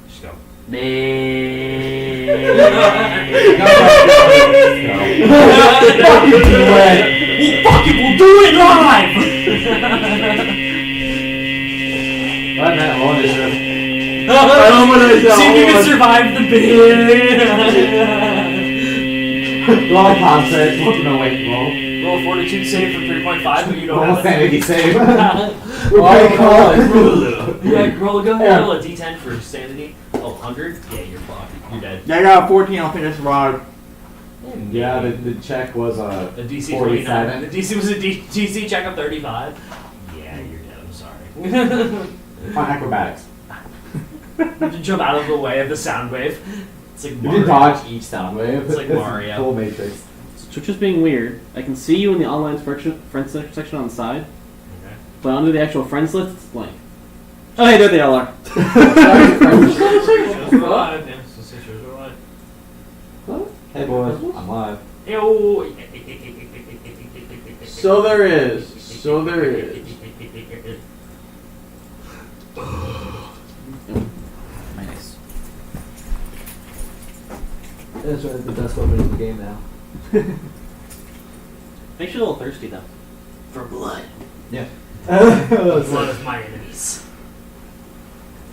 Just go. We'll do it live! Alright, Matt, roll initiative. See if you can survive the bid. Roll concentrate, no wait, roll. Roll a fortitude save for 3.5, but you don't Roll have a sanity save. it. Yeah, go ahead, roll a d10 for sanity. Oh, 100? Yeah, you're fucked. You're dead. Yeah, I got a 14. I'll think I survived. Yeah, the check was The DC 47. 29. The DC was a DC check of 35. Yeah, you're dead. I'm sorry. On acrobatics. You have to jump out of the way of the sound wave. It's like You Mario. can dodge each sound wave. It's like Mario. Full Matrix. Twitch is being weird. I can see you in the online friends section on the side, Okay. but under the actual friends list, it's blank. Oh, hey, there they all are. Shows are alive. Yeah, so say shows are alive. Hey boys, I'm live. Ew. So there is. So there is. Nice. That's right, the best weapon in the game now. Makes you a little thirsty though. For blood. Yeah. Blood of my enemies.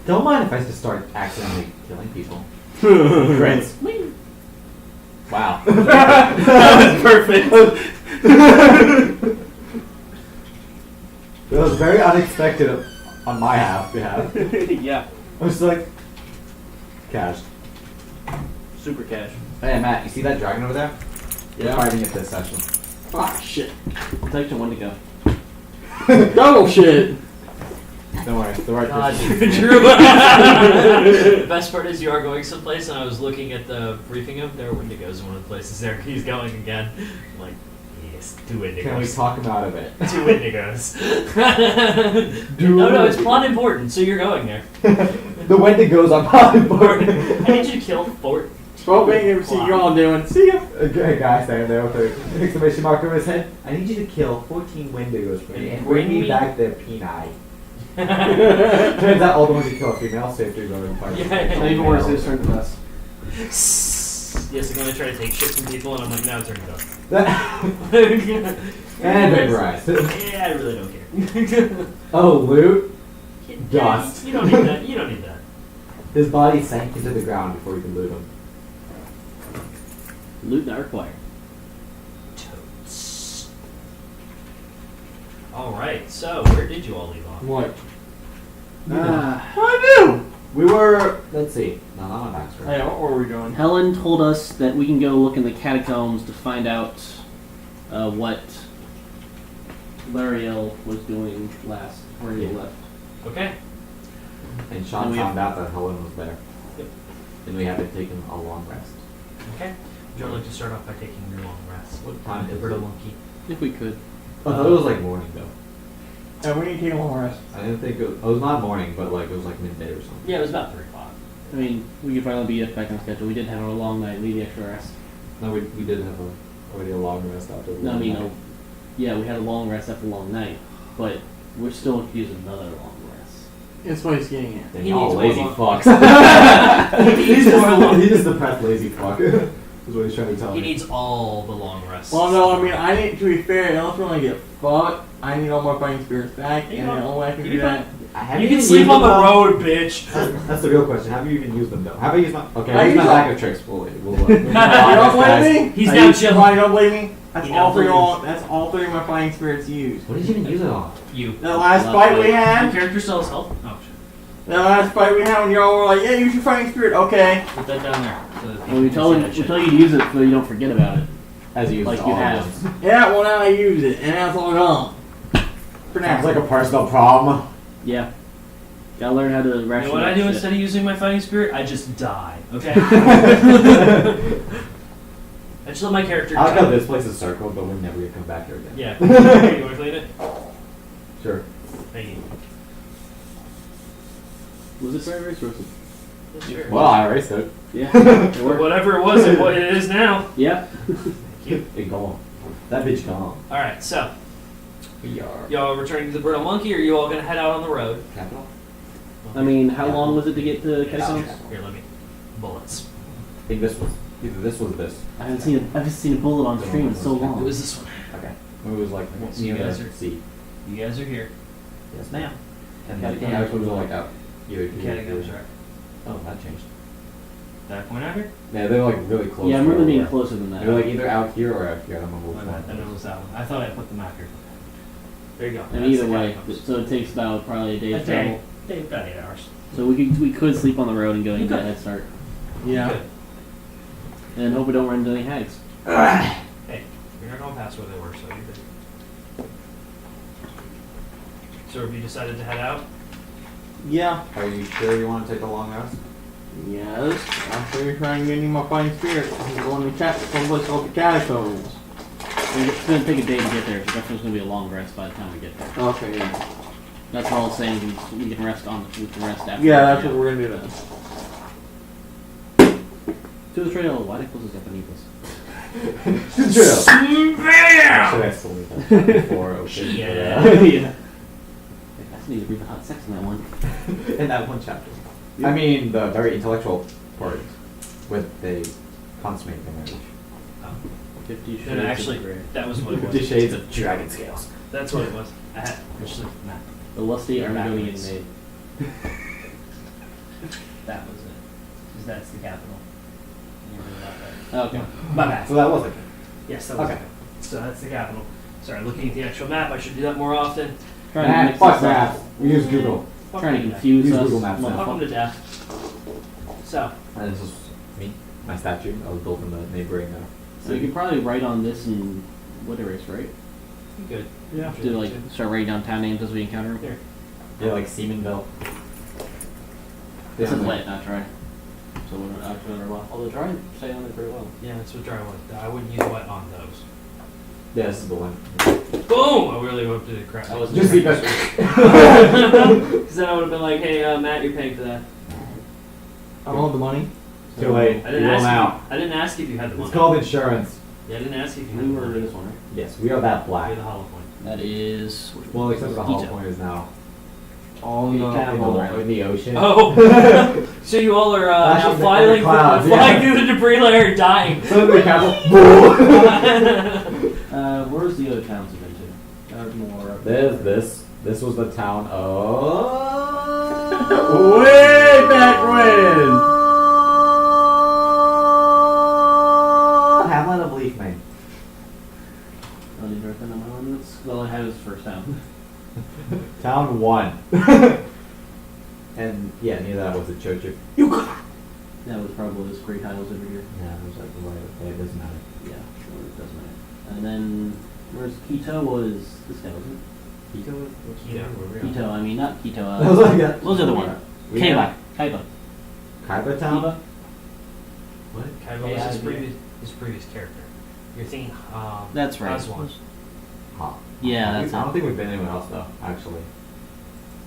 Don't mind if I just start accidentally killing people. Friends. Wow. That was perfect. It was very unexpected on my behalf. Yeah. I was like, cash. Super cash. Hey Matt, you see that dragon over there? We're fighting it this session. Ah, shit. Section 1 to go. Oh, shit. Don't worry, the right God, person. Drew. The best part is you are going someplace, and I was looking at the briefing of there are Wendigos in one of the places there. He's going again. I'm like, yes, 2 Wendigos. Can we talk him out of it? 2 Wendigos. No, it's plot important, so you're going there. The Wendigos on Pod board. I need you to kill 4. Well, we ain't see you all doing. See ya. A guy standing there with an exclamation mark over his head. I need you to kill 14 Wendigos for me and bring me back their peni. Turns out all the ones you kill are female, so you have to go and fight. Yeah. Even worse, his turn to us. Yes, I'm gonna try to take shit from people, and I'm like, now turn it up. And vaporized. Yeah, I really don't care. Oh, loot? Yeah, Dust. You don't need that. You don't need that. His body sank into the ground before you could loot him. Loot not required. Totes. Alright, so where did you all leave off? What? Ah. What I do? We were, let's see. No, not on Baxter. Hey, what were we doing? Helen told us that we can go look in the catacombs to find out what Lariel was doing last, where he left. Okay. And Sean And we found out that Helen was there. Yep. And we had to take him a long rest. Okay. Would you like to start off by taking your long rest? What time The is Brittle it? Monkey. If we could. I thought it was like morning though. And we need to take a long rest. I didn't think it was not morning, but like it was like midday or something. Yeah, it was about 3 o'clock. I mean, we could finally be back on schedule. We did have a long night, need the extra rest. No, we did have already a long rest after the No, I long mean, night. yeah, we had a long rest after a long night, but we're still going to use another long rest. That's what he's getting at. Dang, He y'all needs lazy more fucks. He needs more long- He's just depressed lazy fuck. Is what he's trying to tell He me. needs all the long rests. Well, no, I mean, I need to be fair. Unless we only get fucked, I need all my fighting spirits back, You and know, the only way I can you do can- that. Have You even can sleep used on the them all? road, bitch. That's the real question. Have you even used them though? Have I used my? Okay, I I used my use bag them. of tricks. We'll You don't blame me? He's I now use- chilling. Why you don't blame me? That's He all now three. believes. That's all 3 of my fighting spirits used. What did you even use it on? You. The last Last fight we fight. Your had. character still has health? Oh, shit. The last fight we had when y'all were like, "Yeah, use your fighting spirit." Okay. Put that down there. So that Well, we people can tell see that you shit. to use it so you don't forget about it. As you used Like all you of have. them. Yeah. Well, now I use it, and that's all gone. For now. Sounds like a personal problem. Yeah. Gotta learn how to You ration know what I that do shit. instead of using my fighting spirit? I just die. Okay. I just let my character I like how die. this place is circled, but we're never gonna come back here again. Yeah. You want to clean it? Sure. Thank you. Was it very explosive? Sure. Well, I erased it. Yeah. It Or worked. whatever it was, and what it is now. Yeah. It gone. That bitch gone. All right. So, We are y'all returning to the Brittle Monkey, or are you all gonna head out on the road? capital. I mean, how long was it to get to Yes. Catacombs? Here, let me. Bullets. I think this was either this was this. I haven't seen a bullet on stream in so It long. was this one. Okay. It was like So you guys are- C. You guys are here. Yes, ma'am. And the Catacombs. catacombs were like out. The catacombs are. Oh, that changed. Did I point out here? Yeah, they're like really close. Yeah, I remember to being where- closer than that. They're like either out here or out here. I don't remember My which bad. one. Then it was that one. I thought I put the map here. There you go. And That's either the way, catacombs. so it takes about probably a day's A day. travel. Day, about 8 hours. So we could sleep on the road and go and You get a could. head start, Yeah. Good. and hope we don't run into any hags. Hey, you're not going past where they were, so you're good. So have you decided to head out? Yeah. Are you sure you want to take a long rest? Yes. I'm sure you're trying to get any more fighting spirit. I'm going to chat someplace called the Catacombs. It's gonna take a day to get there, so definitely gonna be a long rest by the time we get there. Okay, yeah. That's all I'm saying. We can rest we can rest after. Yeah, that's what we're gonna do then. To the trail. Why did I close this up and eat this? Should Bam! I still leave that before open? Yeah. Yeah. I just need to breathe hot sex in that one. In that one chapter. I mean, the very intellectual part with the consummate marriage. 50 Shades No, no, actually, of Grey. that was what it 50 was. Shades of Dragon Scales. That's what it was. I had just looked at the map. The lusty They're Armadillian backwards. maid. That was it. Because that's the capital. You remember about that. Oh, okay. My bad. So that was it. Yes, that was Okay. it. So that's the capital. Sorry, looking at the actual map, I should do that more often. Trying to Nah, mix fuck this that. up. We use Google. Trying to confuse Use us. Google Maps now. Welcome to motherfucker. death. So, And this is me, my statue. I was built in the neighboring. So you could probably write on this and wood erase, right? you good. Yeah. Do like start writing down town names as we encounter them. Here. Yeah, like Seamanville. This is like- lit, not try. So we're actually under well. Although try and stay on it pretty well. Yeah, that's what dry wood. I wouldn't use wet on those. Yeah, this is the one. Boom! I really went through the crap. That was Just leave Because it. then I would have been like, hey, Matt, you're paying for that. I want the money. Too late. I You didn't will ask now. you. I didn't ask if you had the money. It's called insurance. Yeah, I didn't ask if you had We the were money. this one, right? Yes, we are that black. You're the hollow point. That is. Well, except for the hollow Detail. point is now Oh You no. can't in roll the, around. in the ocean. Oh, so you all are Flashing flying, the clouds, flying yeah. through the debris layer, dying. So the castle. Where's the other towns you've been to? More. up There's there. this was the town of Way back when. Hamlet of Leafman. Oh, did you write that number one? That's all I had was the first town. Town 1. And yeah, near that was the Church of That was probably those great titles over here. Yeah, it was like right. It doesn't matter. Yeah, sure, it doesn't matter. And then, where's Quito was this guy, wasn't Quito was Quito, where we it? are. Quito, I mean, not Quito. That was like what was the other one? We Kaiba. have- Kaiba. Kaiba town? Kiba? What? Kaiba was his previous character. You're thinking, That's right. Aswan. Huh. Yeah, that's I don't it. think we've been anywhere else though, actually.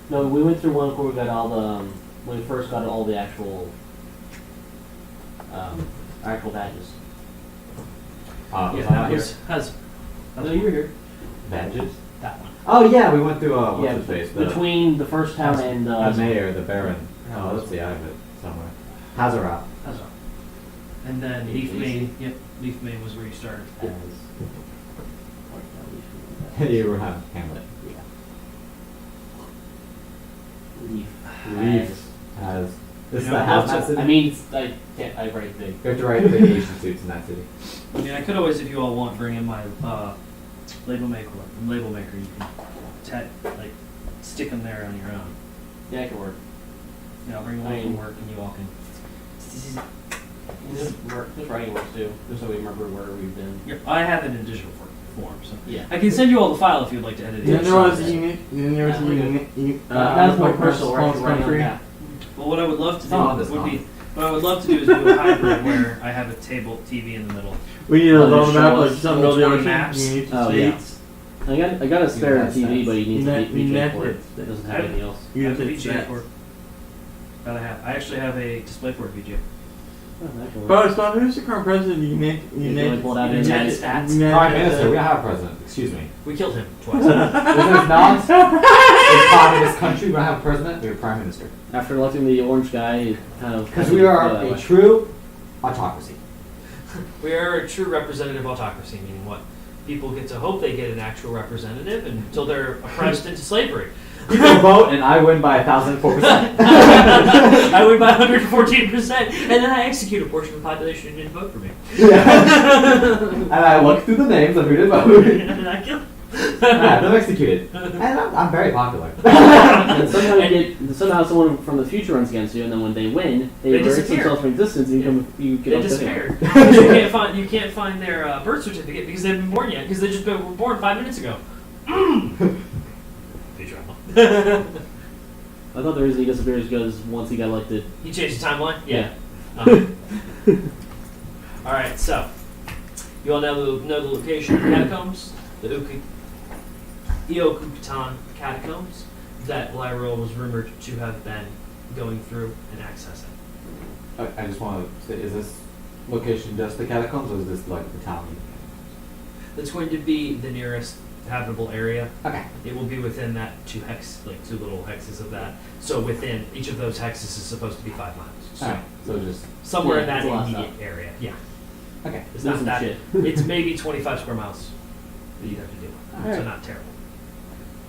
No, we went through one where we got all the, when we first got all the actual badges. Was Yeah, I that not was here? has No, you were here. Badges? that one. Oh yeah, we went through what's Yeah, his face? The, between the first town and the mayor, the baron. Oh, let's see, I have it somewhere. Hazarat. That's all. And then Yeah, Leaf easy. Main. Yep, Leaf Main was where you started. as You were Hamlet. Leaf. Leaf has. This is You the know, hazmat lots city. I mean, I can't. I write big. you have to write vacation suits in that city. I mean, I could always, if you all want, bring in my label maker. Label maker, you can stick them there on your own. Yeah, I can work. You know, bring one from work, and you all can. Just writing works too, just so we remember where we've been. I have it in digital form, so Yeah. I can send you all the file if you'd like to edit it. Then there was a unit. Then there was a Yeah, we're unit. That's more personal, right? Writing on the country. map. Well, what I would love to It's not on do this would be, one. what I would love to do is do a hybrid where I have a table TV in the middle. We need a Oh, little just map show like us something all of the 20 ocean. maps. You need to Oh, see. yeah. I got a spare Yeah, TV, that's- but he needs Net- a VGA net- port that doesn't have anything else. You I have a need to VGA see. port. I actually have a DisplayPort VGA. Oh, that can work. But Scott, who's the current president of the really pulled out his United States. Prime Minister, we have president. Excuse me. We killed him twice. This is not a communist country, we don't have a president, we have a prime minister. After electing the orange guy, it kind of Because we are a true autocracy. We are a true representative autocracy, meaning what? People get to hope they get an actual representative until they're oppressed into slavery. People vote, and I win by 1,004%. I win by 114%, and then I execute a portion of the population who didn't vote for me. Yeah. And I look through the names of who did vote. And I kill. I have them executed. And I'm very popular. And somehow someone from the future runs against you, and then when they win, they reverse disappear. themselves from existence, and you get They up to disappeared. him. You can't find their birth certificate because they haven't been born yet, because they just were born 5 minutes ago. I thought the reason he disappears because once he got elected. He changed the timeline? Yeah. Alright, so. You all know the location of the catacombs? The Iokutan catacombs that Lyra was rumored to have been going through and accessing. I just want to say, is this location just the catacombs, or is this like the town? That's going to be the nearest habitable area. Okay. It will be within that two little hexes of that. So within each of those hexes is supposed to be 5 miles. So Alright, so just, somewhere Yeah, in that it's a lot of immediate area. Yeah. okay. It's Do not some that. shit. It's maybe 25 square miles that you'd have to do. So Alright. not terrible.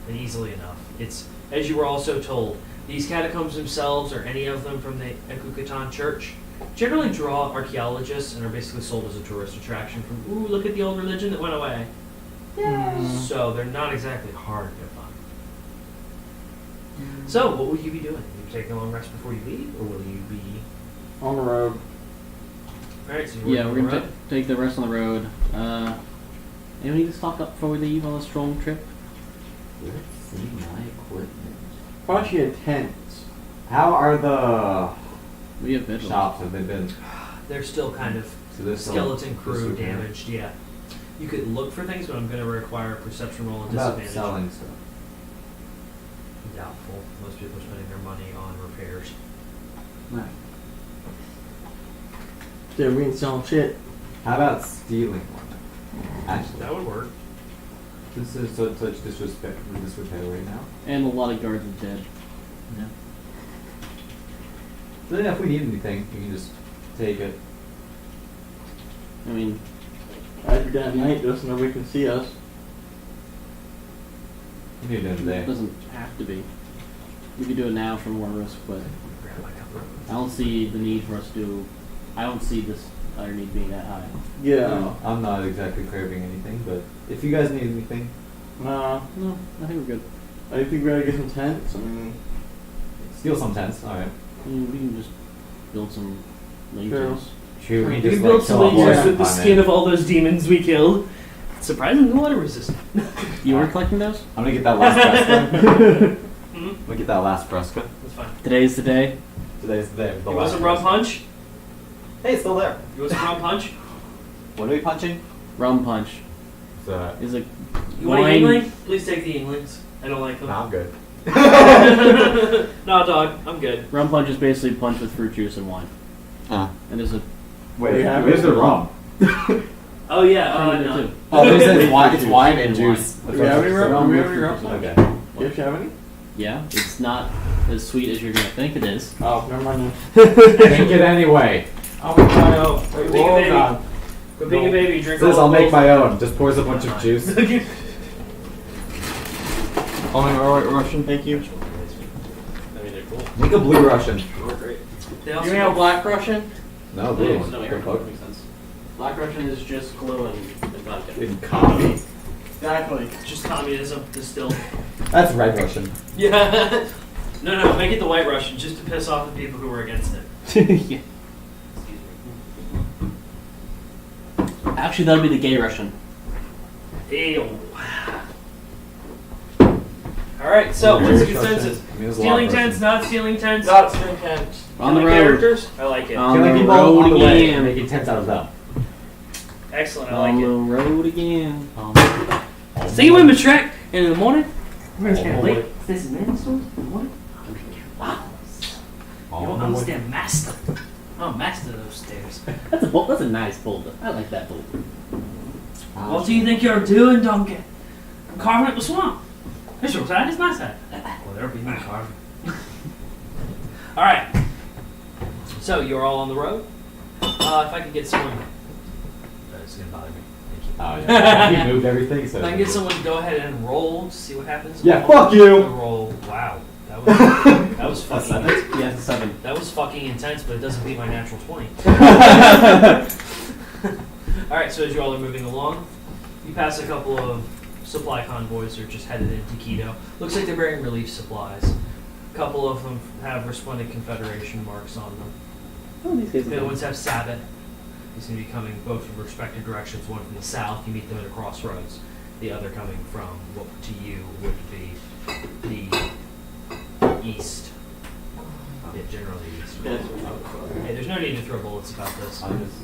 And easily enough. It's, as you were also told, these catacombs themselves, or any of them from the Ekukutan church, generally draw archaeologists and are basically sold as a tourist attraction from, ooh, look at the old religion that went away. So they're not exactly hard to find. So, what will you be doing? Will you take a long rest before you leave, or will you be... On the road. Alright, so you're Yeah, working we're the gonna road? take the rest on the road. And we need to stock up before we leave on this strong trip. Let's see my equipment. Bunch of tents. How are the We have vigils. shops? Have they been? They're still kind of So there's some- skeleton crew this repair. damaged, yeah. You could look for things, but I'm going to require a perception roll and About disadvantage. selling stuff. Doubtful. Most people are spending their money on repairs. Right. Yeah, we ain't selling shit. How about stealing one? Actually, That would work. this is such disrespect. Disrepair right now. And a lot of guards are dead. Yeah. So then, if we need anything, we can just take it. I mean, After that night, just nobody can see us. We need it in the it day. doesn't have to be. We could do it now for more risk, but Grab my cup of- I don't see the need for us to do. I don't see this other need being that high. Yeah. No, I'm not exactly craving anything, but if you guys need anything, Nah. No, I think we're good. I think we gotta get some tents. I mean, steal some tents. All right. I mean, we can just build some legions. True. We You just can build like some kill off legions all with the that skin climate. of all those demons we killed. Surprisingly water resistant. You were collecting those? I'm gonna get that last fresco. Hmm? I'm gonna get that last fresco. That's fine. Today's the day. Today's the day. With the You want last some rum fresco. punch? Hey, it's still there. You want some rum punch? What are we punching? Rum punch So, is a You want a wine- Yingling? Please take the Yinglings. I don't like them. I'm good. No, dog. I'm good. Rum punch is basically punch with fruit juice and wine. And there's a Wait, We have where's it. the rum? Oh, yeah. Trying to do No. too. Oh, there's it's wine. It's wine and juice. Do we have any rum? Rum Do we with have any fruit rum? juice. Okay. Do you have any? Yeah, it's not as sweet as you're gonna think it is. Oh, never mind. Drink it anyway. Oh my god. Oh, Quit wait, being a hold baby. on. Quit being a baby. Drink Says all I'll the make pills. my own. Just pours a bunch of juice. Only Russian, thank you. I mean, they're cool. Make a blue Russian. They're great. They Do also we have black Russian? No, blue There's one. no air. Makes sense. Black Russian is just glue and vodka. In coffee. Exactly. just communism distilled. That's red Russian. Yeah. No, make it the white Russian just to piss off the people who were against it. Yeah. Actually, that'll be the gay Russian. Ew. Alright, so what's the consensus? I mean, there's a lot Stealing of tents, Russian. not stealing tents? Not stealing tents. On the Killing road. characters? I like it. On Killing the people road on the way, again. making tents out of them. Excellent, I On like the it. road again. See you in the track in the morning? This This is man stores in the morning? Wow. You don't understand master. Oh, master those stairs. That's a nice boulder. I like that boulder. What do you think you're doing, donkey? I'm carving up the swamp. It's your side, it's my side. Well, there'll be no car. All right. So you're all on the road. If I could get someone, it's gonna bother me. Thank you. Oh yeah. He moved everything. So If I can get someone to go ahead and roll to see what happens. Yeah, fuck you. Roll. Wow. That was fucking. Yeah, it's a 7. That was fucking intense, but it doesn't beat my natural 20. All right. So as you all are moving along, you pass a couple of supply convoys. They're just headed into Quito. Looks like they're bearing relief supplies. A couple of them have resplendent Confederation marks on them. Oh, these guys The are other ones have Sabbath. He's going to be coming both from respective directions. One from the south, you meet them at a crossroads. The other coming from what to you would be the east. Yeah, generally east. Hey, there's no need to throw bullets about this. I'm just.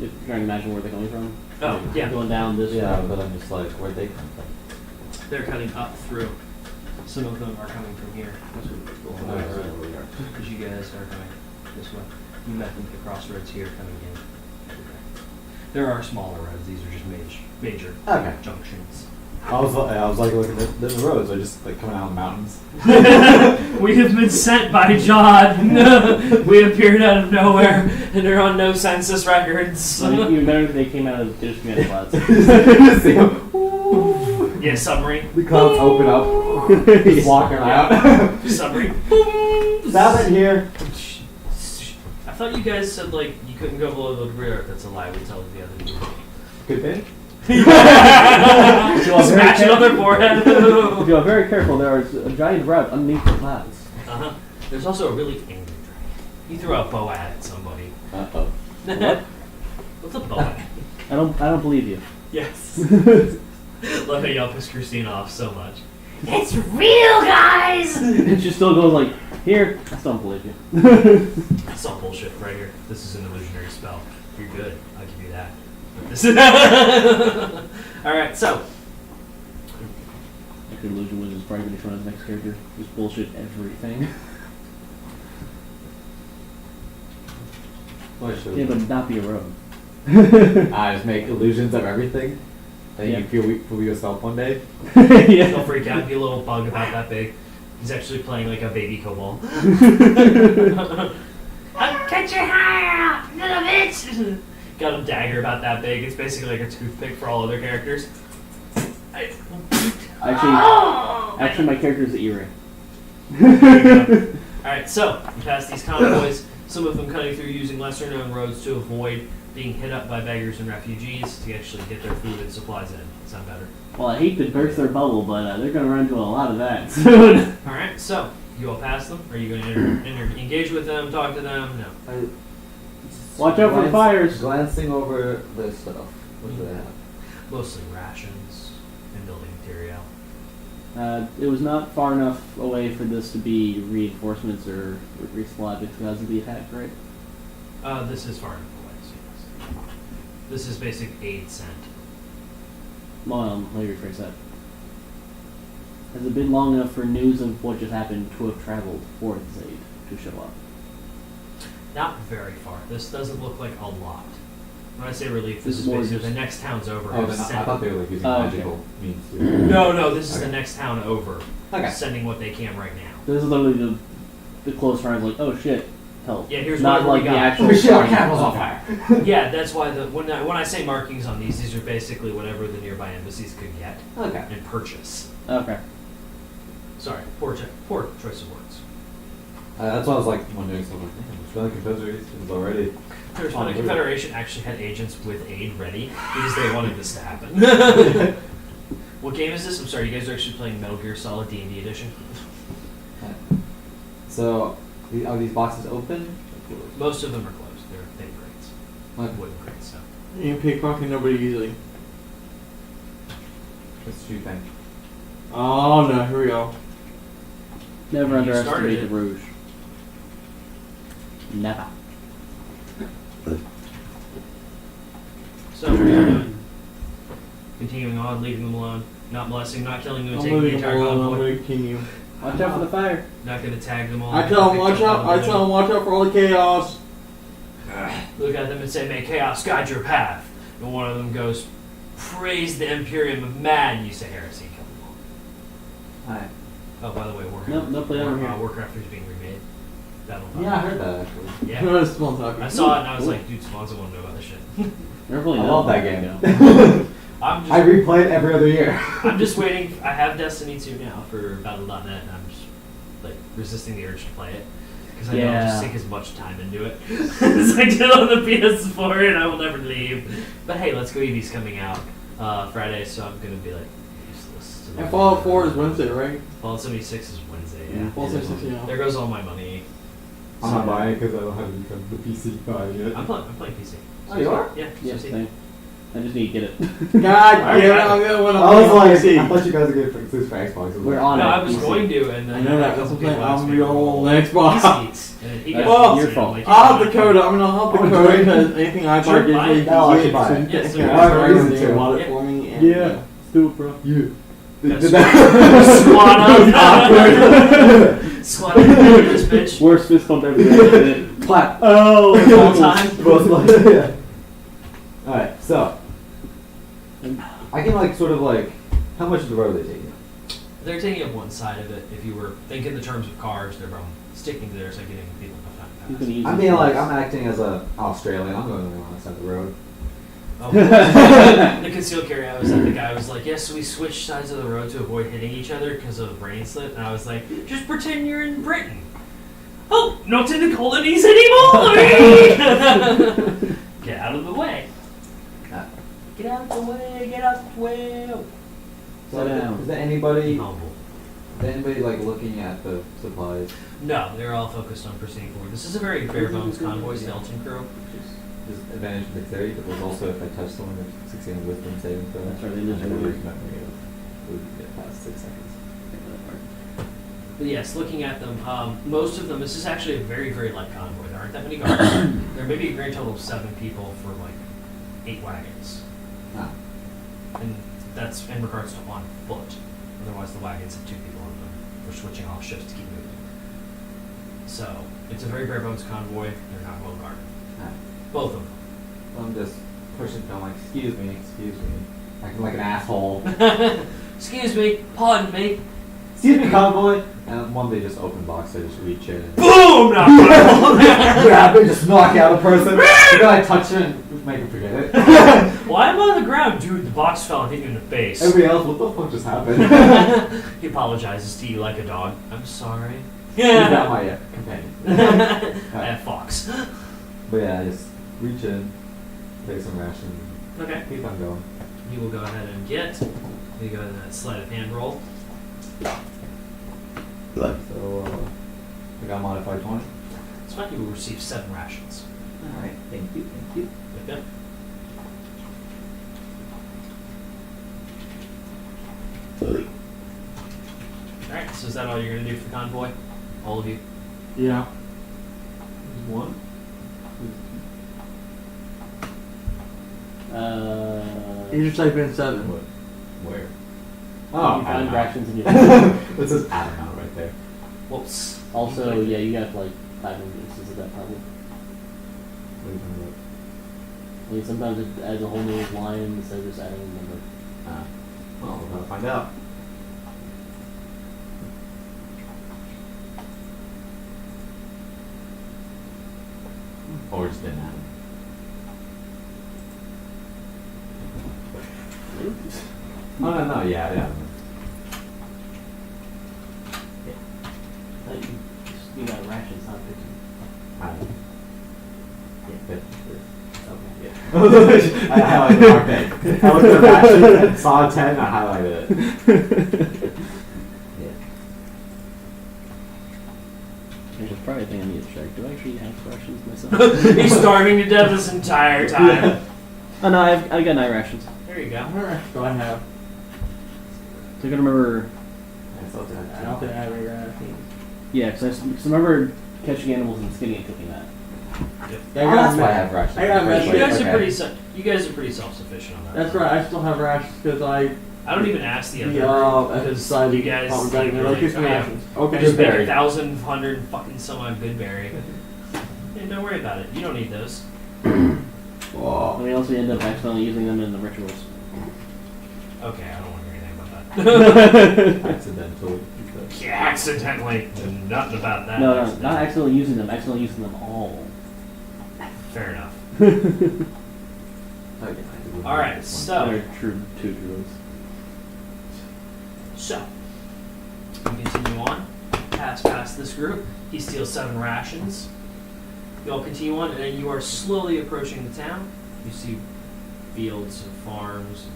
You're trying to imagine where they're coming from? Oh, yeah. Going down this Yeah, road. but I'm just like, where'd they come from? They're cutting up through. Some of them are coming from here. Because you guys are coming this way. You met them at the crossroads here coming in. There are smaller roads. These are just major Okay. junctions. I was like looking at the roads are just like coming out of the mountains. We have been sent by John. We appeared out of nowhere, and they're on no census records. So even better if they came out of just command clouds. See 'em, ooh, Yeah, submarine. the clouds open up, just walking out. Submarine. Sabbath here. I thought you guys said like you couldn't go below the rear. That's a lie. We tell the other people. Good thing. Smash it on their forehead. If you are very careful, there is a giant rat underneath the clouds. Uh-huh. There's also a really angry dragon. He threw a bow at somebody. Uh-oh. What's a bow at? I don't believe you. Yes. Love how y'all piss Christine off so much. It's real, guys! And she still goes like, here, I still don't believe you. That's all bullshit right here. This is an illusionary spell. You're good. I'll give you that. But this Alright, so. Actually, Illusion Wizard is probably going to try his next character. Just bullshit everything. Yeah, but not be a rogue. I just make illusions of everything. And Yeah. you fool yourself one day. Yeah. Don't freak out. Be a little bug about that big. He's actually playing like a baby kobold. I'll cut your hair out, little bitch! Got a dagger about that big. It's basically like a toothpick for all other characters. Actually, my character is the earring. Alright, so you pass these convoys, some of them cutting through using lesser known roads to avoid being hit up by beggars and refugees to actually get their food and supplies in. Sound better? Well, I hate to burst their bubble, but they're going to run into a lot of that soon. Alright, so you all pass them? Are you going to engage with them, talk to them? No. Watch out for the fires. Glancing over their stuff. What do they have? Mostly rations and building material. It was not far enough away for this to be reinforcements or resupply because of the attack, right? This is far enough away, so yes. This is basic aid sent. Well, let me rephrase that. Has it been long enough for news of what just happened to have traveled for this aid to show up? Not very far. This doesn't look like a lot. When I say relief, this This is is more basically just- the next town's over. Oh, It was I sent- thought they were like using Oh, okay. magical means to. No, this is the Okay. next town over. Okay. Sending what they can right now. This is literally the close friends like, oh shit, help. Yeah, here's not what we like the got. actual. Oh shit, our fighting. capital's on fire. Yeah, that's why when I say markings on these are basically whatever the nearby embassies could get Okay. and purchase. Okay. Sorry, poor choice of words. That's why I was like wondering something. The Confederation's already. There's Oh, the really? Confederation actually had agents with aid ready because they wanted this to happen. What game is this? I'm sorry, you guys are actually playing Metal Gear Solid D&D Edition. So, are these boxes open? Most of them are closed. They're thin crates, What? wooden crates. So You can pickpocket nobody easily. What's the thing? Oh no, here we go. Never You underestimate started the it. Rouge. Never. So what are you doing? Continuing on, leaving them alone, not molesting, not killing them, I'm taking the moving entire along, I'm convoy. going to continue. Watch out for the fire. Not going to tag them all. I tell them, watch out, I tell them, watch out for all the chaos. Look at them and say, "May chaos guide your path." And one of them goes, "Praise the Imperium of Man." You say heresy, and kill them all. Alright. Oh, by the way, Warhammer. No play over here. Warcraft 3 is being remade. That'll Yeah, I heard that actually. Yeah. No, it's one talking. I saw it and I was like, dude, Swanson won't know about this shit. Never really I know love that how game. to go. I replay it every other year. I'm just waiting. I have Destiny 2 now for Battle.net, and I'm just like resisting the urge to play it because I know I'll just Yeah. sink as much time into it as I did on the PS4, and I will never leave. But hey, Let's Go Eevee's coming out Friday, so I'm gonna be like useless. And Fallout 4 is Wednesday, right? Fallout 76 is Wednesday. Yeah. Fallout 76, yeah. There goes all my money. I'm not buying it because I don't have it because the PC buying it. I'm playing PC. Oh, you are? Yeah. Yeah, so same. I just need to get it. God damn it, I'm gonna win I was like, PC. I thought you guys were getting exclusive for Xbox. I was We're like, on No, it. I was PC. going to, and I then know a that, couple that's what I'm people saying. asked I'm me gonna be about on Xbox. seats, and he That's goes, your "I'm fault. like, I'll have the "Yeah, code. I'm gonna help the Oh, code really? because anything I buy Sure, gives buy me it. I'll actually gifts buy it. and Yes, sir. yeah, I have a reason they to. bought it Yeah. for me. And, Yeah. Let's do it, bro. You. That's Did that- Squat up. Squat up in this bitch. Worst fist bump ever. Did it. Clap. Oh, all time. Both like, yeah. Alright, so. I can like sort of like, how much of the road are they taking? They're taking up one side of it. If you were thinking in the terms of cars, they're sticking to theirs, like giving people enough time You to can pass. use I it mean, for like, this. I'm acting as a Australian. I'm going on the side of the road. Oh, the concealed carry, I was at the guy was like, yes, we switched sides of the road to avoid hitting each other because of rain slip. And I was like, just pretend you're in Britain. Oh, not in the colonies anymore! Get out of the way. Get out of the way, get out the way. So, Sit down. is there anybody, Humble. like looking at the supplies? No, they're all focused on proceeding forward. This is a very bare bones convoy skeleton crew. There's advantage of dexterity, but there's also if I touch someone, there's 16 wisdom saving throw. That's right, they lose And their every wisdom. memory would get past 6 seconds. But yes, looking at them, most of them, this is actually a very, very light convoy. There aren't that many guards. There may be a grand total of 7 people for like 8 wagons. Ah. And that's in regards to on foot. Otherwise, the wagons have 2 people on them. We're switching off shifts to keep moving. So, it's a very bare bones convoy. They're not well guarded. Ah. Both of them. I'm just pushing down like, excuse me, acting like an asshole. Excuse me, pardon me. Excuse me, convoy. And one they just open box, they just reach in. And Boom! grab it, just knock out a person. You gotta touch it and make him forget it. Why am I on the ground? Dude, the box fell and hit you in the face. Everybody else, what the fuck just happened? He apologizes to you like a dog. I'm sorry. He's not my companion. I have Fox. But yeah, just reach in, take some ration, Okay. keep on going. You will go ahead and get. You go ahead and sleight of hand roll. So, we got modified 20. This one you will receive 7 rations. Alright, thank you. Okay. Alright, so is that all you're going to do for the convoy? All of you? Yeah. One? You just type in 7. Where? You Oh, find rations in your This is add amount right there. Whoops. Also, yeah, you got like 5 instances of that problem. What are you talking about? I mean, sometimes it adds a whole new line instead of just adding a number. Well, we're gonna find out. Or just didn't happen. Oh, no, yeah. You got rations, not 15. Yeah, okay. I highlighted the mark day. I looked at the rations and saw 10, I highlighted it. Yeah. There's probably a thing I need to check. Do I actually have rations myself? He's starving to death this entire time. Oh no, I got night rations. There you go. How many rations do I have? So I can remember. I don't think I have any rations. Yeah, because I remember catching animals and skinning and cooking that. Yep. Yeah, That's why I have rations. I got First, You rations. guys okay. are pretty. You guys are pretty self-sufficient on that. That's right, I still have rations because I don't even ask the other because decided you guys. oh, we're like, like, some rations. Okay, Just make Goodberry. 1,100 fucking some odd Goodberry. Hey, don't worry about it. You don't need those. Whoa. And we also end up accidentally using them in the rituals. Okay, I don't want to hear anything about that. Accidental. Yeah, accidentally. Nothing about that. No, not accidentally using them. Accidentally using them all. Fair enough. Oh, yeah, I do. All right, so They're true two druids. you continue on, pass past this group. He steals 7 rations. You all continue on, and then you are slowly approaching the town. You see fields and farms.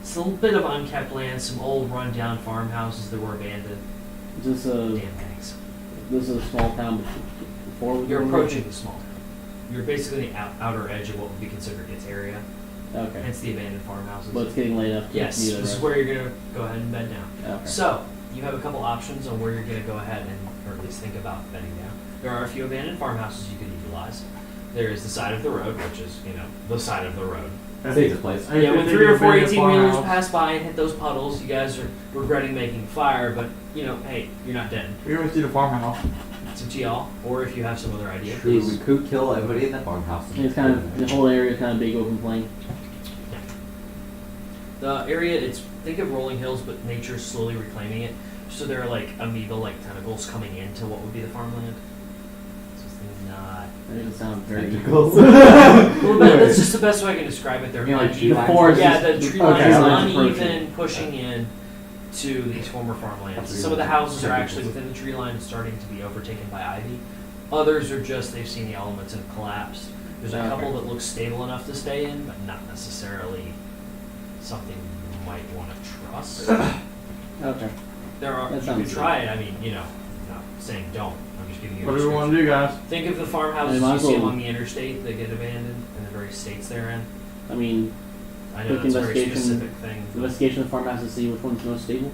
It's a little bit of unkept land, some old run-down farmhouses that were abandoned. Is this a Damn things. this is a small town before we You're go in? approaching the small town. You're basically the outer edge of what would be considered its area. Okay. Hence the abandoned farmhouses. But it's getting late enough to Yes, need this a is where you're going to go ahead and bed down. Okay. So, you have a couple options on where you're going to go ahead and, or at least think about bedding down. There are a few abandoned farmhouses you could utilize. There is the side of the road, which is, the side of the road. Safest place. Yeah, when 3 or 4 18-wheelers pass by and hit those puddles, you guys are regretting making fire, but, hey, you're not dead. We always see the farmhouse. It's up to y'all, or if you have some other idea, True, we please. could kill everybody in the farmhouse. It's kind of the whole area is kind of big open plain. The area, think of rolling hills, but nature's slowly reclaiming it. So there are like amoeba-like tentacles coming into what would be the farmland. So it's not. That doesn't sound very Tentacles. Well, that's just the best way I can describe it. They're You know, like uneven. tree lines? forest Yeah, is- the tree okay, line I is was uneven, pushing in to these former farmlands. Some of the houses are actually within the tree line, starting to be overtaken by ivy. Others are just they've seen the elements and have collapsed. There's a Okay. couple that look stable enough to stay in, but not necessarily something you might want to trust. Okay. There are. That You sounds could try it. I mean, not saying don't. I'm just giving you. What a do we want to description. do, guys? Think of the farmhouses Hey, might you as see well- along the interstate that get abandoned and the various states they're in. I mean, I know Quick that's a very investigation. specific thing. but- investigation of the farmhouse to see which one's most stable.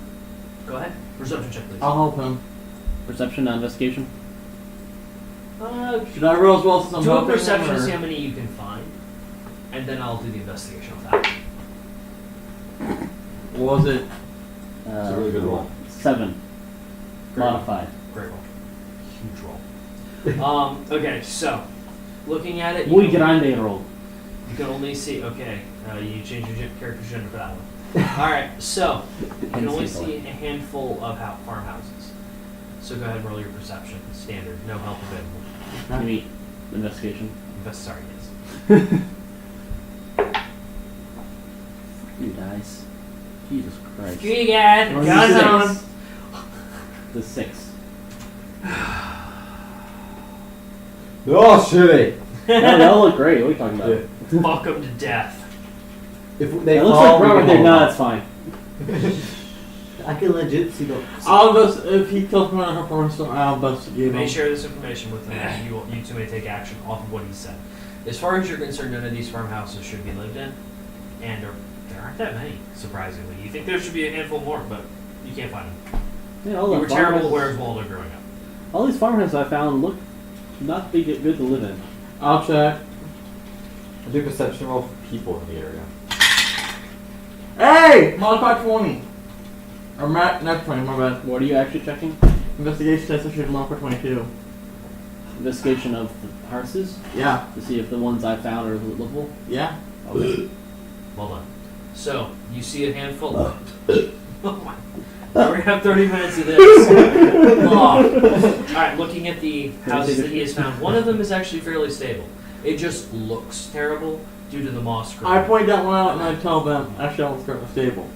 Go ahead. Perception check, please. I'll help him. Perception, not investigation. Should I roll as well since I'm Do a helping him, perception, or- see how many you can find, and then I'll do the investigation with that. What was it? It's a really good roll. 7. Great. Modified. Great roll. Huge roll. Okay, so looking at it, Muy you grande roll. can only see. Okay, you change your character's gender for that one. All right, so you can only see a handful of farmhouses. So go ahead and roll your perception. Standard, no help available. Give me investigation. Sorry, yes. You guys. Jesus Christ. You got What guns is it? on 'em. The 6. Oh, shitty. No, they all look great. What are you talking about? Yeah. Fuck them to death. If they It looks fall, like we Robert can there. hold No, on. it's fine. I can legit see the. I'll if he kills me on her first, I'll investigate You may him. share this information with him, and you two may take action off of what he said. As far as you're concerned, none of these farmhouses should be lived in, and there aren't that many, surprisingly. You think there should be a handful more, but you can't find them. Yeah, all You the were terrible at farmhouses- Where's Waldo growing up. All these farmhouses I found look not be good to live in. I'll check. I do perception roll for people in the area. Hey! Modify 20. Or not 20, my bad. What are you actually checking? Investigation test, I should modify 22. Investigation of the houses Yeah. to see if the ones I found are livable. Yeah. Okay. Well done. So, you see a handful. Oh my. We're going to have 30 minutes of this. Oh. Alright, looking at the houses that he has found, one of them is actually fairly stable. It just looks terrible due to the moss growing. I point that one out and I tell them, actually, I was currently stable.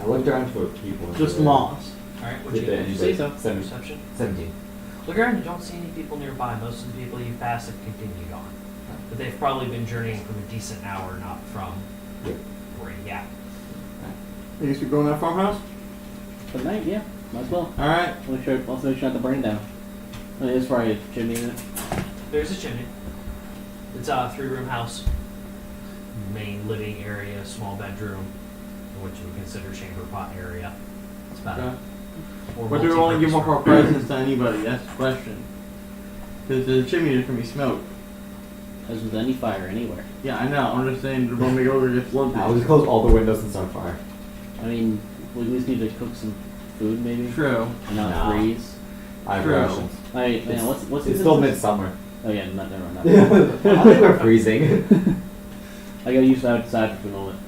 I looked around for people. in Just the area. moss. Alright, what you Did get? they- You did see? they- seven- Perception? 17. Look around, you don't see any people nearby. Most of the people you've passed have continued on. But they've probably been journeying from a decent hour, not from Yep. where you at. You used to go in that farmhouse? But night, yeah, might as well. Alright. Make sure, also make sure not to burn down. I mean, there's probably a chimney in it. There's a chimney. It's a 3-room house. Main living area, small bedroom, which you would consider chamber pot area. It's about Okay. or But do we want to give multi-purpose up our room. presents to anybody? That's the question. Because the chimney is going to be smoked. As with any fire anywhere. Yeah, I know. I'm just saying, when we go over get flood. I would just close all the windows and start fire. I mean, we at least need to cook some food maybe. True. And not Nah. freeze. I have True. rations. Alright, man, what's It's season still is this? midsummer. Oh yeah, not never mind. I think we're freezing. I gotta use that outside for the moment.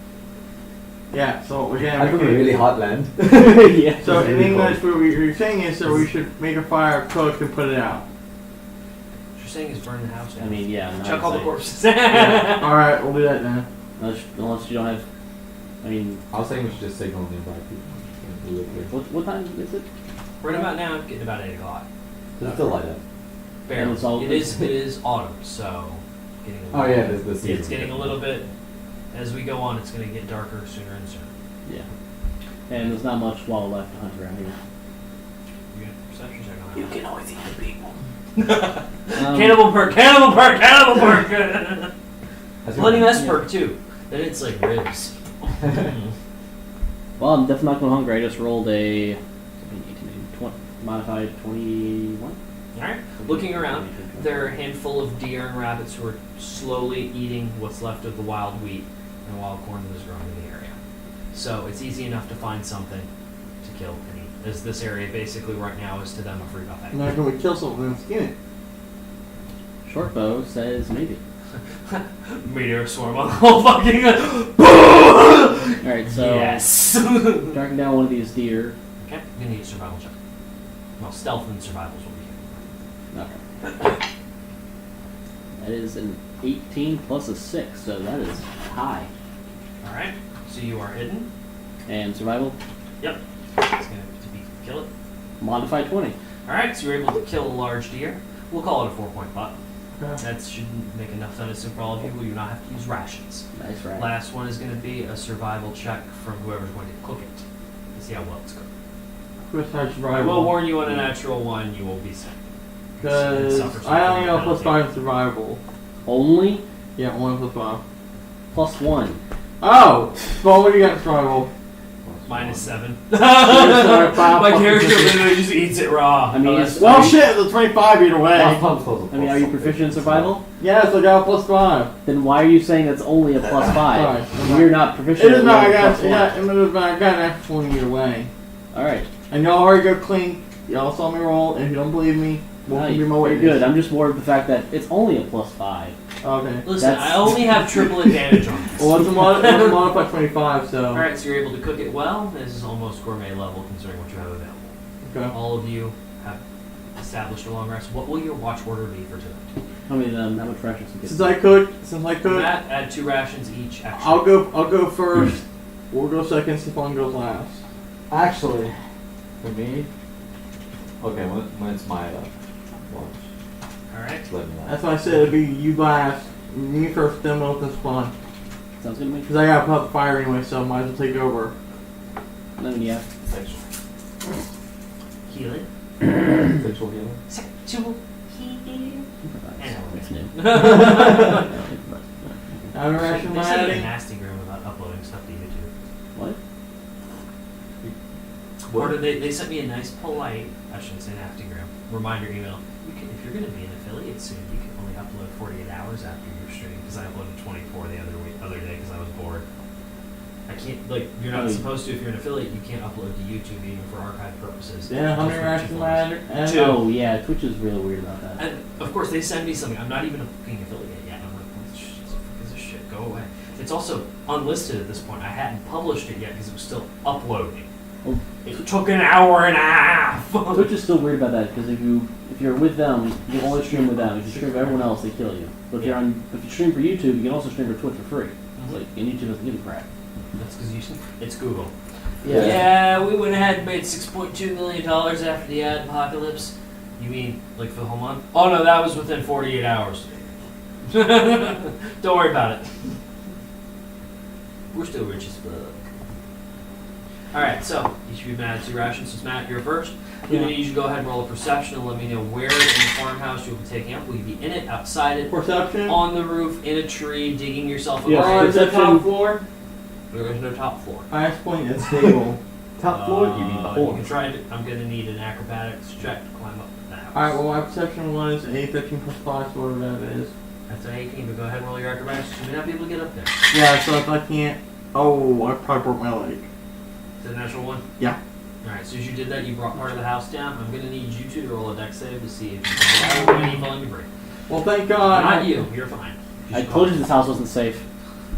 Yeah, so we're I gonna took a really hot land. yeah. So It's in really English, cold. what you're saying is that we should make a fire, cook, and put it out. What you're saying is burn the house down. I mean, yeah. I'm chuck not all the saying- corpses. Yeah. All right, we'll do that then. Unless you don't have. I mean, I was saying we should just signal nearby people. We live here. what time is it? Right about now, I'm getting about 8 o'clock. Does it still light up? Barely. it's all- It is autumn, so getting a Oh little yeah, bit- the season. it's getting a little bit. As we go on, it's going to get darker sooner and sooner. Yeah. And there's not much wildlife to hunt around here. You get perception check on that. can always eat the people. Cannibal perk, cannibal perk, cannibal perk. That's Bloody right. mess perk too. Then it's like ribs. Well, I'm definitely not going hungry. I just rolled a 20, modified 21. Alright, looking around, there are a handful of deer and rabbits who are slowly eating what's left of the wild wheat and wild corn that is growing in the area. So it's easy enough to find something to kill and eat, as this area basically right now is to them a free buffet. Now, can we kill something and skin it? Short bow says maybe. Meteor swarm on the whole fucking. Alright, so. Yes! Tracking down one of these deer. Okay, I'm gonna need a survival check. Well, stealth and survival is what we can. Okay. That is an 18 plus a 6, so that is high. Alright, so you are hidden. And survival, Yep. It's gonna kill it. modified 20. Alright, so you're able to kill a large deer. We'll call it a 4-point buck. Okay. That shouldn't make enough medicine for all of you. You do not have to use rations. Nice, right? Last one is going to be a survival check from whoever's going to cook it to see how well it's cooked. Chris has I survival. will warn you on a natural one, you will be sick. Because I only have plus 5 survival. Only Yeah, 1 plus 5. plus 1. Oh! Well, what do you got in survival? -7. Sorry, My five, character plus- literally just eats it raw. I mean, Oh, it's- that's- Well, shit, it's a 25 either way. I mean, are you proficient in survival? Yes, I got a plus 5. Then why are you saying it's only a plus 5? Sorry. You're not proficient. It is at not, I a got, plus I got an extra 1 either way. 1. Alright. And y'all already go clean. Y'all saw me roll, and if you don't believe me, welcome to be my Very witness. good. I'm just worried with the fact that it's only a plus 5. Okay. Listen, That's- I only have triple advantage on this. Well, it's a modified 25, so. Alright, so you're able to cook it well. This is almost gourmet level considering what you have available. Okay. All of you have established a long rest. What will your watch order be for tonight? How much rations you Since get? I could, Matt, add 2 rations each. Extra. I'll go first. We'll go second. Stefan goes last. Actually, for me, okay, when it's my launch, Alright. just let me know. That's why I said it'd be you last, me first, then we'll Stefan. Sounds good to me. Because I gotta put out the fire anyway, so I might as well take over. Then yeah. Healing. Sexual healing. Sexual healing. It's new. I'm ration They sent me a my nasty gram about uploading stuff to YouTube. What? Or did they sent me a nice, polite, I shouldn't say nasty gram, reminder email. You can, if you're going to be an affiliate soon, you can only upload 48 hours after your stream, because I uploaded 24 the other day because I was bored. I can't, like, you're not Oh, supposed to, if you're an affiliate, you can't upload to YouTube even for archive purposes. Yeah, how Just many for ration two my phones. and Oh yeah, Twitch is really weird about that. And of course, they send me something. I'm not even a fucking affiliate yet. I'm like, what the fuck is this shit? Go away. It's also unlisted at this point. I hadn't published it yet because it was still uploading. Oh. It took an hour and a half. Twitch is still weird about that because if you're with them, you can only stream with them. If you stream for everyone else, they kill you. But if you stream for YouTube, you can also stream for Twitch for free. It's like, and YouTube doesn't give a crap. That's because it's Google. Yeah. Yeah, we went ahead and made $6.2 million after the ad apocalypse. You mean like for the whole month? Oh no, that was within 48 hours. Don't worry about it. We're still rich as fuck. Alright, so you should be mad at 2 rations. Since Matt, you're first. I'm going to need you to go ahead and roll a perception and let me know where in the farmhouse you'll be taking up. Will you be in it, outside it, Perception. on the roof, in a tree, digging yourself a Yes, grave? Is it perception. top floor? There is no top floor. Highest point is stable. Top floor, you mean the You whole? can try it. I'm going to need an acrobatics check to climb up the house. Alright, well, my perception was a 15 plus 5, so whatever that is. That's an 18, but go ahead and roll your acrobatics. You may not be able to get up there. Yeah, so if I can't. Oh, I probably broke my leg. Is it a natural one? Yeah. Alright, so as you did that, you brought part of the house down. I'm going to need you two to roll a dex save to see if you can get any volume break. Well, thank God. Not you. You're fine. I told you this house wasn't safe.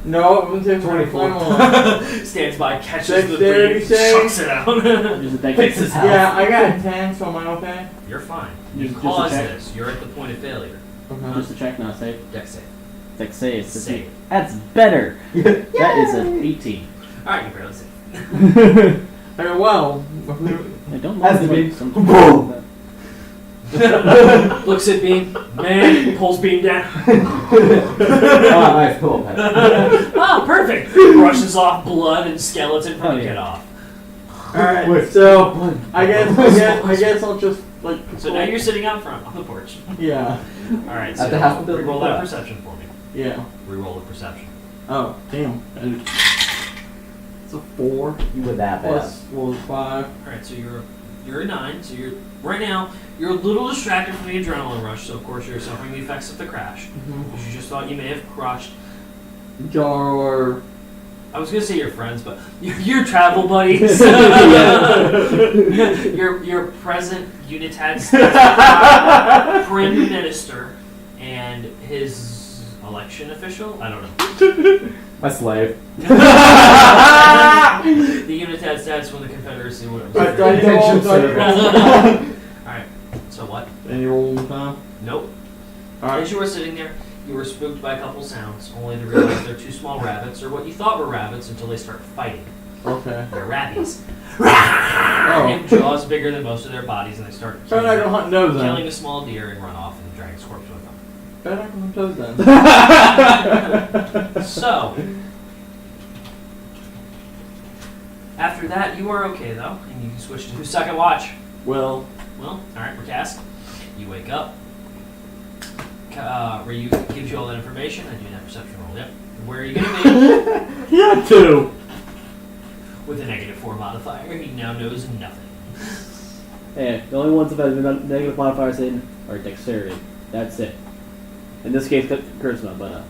No, it wouldn't take 24. Stands by, catches the Dexterity beam, save. chucks it out. Use a deck Fix his house. Yeah, I got a 10, so am I okay? You're fine. You Just a caused check. this. You're at the point of failure. Okay. Just a check, not save. Dex save. Deck save. Save. That's better. That is an 18. Alright, you barely save. Okay, well, I don't As the like beam- some Boom. Looks at beam. Man, pulls beam down. Ah, nice, cool. Pet. Oh, perfect. Brushes off blood and skeleton from Oh, the yeah. get off. alright, Wait. so I guess I'll just like. So now you're sitting out front on the porch. Yeah, Alright, At so the house with the reroll blood. that perception for me. yeah. Reroll the perception. Oh, damn. It's a 4 You were that bad. plus 5. Alright, so you're a 9, so you're right now you're a little distracted from the adrenaline rush, so of course you're suffering the effects of the crash. Because you just thought you may have crushed Your I was gonna say your friends, but your travel buddies. your present Unitad Prim Minister and his election official? I don't know. My slave. The Unitad stats from the Confederacy, whatever. Detention service. Alright, so what? any roll time. Nope. Alright. As you were sitting there, you were spooked by a couple sounds, only to realize they're two small rabbits, or what you thought were rabbits until they start fighting. Okay. They're rabbies. Oh. They have jaws bigger than most of their bodies, and they start So I'm not gonna hunt those killing then. a small deer and run off and drag his corpse with them. Better not hunt those then. So, after that, you are okay though, and you can switch to second watch. Well, Well, alright, Rakas, you wake up. Ryu gives you all that information. I do that perception roll, yep. Where are you going to be? yeah, 2. With a -4 modifier, he now knows nothing. Yeah, the only ones that have been negative modifiers in are dexterity. That's it. In this case, charisma, but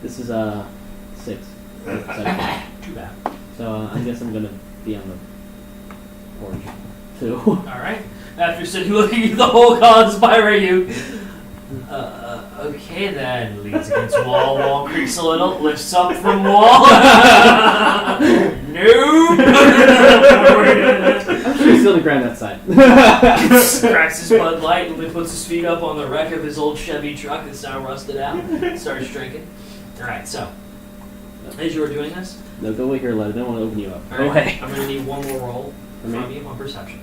this is 6. Too bad. So I guess I'm gonna be on the porch too. Alright, after sitting looking at the whole cause by Ryu. Okay then, leans against wall, wall creaks a little, lifts up from wall. Nope! I'm sure he's still on the ground that side. Cracks his Bud Light and puts his feet up on the wreck of his old Chevy truck that's now rusted out. Starts drinking. Alright, so, as you were doing this, No, go away here, lad. I don't want to open you up. Go alright, away. I'm going to need one more roll For me? from you on perception.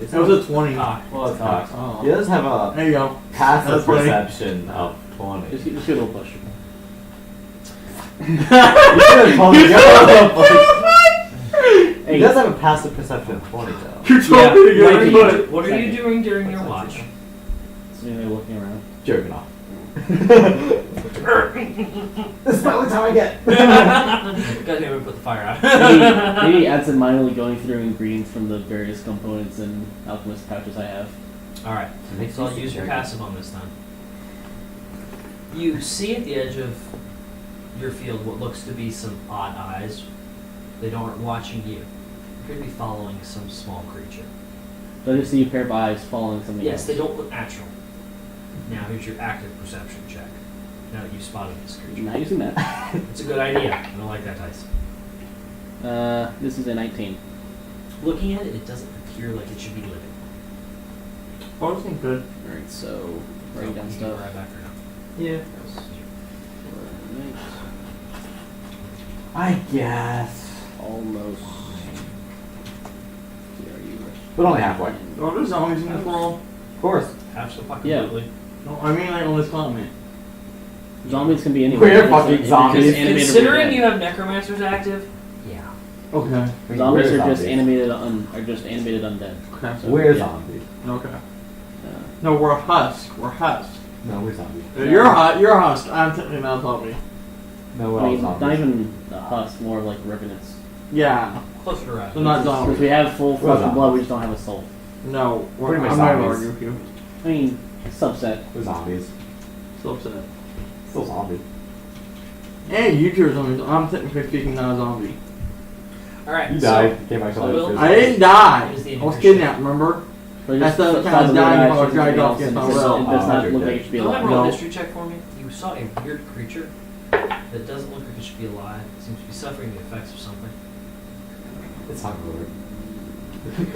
It was a 20. Ah, Well, it's Cox. Oh. He does have a There you go. passive That's funny. perception of 20. Just get a little push. You should have told me. He Hey, does have a passive perception of 20 though. You're Yeah, totally what are good, you, but what are you Second. doing during your watch? sitting there looking around. Jerking off. This is the only time I get. Gotta never put the fire out. Maybe absentmindedly going through ingredients from the various components and alchemist pouches I have. Alright, so I'll use your passive on this time. You see at the edge of your field what looks to be some odd eyes. They aren't watching you. You appear to be following some small creature. So I just see a pair of eyes following something Yes, else. they don't look natural. Now here's your active perception check. Now that you've spotted this creature. Not using that. It's a good idea. I don't like that dice. This is a 19. Looking at it, it doesn't appear like it should be living. oh, this ain't good. Alright, so writing down You can stuff. right back or no. Yeah. Alright, I guess. almost. Where are you? But only halfway. Oh, there's zombies in this world. Of course. Absolutely. No, I mean like on this continent. Zombies can be anywhere. We're It's fucking it's zombies. animated Considering with you have necromancers active, yeah. Okay. Zombies We're are just animated undead. Okay. So, We're yeah. zombies. Okay. Uh, No, we're a husk. We're husk. No, we're zombies. You're a husk. I'm technically not a zombie. No, we're I all mean, zombies. not even a husk, more of like revenants. Yeah. Closer to right. So not Because zombies. we have full We're flesh and zombies. blood, we just don't have a soul. No, we're Pretty much I'm not gonna zombies. argue with you. I mean, subset. We're zombies. So upset. Still zombies. Hey, you two are zombies. I'm technically speaking not a zombie. Alright, You so died. Came back to I will- life. I didn't die. Here's the I was initiative. kidnapped, remember? That's the size kind of of dime the or eyes, dried anything off else, against and my it will. does not Oh, look okay. like it should be Go ahead alive. and roll a No. history check for me. You saw a weird creature that doesn't look like it should be alive. It seems to be suffering the effects of something. It's hungover.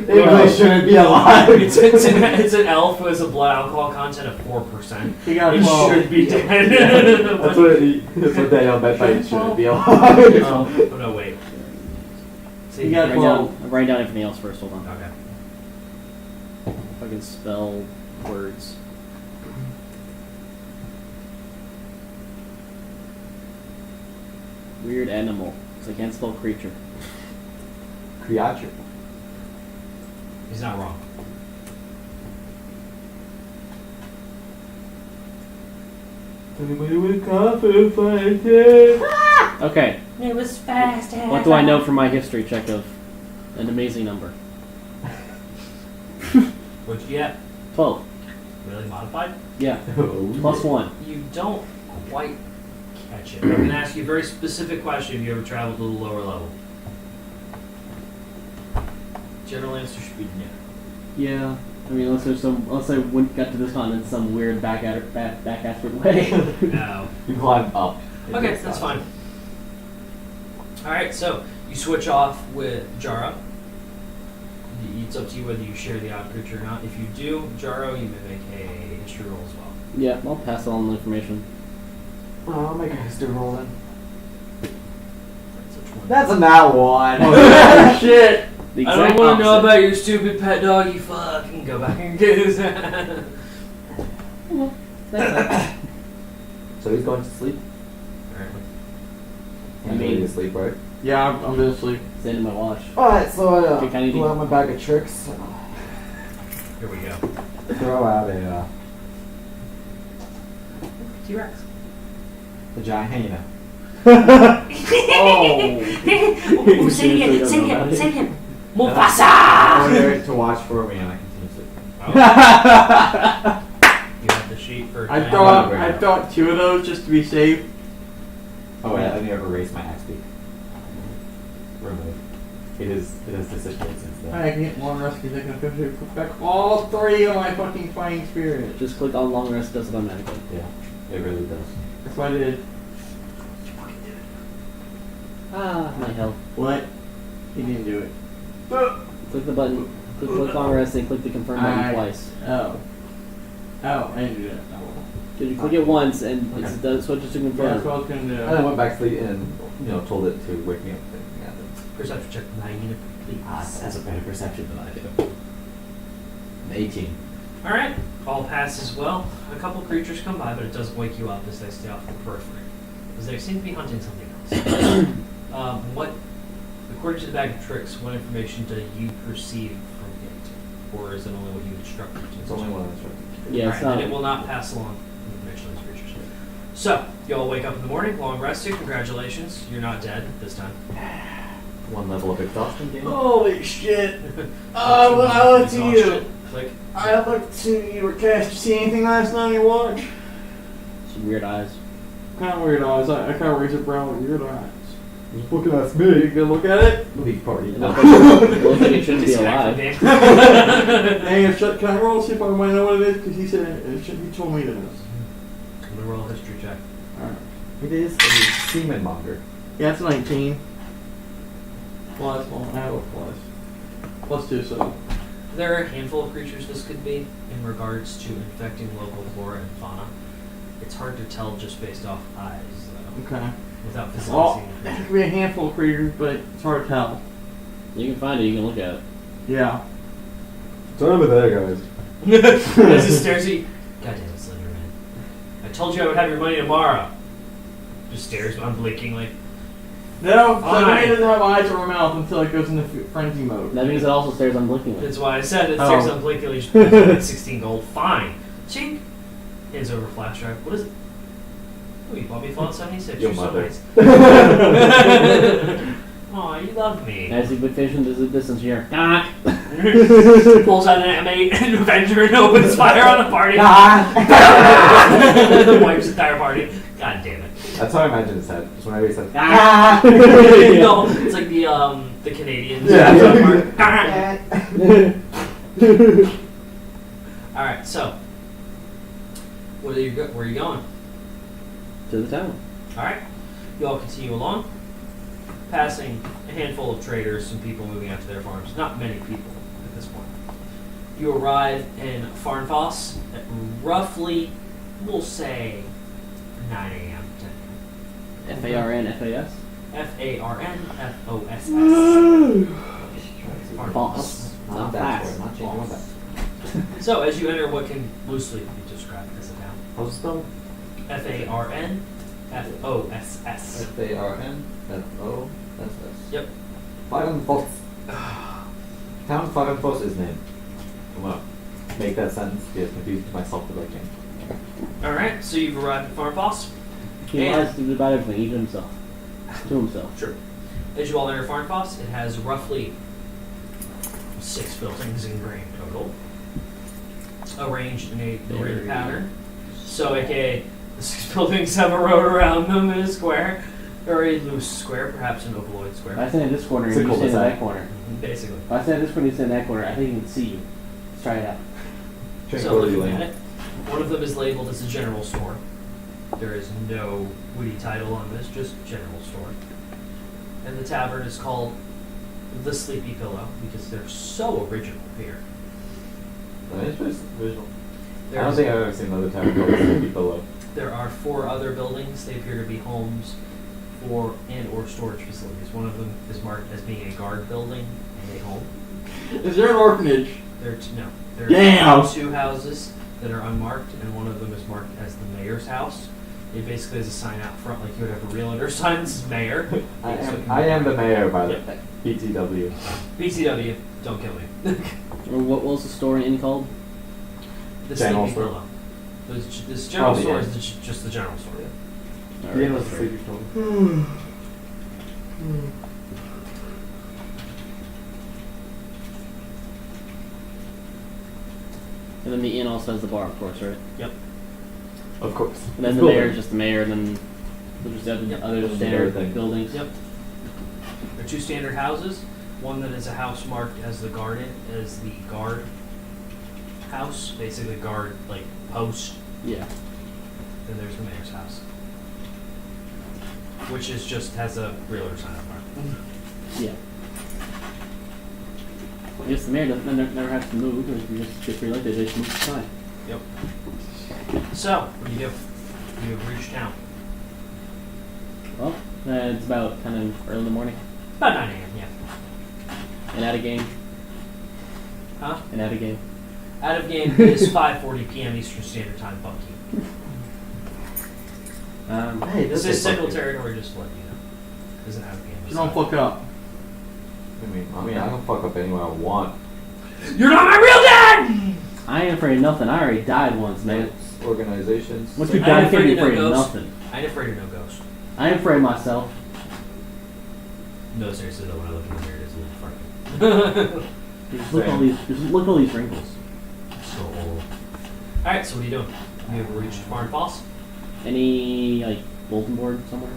It really shouldn't be alive. It's an elf who has a blood alcohol content of 4%. He got It 12. should be dead. That's what Daniel bet by it shouldn't be alive. Oh, no, wait. See, You got Write 12. down, write down everything else first. Hold on. Okay. If I can spell words. Weird animal. Because I can't spell creature. Creature. He's not wrong. Anybody with coffee fighting? Okay. It was fast. What do I know from my history check of an amazing number? What'd you get? 12. Really modified? Yeah. Oh, Plus 1. You don't quite catch it. I'm going to ask you a very specific question if you ever traveled to the lower level. General answer should be no. Yeah. I mean, unless I went got to this continent in some weird backwards way. No. You climb up. Okay, that's fine. Alright, so you switch off with Jaro. It's up to you whether you share the odd creature or not. If you do, Jaro, you may make a history roll as well. Yeah, I'll pass on the information. Oh, I'll make a history roll then. That's a 20. That's a nat one. Oh, shit! The I don't exact want to know opposite. about your stupid pet dog, you fucking go back and get his So he's going to sleep. I He's mean- going to sleep, right? Yeah, I'm gonna sleep. It's the end of my watch. Alright, so I Okay, kinda pull out my bag of tricks. Here we go. Throw out a T-Rex. giant hyena. Oh, say it again. Say it again. Say it again. I Mufasa! want Eric to watch for me and I continue sleeping. Oh, you have the sheet for I giant- thought 2 of those just to be safe. Oh wait, let me erase my axe beak. Remove. It is disappeared since then. I can get one rescue. They can officially put back all 3 of my fucking fighting spirits. Just click on long rest, does it automatically. Yeah, it really does. That's what I did. Ah, my health. What? He didn't do it. Click the button. Click long rest and click the confirm button twice. Oh. Oh, I didn't do that. Oh, well. Because you click it once and Okay. it does switches to Yeah, that's confirm. what I was gonna do. And I went back to sleep and told it to wake me up. Yeah, Perception check 9, please. that's a better perception than I do. 18. Alright, all passes well. A couple creatures come by, but it doesn't wake you up as they stay off the periphery. Because they seem to be hunting something else. According to the bag of tricks, what information do you perceive from it? Or is it only what you instructed to? It's only one instruction. Yeah, it's Alright, not. then it will not pass along information to these creatures. So, you all wake up in the morning, long rested, congratulations. You're not dead this time. One level of exhaustion gain. Holy shit! When I looked to you, Exhaustion. Click. I looked to you, Rakesh. Did you see anything last night on your watch? Some weird eyes. Kind of weird eyes. I kind of raised a brow with weird eyes. He's looking at Take a me. good look at it. Leaf party. It looks like it shouldn't be Disconnect alive. from the game. Hey, can I roll to see if I might know what it is? Because he said it should be told me this. I'm gonna roll a history check. Alright. It is a semen monger. Yeah, it's 19. Plus, well, I have a plus. Plus 2, so. There are a handful of creatures this could be in regards to infecting local flora and fauna. It's hard to tell just based off eyes, though, Okay. without physically Well, seeing the there creature. could be a handful of creatures, but it's hard to tell. You can find it, you can look at it. Yeah. It's over there, guys. As it stares at you, goddamn Slenderman. I told you I would have your money tomorrow. Just stares unblinkingly. No, Fine. so it doesn't have eyes or a mouth until it goes into frenzy mode. That means it also stares unblinkingly. That's why I said it Oh. stares unblinkingly. Just like 16 gold. Fine. Chink. Hands over flash drive. What is it? Oh, you bought me Fallout 76. Your You're so mother. nice. Aw, you love me. As you put fish into the distance here. Ah! Pulls out an M8 Avenger and opens fire on the party. Wipes the entire party. God damn it. That's how I imagine it said. Just whenever he said, Ah! No, it's like the Canadians. Yeah. All right, so where are you going? To the town. All right, you all continue along, passing a handful of traders, some people moving out to their farms. Not many people at this point. You arrive in Farnfoss at roughly, we'll say, 9 a.m. 10 FARNFAS. Farnfoss. Boss. Not that square, not changing one back. So as you enter what can loosely be described as a town, How's it spelled? Farnfoss. F-A-R-N-F-O-S-S. Yep. Farnfoss. Town Farnfoss is named. I'm gonna make that sentence be as confused to myself as I can. All right, so you've arrived at Farnfoss. He lies about everything, even himself. To himself. Sure. As you all enter Farnfoss, it has roughly 6 buildings in grain total, arranged in a grid pattern. So, aka, the 6 buildings have a road around them in a square, or a loose square, perhaps an ovaloid square. If I stand in this corner It's and a you stand in cul-de-sac. that corner. Basically. If I stand in this corner and you stand in that corner, I think he can see you. Let's try it out. So Tranquility looking at Lane. it, one of them is labeled as a general store. There is no witty title on this, just general store. And the tavern is called the Sleepy Pillow because they're so original here. That is pretty original. I don't There's- think I've ever seen another town called Sleepy Pillow. There are 4 other buildings. They appear to be homes for and/or storage facilities. One of them is marked as being a guard building and a home. Is there an orphanage? There are Damn! 2 houses that are unmarked, and one of them is marked as the mayor's house. It basically has a sign out front like you would have a realtor sign. This is mayor. I am the mayor, by the Yep. BTW. BTW, don't kill me. Or what was the store in called? The General Sleepy store. Pillow. This general Oh, the store inn. is just the general store. Alright, The inn was the that's Sleepy right. Pillow. And then the inn also has the bar, of course, right? Yep. Of course. And then It's the building. mayor is just the mayor, and then there's just other, Yep. other Just standard everything. buildings. Yep. There are 2 standard houses. One that is a house marked as the guard house, basically guard like post. Yeah. Then there's the mayor's house, which is just has a realtor sign up front. Yeah. I guess the mayor doesn't never has to move, or if you just get reelected, they just move the sign. Yep. So, what do? You have reached town. Well, it's about kind of early in the morning. About 9 a.m. Yeah. And out of game. Huh? And out of game. Out of game is 5:40 p.m. Eastern Standard Time. Bucky. Hey, This this is Central Territory, just to let you know. Isn't out of game. You don't fuck up. I mean, I can fuck up anyone I want. You're not my real dad. I ain't afraid of nothing. I already died once, man. Organizations. Once you I die, ain't you can't be afraid of no afraid of ghosts. nothing. I ain't afraid of no ghost. I ain't afraid of myself. No, seriously though, when I look in the mirror, it is a little frightening. Just look at all these. Just look at all these wrinkles. So old. All right, so what are you doing? You ever reached Farnfoss? Any like bulletin board somewhere?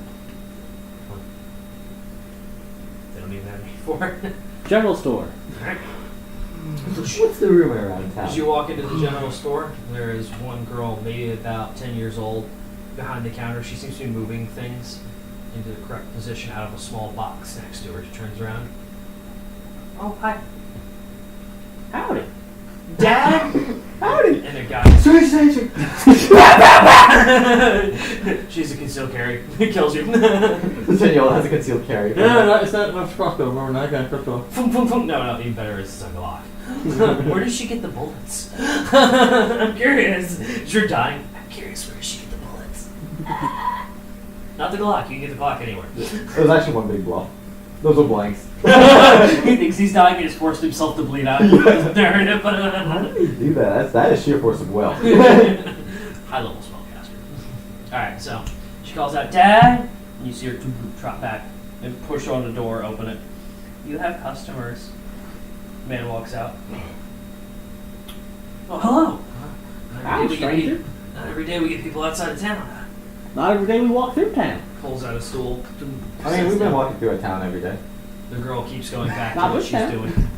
They don't even have any for it. General store. All right. What's the rumor around town? As you walk into the general store, there is one girl, maybe about 10 years old, behind the counter. She seems to be moving things into the correct position out of a small box next to her. She turns around. Oh, hi. Howdy. Dad? Howdy! And a guy. She's a concealed carry. It kills you. The 10-year-old has a concealed carry. Yeah, it's not enough crossbow. Remember that guy crossbow? Fum, fum, fum. No, even better is a Glock. Where does she get the bullets? I'm curious. You're dying. I'm curious, where does she get the bullets? Not the Glock. You can get the Glock anywhere. It was actually one big bluff. Those were blanks. He thinks he's dying and has forced himself to bleed out. How do you do that? That is sheer force of will. High level spellcaster. Alright, so she calls out, Dad! And you see her trot back and push on the door, open it. You have customers. Man walks out. Oh, hello! Hi, stranger. Not every day we get people outside of town. Not every day we walk through town. Pulls out a stool. I mean, we've been walking through a town every day. The girl keeps going back to Not what this she's town. doing.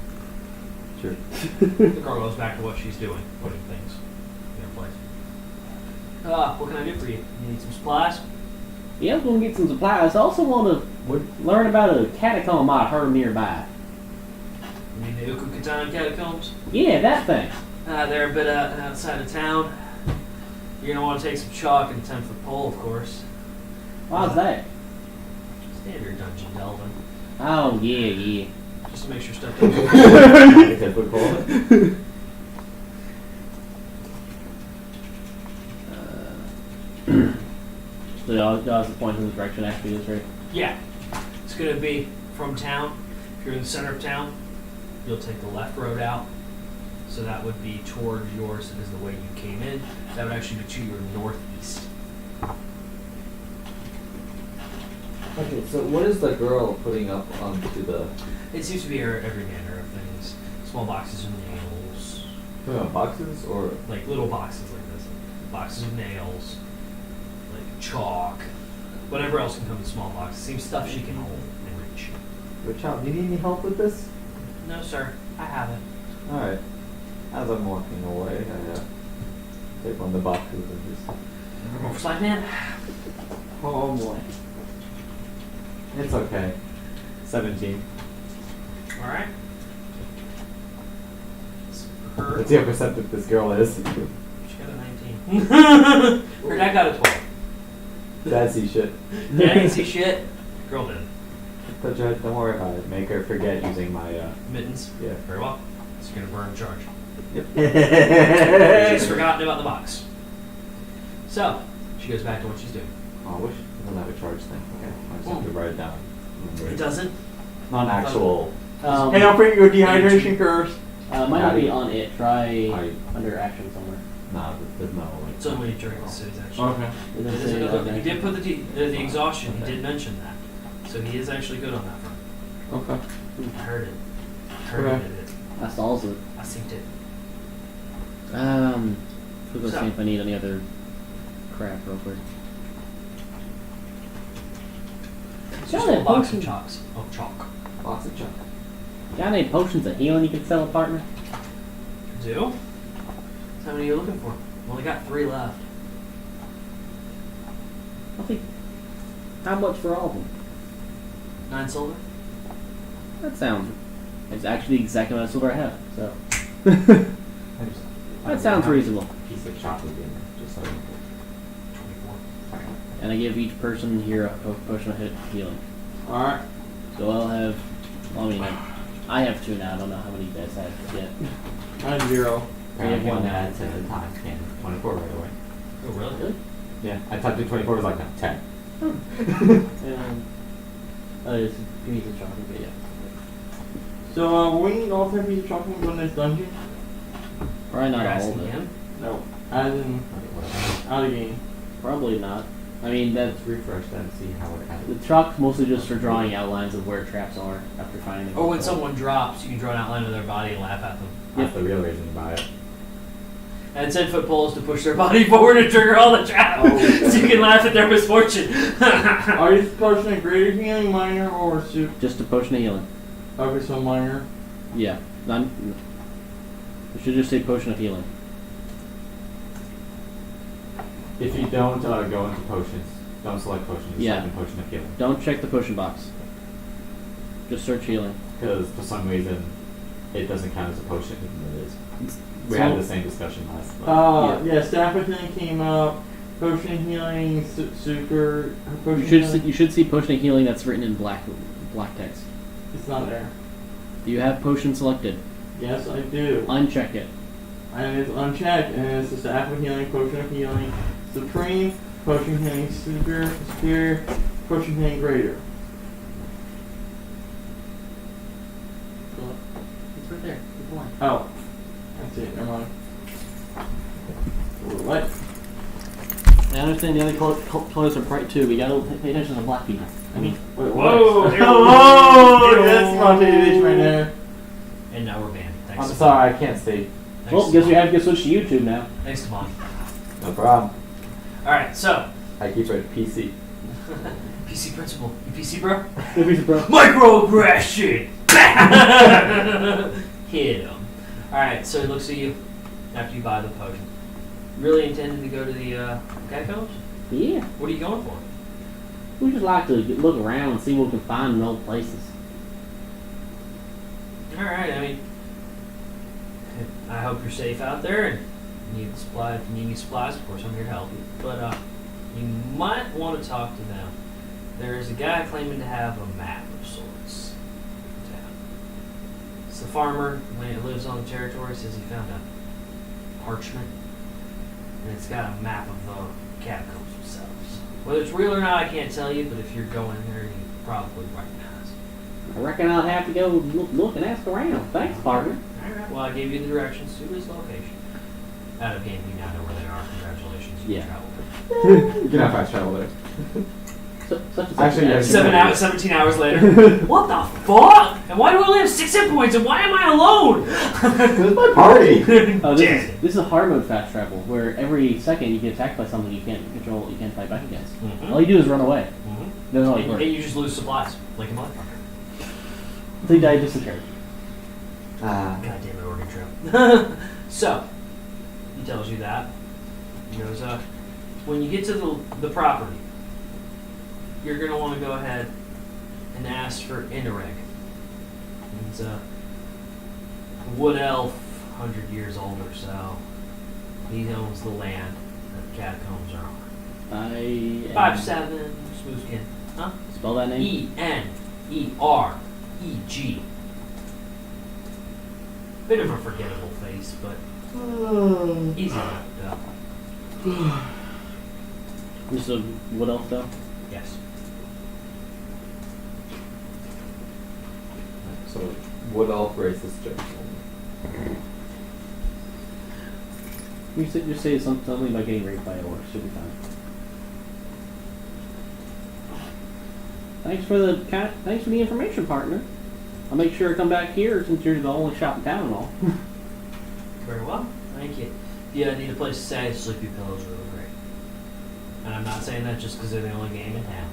Sure. The girl goes back to what she's doing, putting things in their place. What can I do for you? You need some supplies? Yeah, I'm going to get some supplies. I also want to learn about a catacomb I heard nearby. You mean the Ukukatan catacombs? Yeah, that thing. They're a bit outside of town. You're gonna want to take some chalk and a 10-foot pole, of course. Why's that? Standard dungeon delving. Oh, yeah. Just to make sure stuff doesn't Typical. So y'all have to point in the direction after this, right? Yeah. It's going to be from town. If you're in the center of town, you'll take the left road out. So that would be toward yours as the way you came in. That would actually be to your northeast. Okay, so what is the girl putting up onto the It seems to be every manner of things. Small boxes of nails. boxes or Like little boxes like this. Boxes of nails. Like chalk. Whatever else can come in small boxes. Seems stuff she can hold and reach. Good job. Do you need any help with this? No, sir. I haven't. Alright. As I'm walking away, I take one of the boxes and just. Roll for slide, man. Oh, boy. It's okay. 17. Alright. For her. Let's see how perceptive this girl is. She got a 19. Her dad got a 12. Dad see shit. Dad didn't see shit. Girl did. Touch her, don't worry about it. Make her forget using my Mittens. yeah. Very well. So you're gonna burn charge. Yep. She's forgotten about the box. So, she goes back to what she's doing. Oh, I wish it doesn't have a charge thing. Okay. I just have to write it down. It doesn't? Not an actual. Hey, don't forget your dehydration curse. Might not be on it. Try I- under action somewhere. Nah, there's no like. It's only during the city's actually. Okay. Does It it is say another- under he action? did put the exhaustion, he did mention that. So he is actually good on that front. Okay. I heard it. I heard Okay. it. Did it. That stalls it. I synced it. We'll go So- see if I need any other crap real quick. It's Got just it, a box of potion. chalks. Of chalk. Lots of junk. Got any potions of healing you can sell, partner? Do? How many are you looking for? We only got 3 left. I think. How much for all of them? 9 silver? That sounds. It's actually the exact amount of silver I have. So that sounds reasonable. Piece of chocolate in there, just so. 24. And I give each person here a potion of healing. Alright. So I'll have. Well, I mean, I have 2 now. I don't know how many you guys have yet. I had 0. We have one now. Adds at a time. Can 24 right away. Oh, really? Really? Yeah, I typed in 24. It was like no 10. It's a piece of chocolate, but yeah. So, we need all 10 pieces of chocolate to go in this dungeon? Probably not You're all asking of it. him? No. As in, Okay, whatever. out of game. Probably not. I mean, that's Let's refresh that and see how it the happens. chalk's mostly just for drawing outlines of where traps are after finding them. Or when someone drops, you can draw an outline of their body and laugh at them. That's the real reason to buy it. And 10-foot poles to push their body forward and trigger all the traps. Oh. So you can laugh at their misfortune. Are you potion of greater healing, minor, or super? Just a potion of healing. Okay, so minor. Yeah. You should just say potion of healing. If you don't go into potions, don't select potions. Just Yeah. select the potion of healing. Don't check the potion box. Just search healing. Because for some reason, it doesn't count as a potion, even though it is. We So- had the same discussion last. Yeah, staff of healing came up. Potion of healing, super. Potion You should of see, healing. you should see potion of healing that's written in black text. It's not there. Do you have potion selected? Yes, I do. Uncheck it. And it's unchecked, and it's the staff of healing, potion of healing, supreme, potion of healing, superior, potion of healing, greater. It's right there. Keep going. Oh, I see it. Never mind. What? I understand the other colors are bright too, but you gotta pay attention to black people. I mean, Wait, Whoa! what? Oh, that's spontaneous right there. And now we're banned. Thanks. I'm to sorry, I can't see. Thanks well, to guess we Mon. have to switch to YouTube now. Thanks to Mon. No problem. Alright, so. I keep it PC. PC principal. You PC, bro? Bro. Microaggression! Hit him. Alright, so he looks at you after you buy the potion. Really intending to go to the catacombs? Yeah. What are you going for? We just like to look around and see what we can find in old places. Alright, I mean, I hope you're safe out there and you need supply. If you need any supplies, of course, I'm here to help you. But you might want to talk to them. There's a guy claiming to have a map of sorts in town. It's the farmer that lives on the territory. Says he found a parchment, and it's got a map of the catacombs themselves. Whether it's real or not, I can't tell you. But if you're going there, you probably recognize it. I reckon I'll have to go look and ask around. Thanks, partner. Alright, well, I gave you the directions to his location. Out of game, you now know where they are. Congratulations, you Yeah. traveled. You can have fast travel there. Such and such. Actually, yes. 17 hours later. What the fuck? And why do I only have 6 hit points? And why am I alone? This is my party. Oh, this is a hard mode fast travel where every second you get attacked by something you can't control, you can't fight back against. Mhm. All you do is run away. Mhm. Doesn't always And, work. and you just lose supplies, like a motherfucker. Until you die of dysentery. God damn it, Oregon Trail. So, he tells you that. He goes, when you get to the property, you're going to want to go ahead and ask for Inareg. He's a wood elf, 100 years old or so. He owns the land that the catacombs are on. 5'7", smooth skin. Huh? Spell that name. Enereg. Bit of a forgettable face, but easy enough to Just a what else though? Yes. So, wood elf racist jokes. You said just say something about getting raped by a orc. Should be fine. Thanks for the information, partner. I'll make sure to come back here since you're the only shop in town and all. Very well. Thank you. If you need a place to stay, Sleepy Pillow's really great. And I'm not saying that just because they're the only game in town.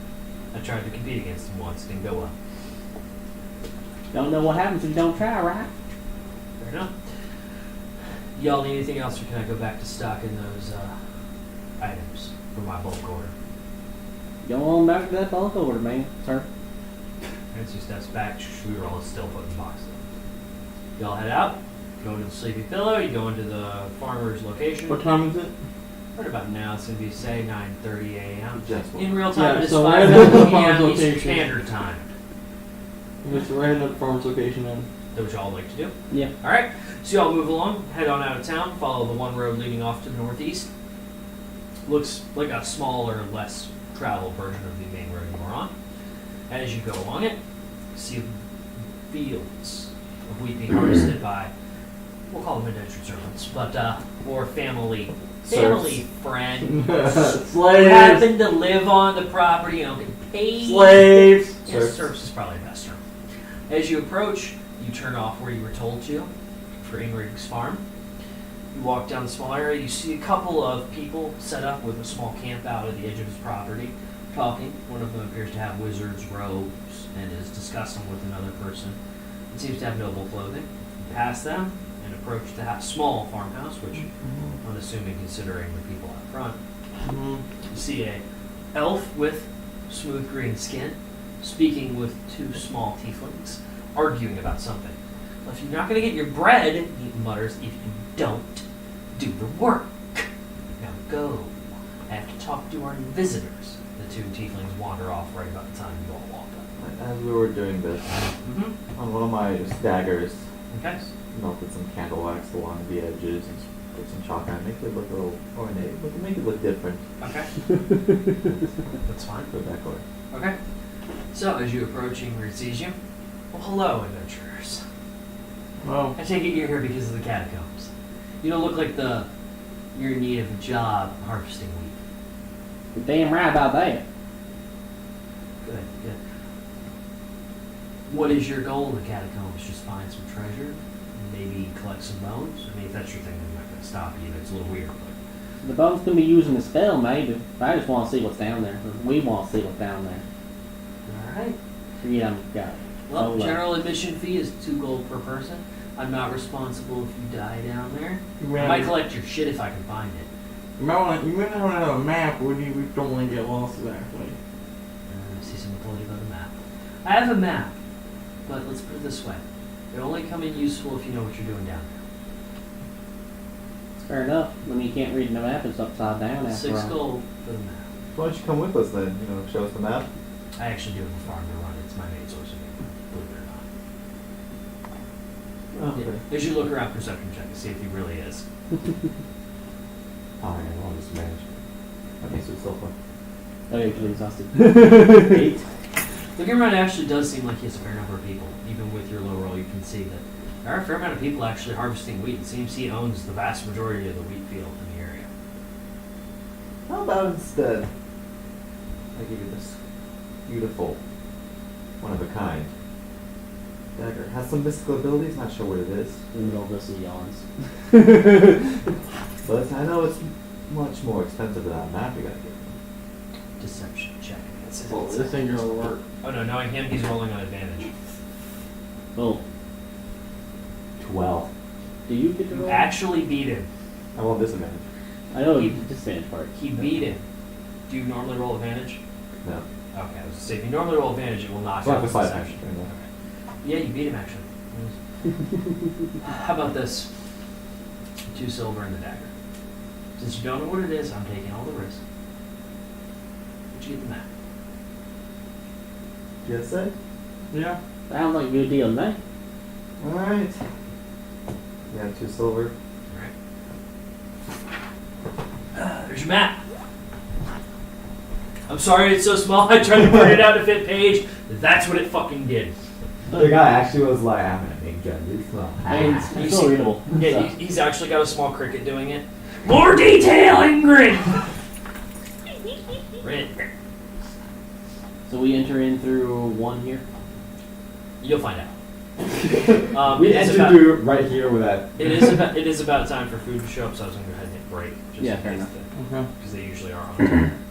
I tried to compete against them once. Didn't go well. Don't know what happens if you don't try, right? Fair enough. Y'all need anything else, or can I go back to stocking those items for my bulk order? Go on back to that bulk order, man, sir. And 2 steps back, we were all still putting boxes. Y'all head out, go to the Sleepy Pillow, you go into the farmer's location. What time is it? Right about now, it's going to be, say, 9:30 a.m. Just In real time, Yeah, it's so 5 right at the p.m. farmer's Eastern location. Standard Time. It's right in the farm's location then. Is that what y'all like to do? Yeah. Alright, so y'all move along, head on out of town, follow the one road leading off to the northeast. Looks like a smaller, less traveled version of the main road you were on. As you go along it, see fields of wheat being harvested by, we'll call them indentured servants, but more family friend who Slaves! happen to live on the property and don't get paid. Slaves! Yes, Serfs. serfs is probably the best term. As you approach, you turn off where you were told to for Ingrid's farm. You walk down the small area, you see a couple of people set up with a small camp out at the edge of his property, talking. One of them appears to have wizard's robes and is discussing with another person. It seems to have noble clothing. You pass them and approach the small farmhouse, which I'm unassuming considering the people out front. Mhm. You see a elf with smooth green skin, speaking with 2 small tieflings, arguing about something. Well, if you're not going to get your bread, he mutters, if you don't do the work. Now go. I have to talk to our new visitors. The 2 tieflings wander off right about the time you all walk up. As we were doing this, on one of my daggers, Okay. melted some candle wax along the edges and put some chalk on it, make it look a little ornate, make it look different. Okay. That's fine. Go that way. Okay. So, as you approach, Ingrid sees you. Well, hello, adventurers. Well, I take it you're here because of the catacombs. You don't look like you're in need of a job harvesting wheat. You're damn right about that. Good, good. What is your goal in the catacombs? Just find some treasure? Maybe collect some bones? I mean, if that's your thing, I'm not going to stop you. That's a little weird, but... The bones can be used in a spell, maybe. But I just want to see what's down there. Or we want to see what's down there. Alright. Yeah, got it. Well, Oh, general admission fee is 2 gold per person. I'm not responsible if you die down there. You I might collect your shit if I can find it. might want to have a map where you don't want to get lost exactly. See someone told you about a map. I have a map, but let's put it this way. It'll only come in useful if you know what you're doing down It's fair enough. When you can't read the map, it's upside down there. after 6 all. gold for the map. Why don't you come with us then? You know, show us the map. I actually do have a farm to run. It's my main source of income, believe it or not. Oh, okay. They should look around perception check to see if he really is. Oh, yeah, I'll just manage. Okay, so it's so far. Oh, you're actually exhausted. 8. Looking around, it actually does seem like he has a fair number of people. Even with your low roll, you can see that there are a fair amount of people actually harvesting wheat. It seems he owns the vast majority of the wheat field in the area. How about instead, I give you this beautiful, one of a kind dagger. Has some mystical abilities, not sure what it is. In the middle of this, he yawns. But I know it's much more expensive than that map you gotta get. Deception check. That's it. Well, this ain't gonna work. Oh no, knowing him, he's rolling on advantage. Well, 12. do you get to You roll? actually beat him. I want disadvantage. I know the disadvantage part. He beat him. Do you normally roll advantage? No. Okay, I was gonna say, if you normally roll advantage, it will not So I have count to as fight deception. action. Okay. Yeah, you beat him actually. How about this? 2 silver and the dagger. Since you don't know what it is, I'm taking all the risk. But you get the map. Yes, sir? Yeah. Sounds like a good deal to me. Alright. Yeah, 2 silver. Alright. There's your map. I'm sorry it's so small. I tried to print it out to fit page. That's what it fucking did. The guy actually was like, I'm gonna make this one. I mean, it's You still see- readable. Yeah, So, he's actually got a small cricket doing it. More detail, Ingrid! Right. so we enter in through 1 here. You'll find out. We it is entered about- through right here with that. It is about time for food to show up, so I was gonna go ahead and hit break. Yeah, fair enough. Okay. Because they usually are on time.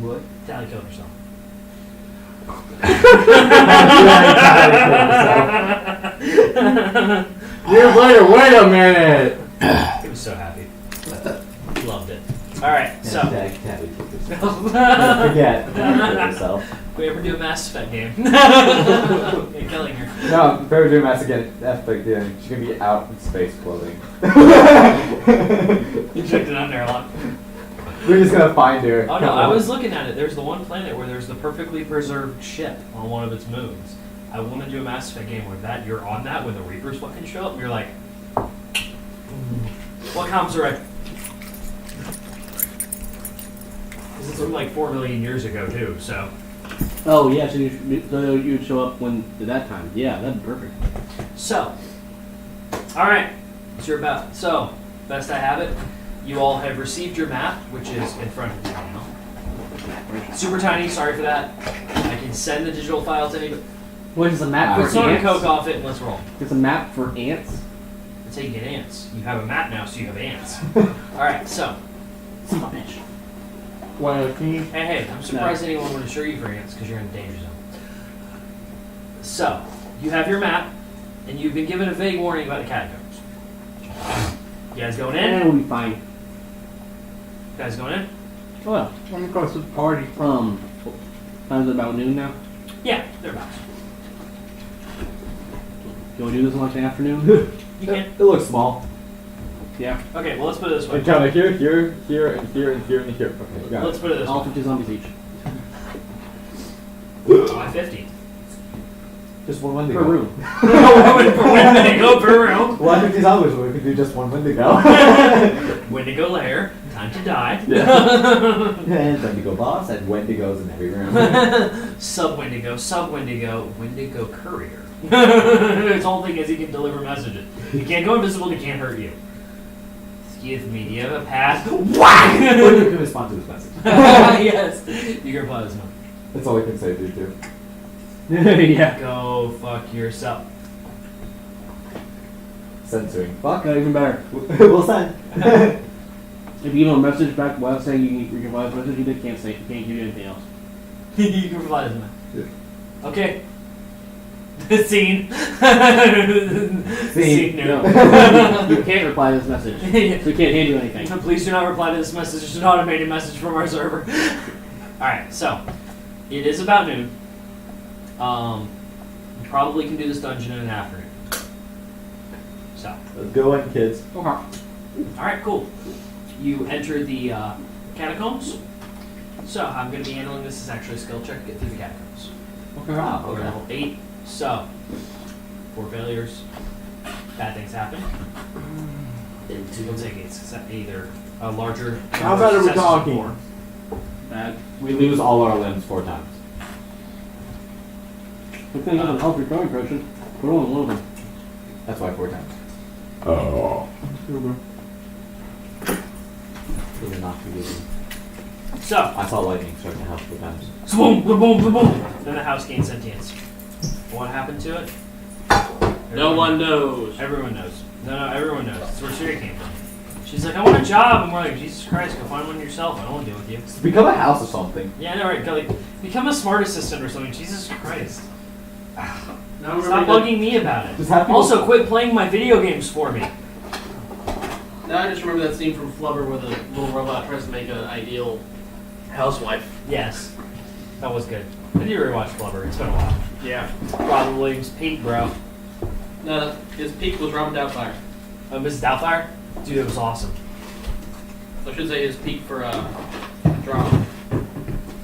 What? Tally killed herself. Years later, wait a minute! He was so happy. Loved it. Alright, so. Hashtag Tally killed herself. Don't forget, Tally killed herself. If we ever do a Mass Effect game. You're killing her. No, if ever doing Mass again, Effect, yeah, she's gonna be out in space clothing. You checked it on there a lot. We're just gonna find her. Oh no, I was looking at it. There's the one planet where there's the perfectly preserved ship on one of its moons. I want to do a Mass Effect game where that you're on that when the Reapers fucking show up. And you're like, what comms are right? This is from like 4 million years ago too. So Oh yeah, so you would show up when at that time. Yeah, that'd be perfect. all right, it's your about. So best I have it. You all have received your map, which is in front of you now. Super tiny. Sorry for that. I can send the digital file to anybody. What is a map Let's for not ants? coke off it and let's roll. It's a map for ants. That's how you get ants. You have a map now, so you have ants. Alright, so. Son of a bitch. Well, can you? Hey, I'm surprised anyone would assure you for ants because you're in the danger zone. So, you have your map, and you've been given a vague warning about the catacombs. You guys going And in? we'll be fine. You guys going in? Oh well. I'm across the party. Time's about noon now. Yeah, they're about. You want to do this in like the afternoon? You can. It looks small. Yeah. Okay, well, let's put it this way. And count it here, here, here, and here, and here, and here. Okay, got Let's it. put it this All way. 50 zombies each. Why 50? Just one Wendigo. Per room. For Wendigo per room. 150 zombies, we could do just one Wendigo. Wendigo lair. Time to die. And Wendigo boss, and Wendigos in every room. Sub Wendigo, Wendigo courier. His whole thing is he can deliver messages. You can't go invisible, he can't hurt you. Excuse me, do you have a pass? Or you can respond to this message. Yes. You can reply this one. That's all I can say to you, too. Yeah. Go fuck yourself. Censoring. Fuck. Even better. We'll send. If you give him a message back while saying you can reply this message, they can't say, can't give you anything else. You can reply this one. Yeah. Okay. Scene. Scene. No. You can't reply this message. So you can't hand you anything. Please do not reply to this message. It's an automated message from our server. Alright, so it is about noon. You probably can do this dungeon in an afternoon. So, Let's go in, kids. Okay. alright, cool. You enter the catacombs. So, I'm going to be handling this as actually a skill check to get through the catacombs. Okay. Wow, We're okay. level 8. So, 4 failures. Bad things happen. You'll take either a larger. How bad are we successes or talking? more. Bad. We lose all our limbs 4 times. Good thing is a health recovery potion. Put on one of them. That's why 4 times. Oh. Even not too good. So, I saw lightning strike my house 4 times. boom, boom, boom, boom. Then the house gains sentience. What happened to it? No one knows. Everyone knows. No, everyone knows. That's where Siri came from. She's like, I want a job. And we're like, Jesus Christ, go find one yourself. I don't want to deal with you. Become a house or something. Yeah, I know, right? Go, like, become a smart assistant or something. Jesus Christ. Now Stop bugging me about it. Just have people- Also, quit playing my video games for me. Now I just remember that scene from Flubber where the little robot tries to make an ideal housewife. Yes. That was good. I need to rewatch Flubber. It's been a while. Yeah. Robin Williams' peak, bro. No, his peak was Robin Doubtfire. Mrs. Doubtfire? Dude, it was awesome. I should say his peak for drama.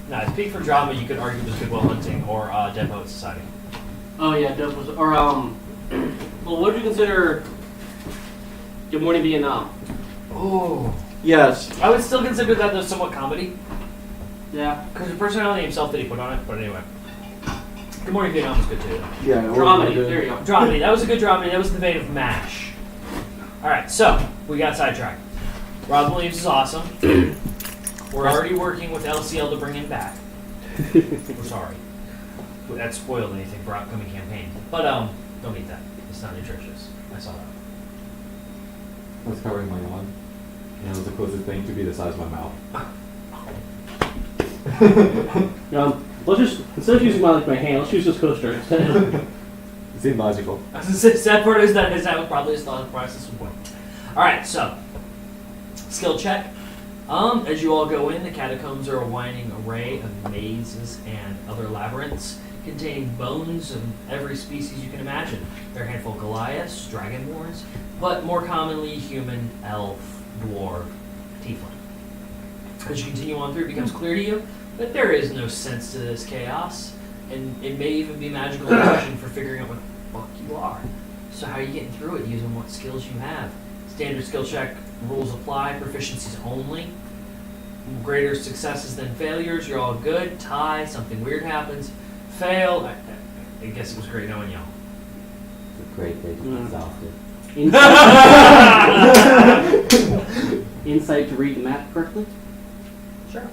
No, his peak for drama you could argue was Good Will Hunting or Dead Poets Society. Oh yeah, Dope was well, what do you consider Good Morning Vietnam? Oh. Yes. I would still consider that as somewhat comedy. Yeah. Because the personality himself that he put on it, but anyway. Good Morning Vietnam was good too. Yeah. Dramedy, there you go. Dramedy, that was a good dramedy. That was in the vein of MASH. Alright, so, we got sidetracked. Rob Williams is awesome. We're already working with LCL to bring him back. We're sorry. That spoiled anything for upcoming campaign. But, don't eat that. It's not nutritious. I saw that. I was covering my lawn. And it was the closest thing to be the size of my mouth. Let's just instead of using my hand, let's use this coaster instead. Seemed logical. The sad part is that was probably his thought process at one point. Alright, so skill check. As you all go in, the catacombs are a winding array of mazes and other labyrinths containing bones of every species you can imagine. There are a handful of Goliaths, dragonborns, but more commonly human, elf, dwarf, tiefling. As you continue on through, it becomes clear to you that there is no sense to this chaos, and it may even be magical illusion for figuring out what the fuck you are. So how are you getting through it using what skills you have? Standard skill check rules apply, proficiencies only. Greater successes than failures, you're all good. Tie, something weird happens. Fail, I guess it was great knowing y'all. It's a great day to be exhausted. Insight to read the map correctly? Sure.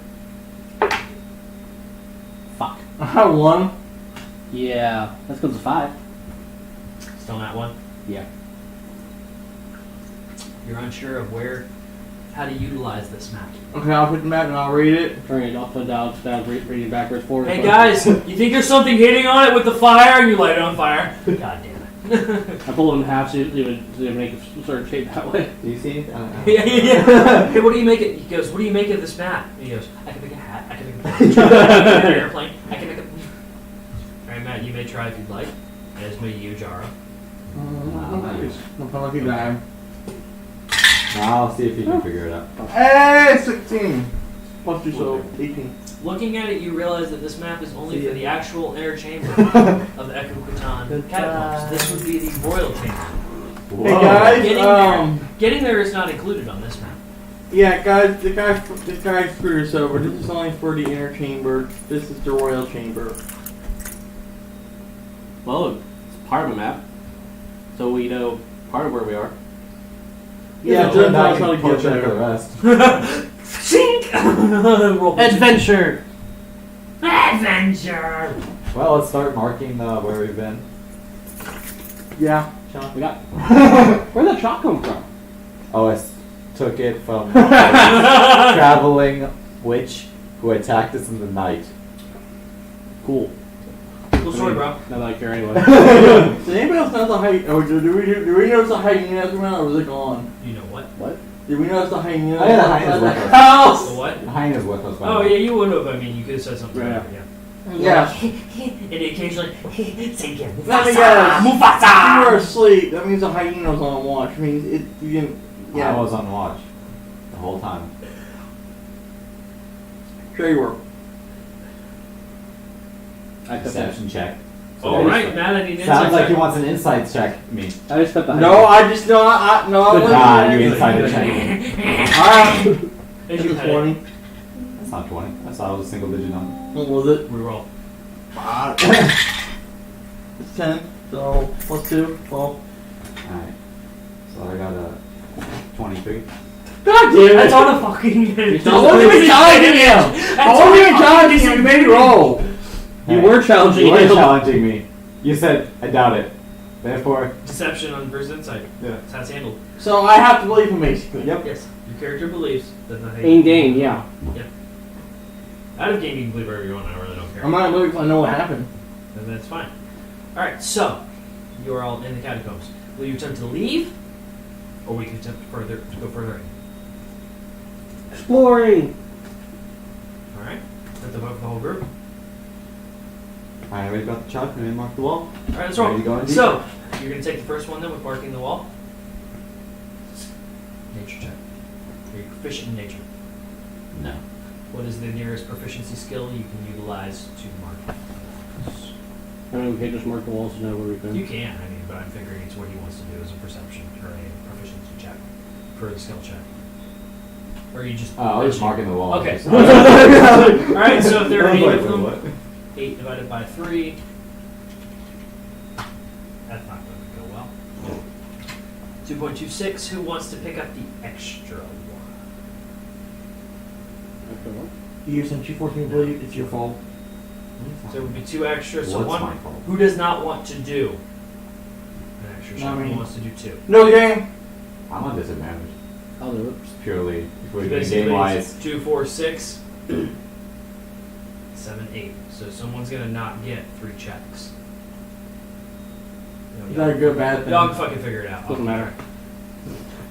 Fuck. I have 1. Yeah, that's because of 5. Still not one? Yeah. You're unsure of how to utilize this map. Okay, I'll put the map and I'll read it. Turning it upside down, reading backwards, forward. Hey guys, you think there's something hitting on it with the fire and you light it on fire? God damn it. I pull it in half so you make a certain shape that way. Do you see it? Yeah. Hey, what do you make it? He goes, what do you make of this map? And he goes, I can make a hat, I can make a plane, I can make an airplane, I can make a... Alright, Matt, you may try if you'd like. As may you, Jara. I'm lucky die. I'll see if you can figure it out. Hey, 16. Plus 2, so 18. Looking at it, you realize that this map is only for the actual inner chamber of the Ekukutan catacombs. This would be the royal chamber. Hey guys, Getting there is not included on this map. yeah, guys, this guy screwed us over. This is only for the inner chamber. This is the royal chamber. Well, it's part of the map, so we know part of where we are. Yeah, so turns now out I it's can not a punch good in for the better. rest. Sink! Roll for Adventure! Adventure! Well, let's start marking where we've been. Yeah. We got. Where'd that shot come from? Oh, I took it from a traveling witch who attacked us in the night. Cool. Cool story, bro. Not that I care anyway. Does anybody else notice the hyena? Oh, do we notice the hyena around, or was it gone? You know what? What? Did we notice the hyena? Oh, yeah, the hyena's with us. house. The what? The hyena's with us. by Oh, the yeah, way. you would have. I mean, you could have said something. Yeah. Yeah. Yeah. And occasionally, sink it. Let me Mufasa! guess. If you Mufasa! were asleep, that means the hyena was on watch. I mean, you didn't. I Yeah. was on watch the whole time. Sure you were. I cut that. Perception check. All right, Matt, I need an Sounds insight like check. he wants an insight check. Me. I just cut the. No, I just no, I Good wasn't. God, you insider check. Alright. As This you is had it, 20. That's not 20. I thought it was a single digit number. What was it? we roll. It's 10. So plus 2, 12. Alright. So I got a 23. God damn it! That's on a fucking. I wasn't even challenging him! I wasn't even challenging him, you made me roll! You were challenging You were him. challenging me. You said, I doubt it. Therefore, Deception on versus insight. yeah. That's how it's handled. So I have to believe him basically. Yep. Yes, your character believes that the In game, yeah. Out of game, you can believe whatever you want. I really don't care. I'm not believing because I know what happened. And that's fine. All right, so you are all in the catacombs. Will you attempt to leave, or we can attempt to go further in? Exploring. All right, that's the vote for the whole group. I already got the chalk and I marked the wall. All right, let's roll. Ready to go in deep? So you're gonna take the first one then with marking the wall. Nature check. Are you proficient in nature? No. What is the nearest proficiency skill you can utilize to mark? I mean, we can't just mark the walls to know where we've been. You can, I mean, but I'm figuring it's what he wants to do as a perception or a proficiency check for the skill check. Or are you just? Oh, I was marking the wall. Okay. So- All right, so if there are I was 8 like, of them, what? 8 divided by 3. That's not going to go well. 2.26. Who wants to pick up the extra one? After what? You since you forced me to believe it's your fault. So there would be 2 extra. So What's one. my fault? Who does not want to do an extra shot? I mean- Who wants to do 2? No game. I'm on disadvantage. I'll do it. Just purely, if we're doing Basically, game wise. 2, 4, 6. 7, 8. So someone's gonna not get 3 checks. Is that a good, bad thing? Y'all can fucking figure it out. Doesn't matter.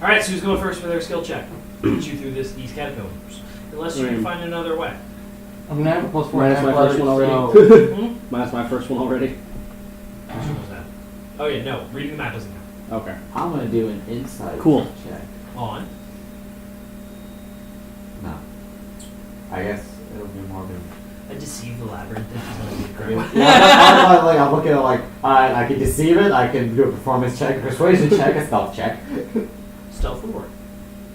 Alright, so who's going first for their skill check? Get you through these catacombs. Unless you can find another way. I'm gonna have a +4 Minus my first one already. Hmm? Minus my first one already. Which one was that? Oh yeah, no. Reading the map doesn't count. Okay. I'm gonna do an insight Cool. check. On. No. I guess it'll be more of a... I deceive the labyrinth. This is gonna be Yeah, great. I'm looking at it like, I can deceive it, I can do a performance check, a persuasion check, a stealth check. Stealth would work.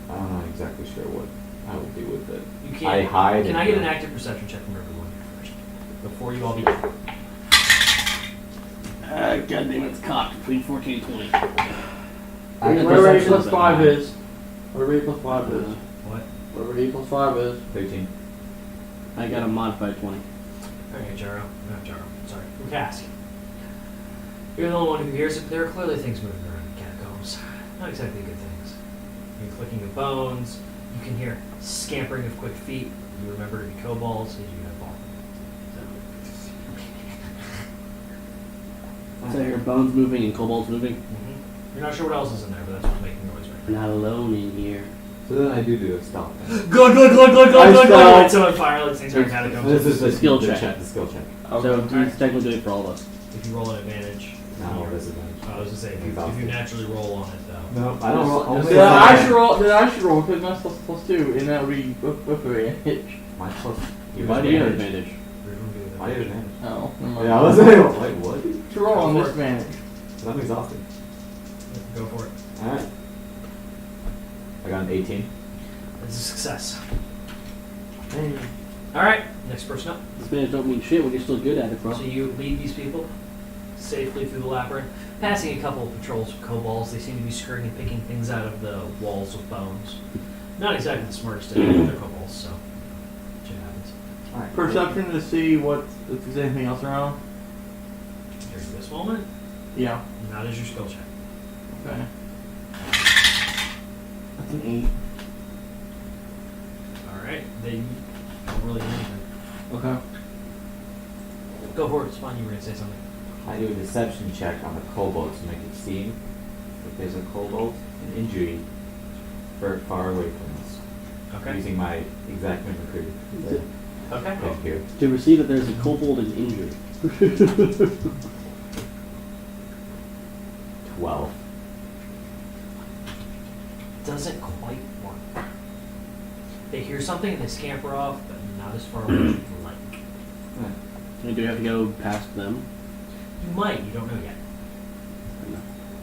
I'm not exactly sure what I will do with it. You I can't. hide Can it. I get an active perception check from everyone here first? Before you all begin. God damn it, it's cocked between 14 and 20. Active Whatever 8 perception plus 5 is. Whatever 8 plus 5 is. What? Whatever 8 plus 5 is. 13. I got a modified 20. Okay, Jaro. Not Jaro. Sorry. Lukask. You're the only one who hears it. There are clearly things moving around in catacombs. Not exactly good things. You're clicking of bones. You can hear scampering of quick feet. You remember to be kobolds, and you have ball. So your bones moving and kobolds moving. You're not sure what else is in there, but that's what's making noise right now. Not alone in here. So then I do a stealth thing. Good. Lights on fire. Let's things are in catacombs. This is the Skill the check. The skill check. So he's technically doing it for all of us. If you roll an advantage. No, you're- disadvantage. I was gonna say, if you naturally roll on it, though. No, I don't roll. Only Did I should roll? Did I should roll? Because mine's +2, and that would be with advantage. My plus. Why do you have advantage? Why do you have advantage? Oh, never mind. Yeah, I was like, wait, what? Should roll on Go for it. disadvantage. I'm exhausted. Go for it. Alright. I got an 18. It's a success. Alright, next person up. Disadvantage don't mean shit when you're still good at it, bro. So you lead these people safely through the labyrinth, passing a couple of patrols of kobolds. They seem to be scurrying and picking things out of the walls of bones. Not exactly the smartest to do, they're kobolds, so shit happens. Alright. Perception to see what if there's anything else around. During this moment, Yeah. not as your skill check. Okay. That's an 8. Alright, they don't really do anything. Okay. Go for it, Spawn, you were gonna say something. I do a deception check on the kobold to make it seem like there's a kobold, an injury, far away from us. Okay. Using my exact mimicry. Okay. Thank you. To receive that there's a kobold and injured. 12. Doesn't quite work. They hear something and they scamper off, but not as far away as you'd like. Do we have to go past them? You might, you don't know yet.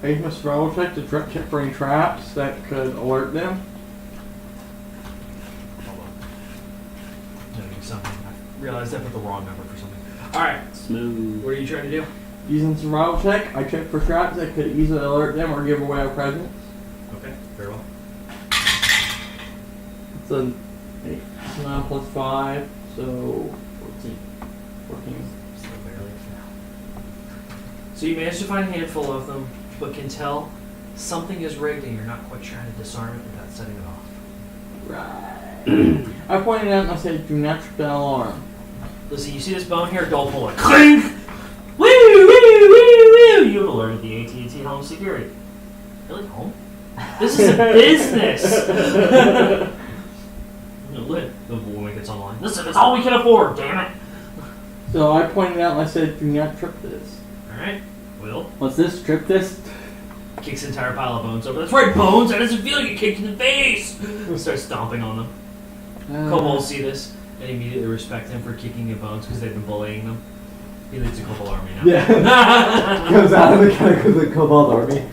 Make my survival check to check for any traps that could alert them. Hold on. Noting something. I realized I put the wrong number for something. Alright, Smooth. what are you trying to do? Using survival check, I check for traps that could easily alert them or give away our presence. Okay, very well. It's a 8. It's 9 plus 5, so 14. 14. Still barely. So you managed to find a handful of them, but can tell something is rigged and you're not quite sure how to disarm it without setting it off. Right. I pointed out and I said, do not trip that alarm. Listen, you see this bone here? Don't pull it. Clink! Woo! Woo! Woo! Woo! You've alerted the AT&T home security. Really, home? This is a business! The woman gets online. Listen, it's all we can afford, damn it! So I pointed out and I said, do not trip this. Alright, Will What's this? Trip this? kicks an entire pile of bones over. That's right, Bones! That doesn't feel like you kicked in the face! Starts stomping on them. Kobolds see this and immediately respect him for kicking at Bones because they've been bullying them. He leads a kobold army now. Yeah. Comes out of the kobold army.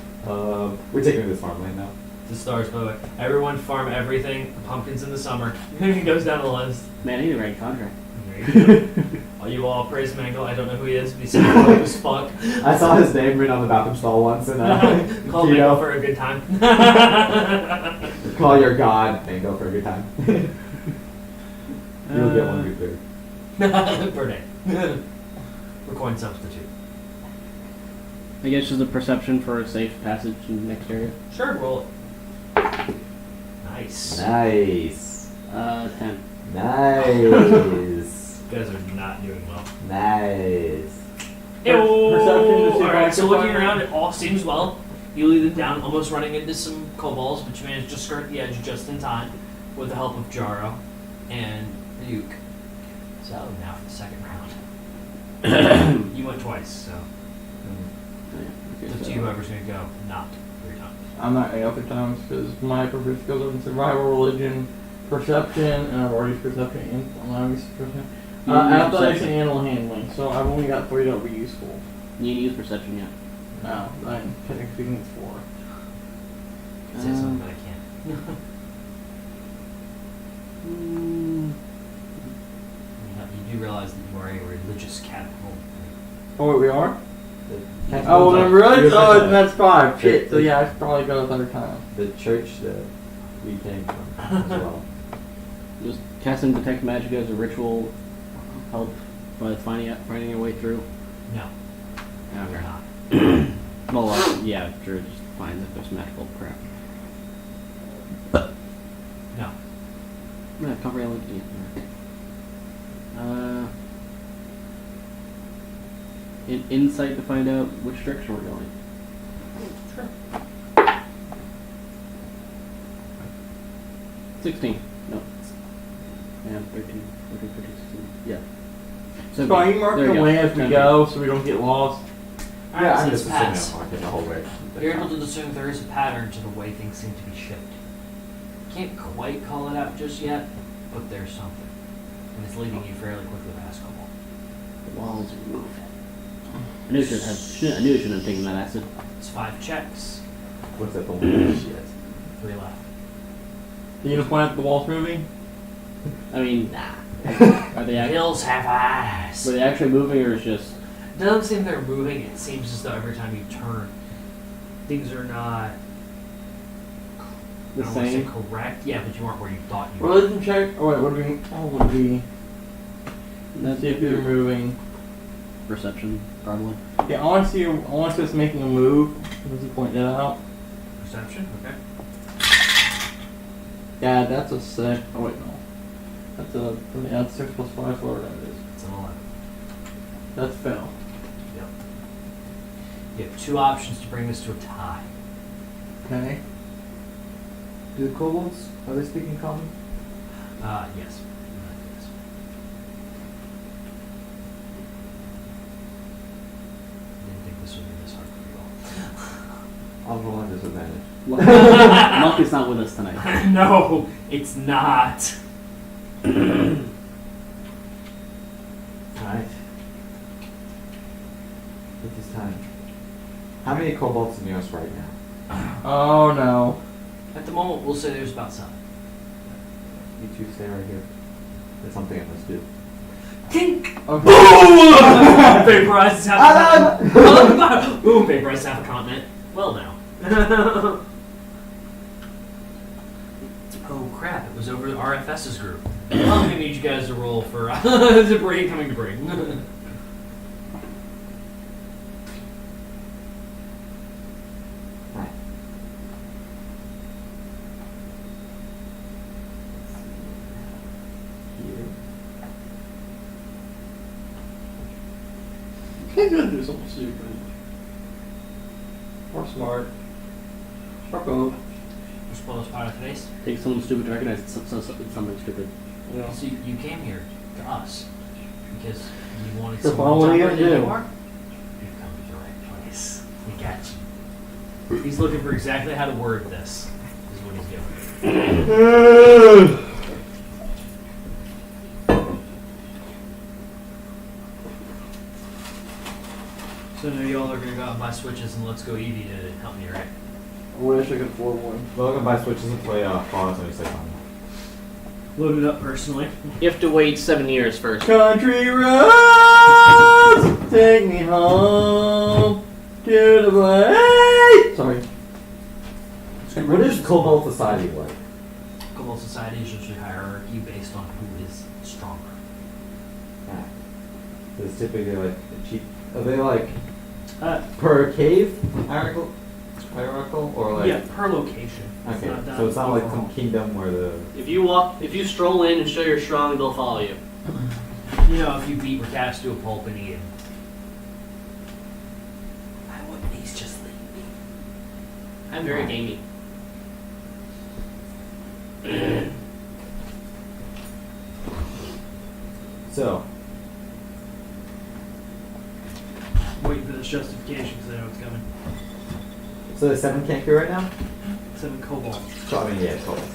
We're taking this farmland now. The stars, by the way. Everyone farm everything. Pumpkins in the summer. He goes down the list. Man, I need a rank contract. You all praise Mangle. I don't know who he is, but he's cool as fuck. I saw his name written on the bathroom stall once, and Call you Mangle know, for a good time. call your god Mango for a good time. You'll get one good food. Per day. We're coin substitute. I guess just a perception for a safe passage in the next area. Sure, roll it. Nice. Nice. 10. Nice. You guys are not doing well. Nice. Perception to see if I Alright, so can looking find around, it all seems well. You lead them down, almost running into some kobolds, but you manage to skirt the edge just in time with the help of Jaro and Ryuk. So now for the second round. You went twice, so it's up to you whoever's going to go, not 3 times. I'm not going to go 3 times because my preferred skills are in survival, religion, perception, and I've already used perception and allowing me perception. You didn't use Athletics and perception. animal handling, so I've only got 3 that will be useful. You didn't use perception yet. No, I'm technically speaking it's 4. Say something, but I can't. You do realize that you are a religious catacomb. Oh, wait, we are? The Oh, well, then really? You're Oh, like then that's 5. Shit, so the- yeah, I should probably go a 3rd time. the church that we came from as well. Just casting detect magic as a ritual help by finding your way through. No, Okay. you're not. Well, yeah, sure. Just find that there's magical crap. No. Yeah, comprehend. Insight to find out which direction we're going. Sure. 16. No. Yeah, 13, 14, 15, 16. Yeah. So can you mark There the you go. way as we 10. go so we don't get lost? Alright, I'm since just pass. assuming I'm walking the whole way. You're able to discern there is a pattern to the way things seem to be shifted. Can't quite call it out just yet, but there's something. And it's leading you fairly quickly past Cobalt. The walls are moving. I knew I should have taken that acid. It's 5 checks, What's that the one? Shit. 3 left. Are you gonna point at the walls moving? I mean, Nah. are they Hills have eyes. were they actually moving or is just It doesn't seem they're moving. It seems as though every time you turn, things are not the I don't wanna say same? correct. Yeah, but you aren't where you thought you were. Religion check? Oh wait, what do we... Oh, what do we... That's See if they're moving. perception, probably. Yeah, I want to see us making a move. Does he point that out? Perception? Okay. Yeah, that's a 6. Oh wait, no. That's a... Yeah, that's 6 plus 5, whatever that is. It's an 11. That's fail. Yep. You have 2 options to bring this to a tie. Okay. Do the kobolds, are they speaking common? Yes. Didn't think this would be this hard for I'll roll on disadvantage. Luck is not with us tonight. you all. No, it's not. Alright. It is time. How many kobolds near us right now? Oh no. At the moment, we'll say there's about 7. You two stay right here. There's something I must do. Tink! Okay. Vaporizes half a continent. Boom! Vaporizes half a continent. Well, now. Oh crap! It was over RFS's group. I'm gonna need you guys to roll for debris coming to bring. Right. Here. He's gonna do something stupid. Or smart. Or both. Which one was part of face? Take someone stupid to recognize it's something stupid. Yeah. So you came here to us because you wanted So someone what are you tougher gonna than do? you are. You've come to the right place. We got you. He's looking for exactly how to word this. Is what he's doing. So now y'all are gonna go out and buy switches and let's go Eevee to help me, right? I wish I could afford one. Well, I'm gonna buy switches and play Fallout 76 on them. Load it up personally. You have to wait 7 years first. Country roads, take me home to the place. Sorry. What is Cobalt Society like? Cobalt Society is usually hierarchy based on who is stronger. Ah. So it's typically like cheap. Are they like per cave hierarchical or like? Yeah, per location. Okay, not done so it's not like overall. some kingdom where the. If you stroll in and show you're strong, they'll follow you. You know, if you beat Rakas to a pulp and eat him. I wouldn't. He's just leaving me. I'm very gamey. So, Waiting for this justification because I know it's coming. so the 7 can't go right now? 7 cobalt. So, I mean, yeah, totally.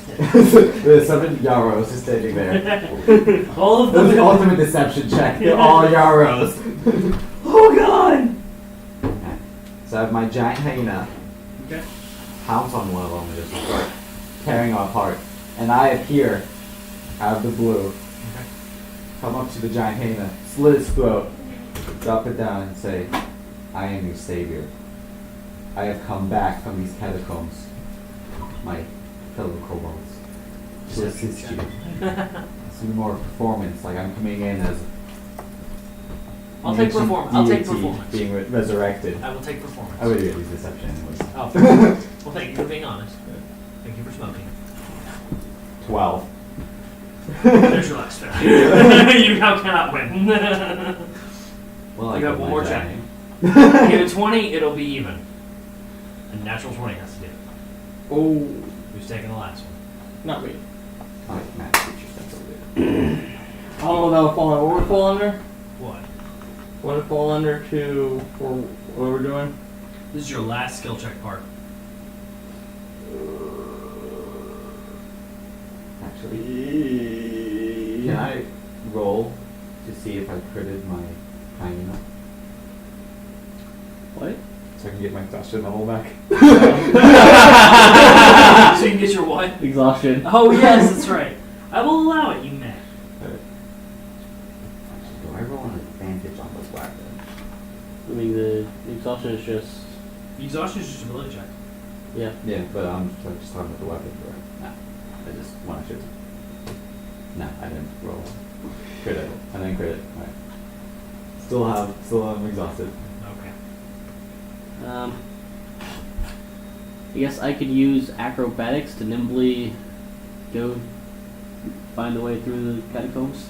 The 7 Yaros is standing there. All of That was them. the ultimate deception check. They're all Yaros. Oh god! Okay. So I have my giant hyena. Okay. Pounce on one of them and just start tearing it apart. And I appear out of the blue. Okay. Come up to the giant hyena, slit its throat, drop it down and say, I am your savior. I have come back from these catacombs, my fellow kobolds, to assist you. Some more performance, like I'm coming in as I'll an take ancient performance. I'll take deity performance. being resurrected. I will take performance. I would do these deception anyways. Oh, well, thank you for being honest. Thank you for smoking. 12. There's your last failure. You now cannot win. Well, I I got got one my more giant. check. Get a 20, it'll be even. A natural 20 has to do it. Oh, Who's taking the last one? not me. Alright, Matt, features, that's over there. I don't know if that'll fall under. What would it fall under? What? What would it fall under to for what we're doing? This is your last skill check part. Actually, can I roll to see if I critted my hyena? What? So I can get my exhaustion level back? So you can get your what? Exhaustion. Oh, yes, that's right. I will allow it, you may. Actually, do I roll an advantage on this weapon? I mean, the exhaustion is just. Exhaustion is just an ability check. Yeah. Yeah, but I'm just talking about the weapon, right? Nah, I just want to shoot. Nah, I didn't roll. Crit it. I didn't crit it. Alright. Still am exhausted. Okay. I guess I could use acrobatics to nimbly go find the way through the catacombs.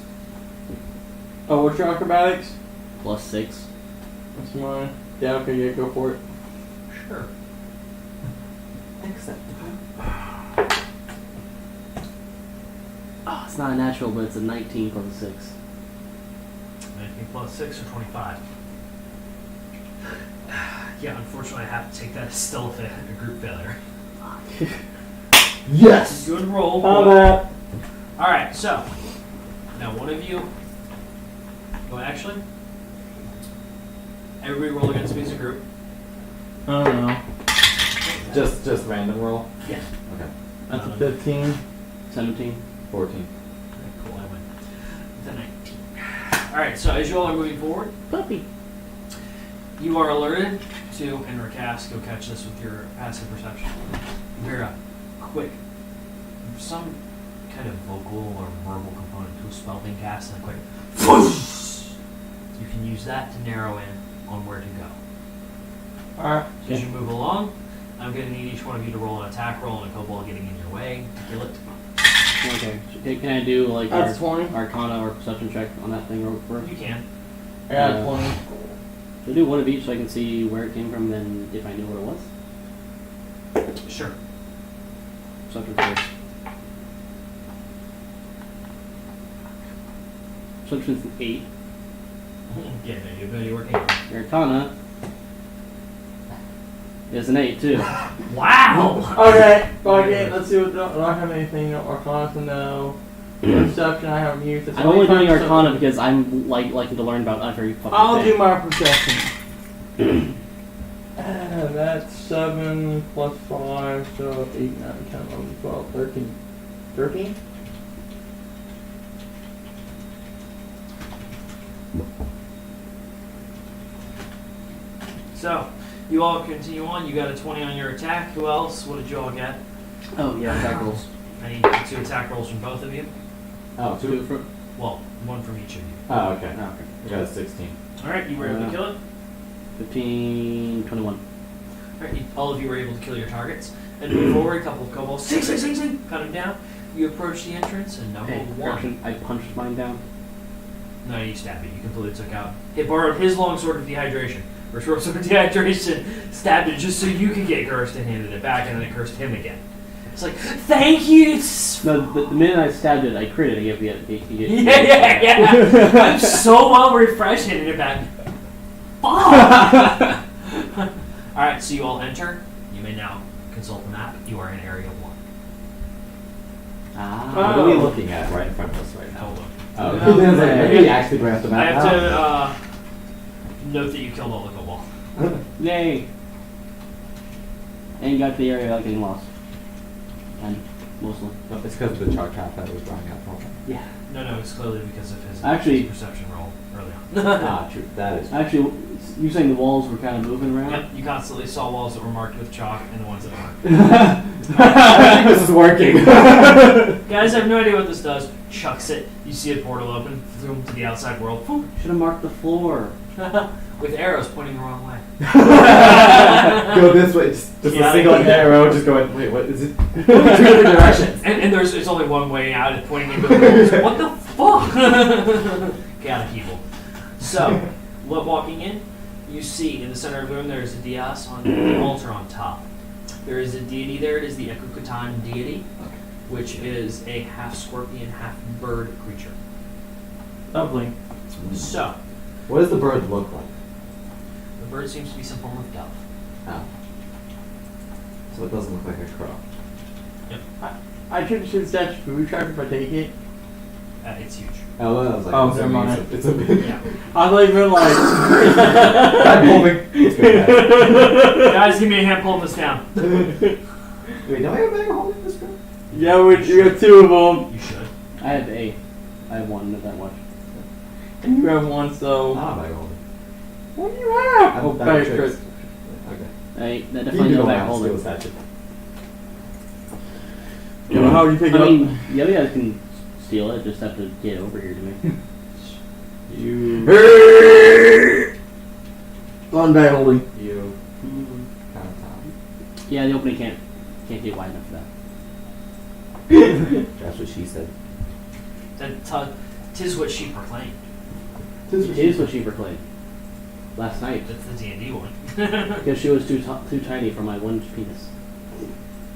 Oh, what's your acrobatics? +6. That's mine. Yeah, okay, yeah, go for it. Sure. Acceptable. Oh, it's not a natural, but it's a 19 + 6. 19 plus 6 or 25. Yeah, unfortunately, I have to take that as still a group failure. Yes! Good roll. that? Alright, so. Now, one of you. Well, actually. Everybody roll against me as a group. I don't know. Just random roll? Yeah. Okay. That's a 15. 17. 14. Cool, I win. The 19. Alright, so as you all are moving forward, Puppy. you are alerted to, and Rakas, go catch this with your passive perception. You hear a quick, some kind of vocal or verbal component to a spell being cast, and a quick whoosh. You can use that to narrow in on where to go. Alright. As you move along, I'm going to need each one of you to roll an attack roll and a kobold getting in your way to kill it. Okay. Can I do like That's 20. Arcana or perception check on that thing real quick? You can. I got Uh, 20. Should I do one of each so I can see where it came from, then if I knew what it was? Sure. Perception first. Perception's an 8. Yeah, no, your ability working. Arcana is an 8 too. Wow! Okay, okay, let's see what. Do I have anything Arcana to know? Perception, I haven't used it. I'm only doing Arcana because I'm likely to learn about every fucking I'll thing. do my perception. That's 7 plus 5, so 8, 9, 10, 11, 12, 13. 13? So, you all continue on. You got a 20 on your attack. Who else? What did you all get? Oh yeah, attack rolls. I need 2 attack rolls from both of you. Oh, Two from. Well, 1 from each of you. Oh, okay. Oh, okay. I got a 16. Alright, you were able to kill it. 15, 21. Alright, all of you were able to kill your targets. And move forward, a couple of kobolds. Sing, sing, sing, sing! Cut him down. You approach the entrance, and number Hey, 1. correction, I punched mine down. No, you stab it. You completely took out. He borrowed his long sword of dehydration, or short sword of dehydration, stabbed it just so you could get cursed, and handed it back, and then it cursed him again. It's like, thank you. No, the minute I stabbed it, I critted. I get Yeah. I'm so well refreshed, handing it back. Fuck. All right, so you all enter. You may now consult the map. You are in Area 1. What are we looking at right in front of us right now? Hold on. Oh, No, Dan's like, okay. maybe actually grab the I map have now. to note that you killed all the kobold. Yay! And got to the area without getting lost. And mostly. No, it's because of the chart trap that was running out the whole time. Yeah. No, it's clearly because of his Actually- perception roll early on. Ah, true. That is. Actually, you saying the walls were kind of moving around? Yep, you constantly saw walls that were marked with chalk and the ones that weren't. I think this is working. Guys, I have no idea what this does. Chucks it. You see a portal open, zoom to the outside world. Boom. Should have marked the floor. With arrows pointing the wrong way. Go this way. Just Yeah, a single yeah. arrow. Just going. Wait, what is it? Two different directions. And it's only one way out. It's pointing into the world. What the fuck? Chaotic evil. So, walking in, you see in the center of the room there is a dais on the altar on top. There is a deity there. It is the Ekukatan deity, which is a half scorpion, half bird creature. Lovely. So, What does the bird look like? the bird seems to be some form of dove. Oh. So it doesn't look like a crow. I should shoot statue food trap if I take it. It's huge. Oh, I was like, Oh, it's never mind. It's a bit. Yeah. I thought you meant like. I'm holding. It's good, Guys, give me a hand pulling this down. guys. Wait, don't I have a bag of holding this girl? Yeah, you got two of them. You should. I have A. I have one, not that much. And you have one, so. Not a bag of holding. What do you have? I have Oh, a bag bag of of tricks. tricks. Okay. That You definitely do no know back how to holder. steal a statue. Yeah, how do you pick I it up? mean, the other guys can steal it, just have to get over here to me. You. One bag holding. You. Kind of Tom. Yeah, the opening can't get wide enough for that. That's what she said. Tis what she proclaimed. It is what she proclaimed last night That's the D&D one. because she was too tiny for my one penis.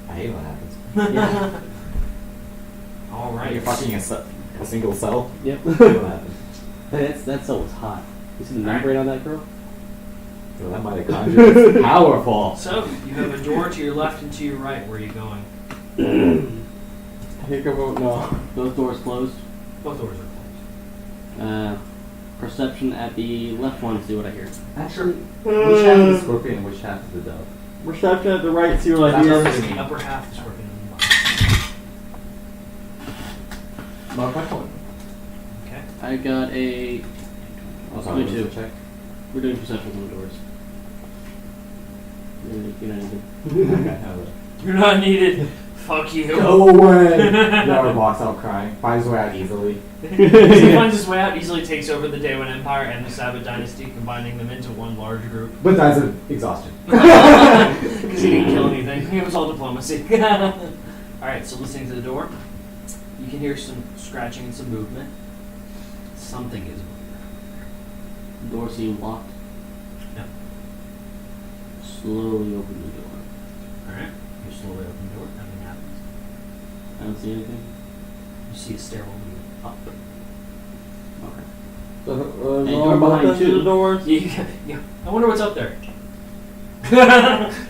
I hate when that happens. Yeah. All right. You're fucking a single cell. Yep. I hate when that happens. That cell was hot. You see the Alright. membrane on that girl? Well, that mitochondria is powerful. So, you have a door to your left and to your right. Where are you going? I think about no. Both doors closed. Both doors are closed. Perception at the left one. See what I hear. Actually, which half is the scorpion and which half is the dove? Reception at the right, see what I That's hear. what It's the upper half is working in the Mark my point. Okay. I got a. Oh, sorry, Me what too. was the check? We're doing perception on the doors. You're not needed. Okay, I will. You're not needed. Fuck you. Go away! Never walks out crying. Finds his way out easily. He finds his way out, easily takes over the Daewon Empire and the Sabbath Dynasty, combining them into one large group. But dies of exhaustion. Because he didn't kill anything. It was all diplomacy. Alright, so listening to the door, you can hear some scratching and some movement. Something is moving. Door seemed locked. Yeah. Slowly open the door. Alright, you slowly open the door, nothing happens. I don't see anything. You see a stairwell move up. Okay. So, Hey, no door behind buttons to two. the doors. Yeah. I wonder what's up there.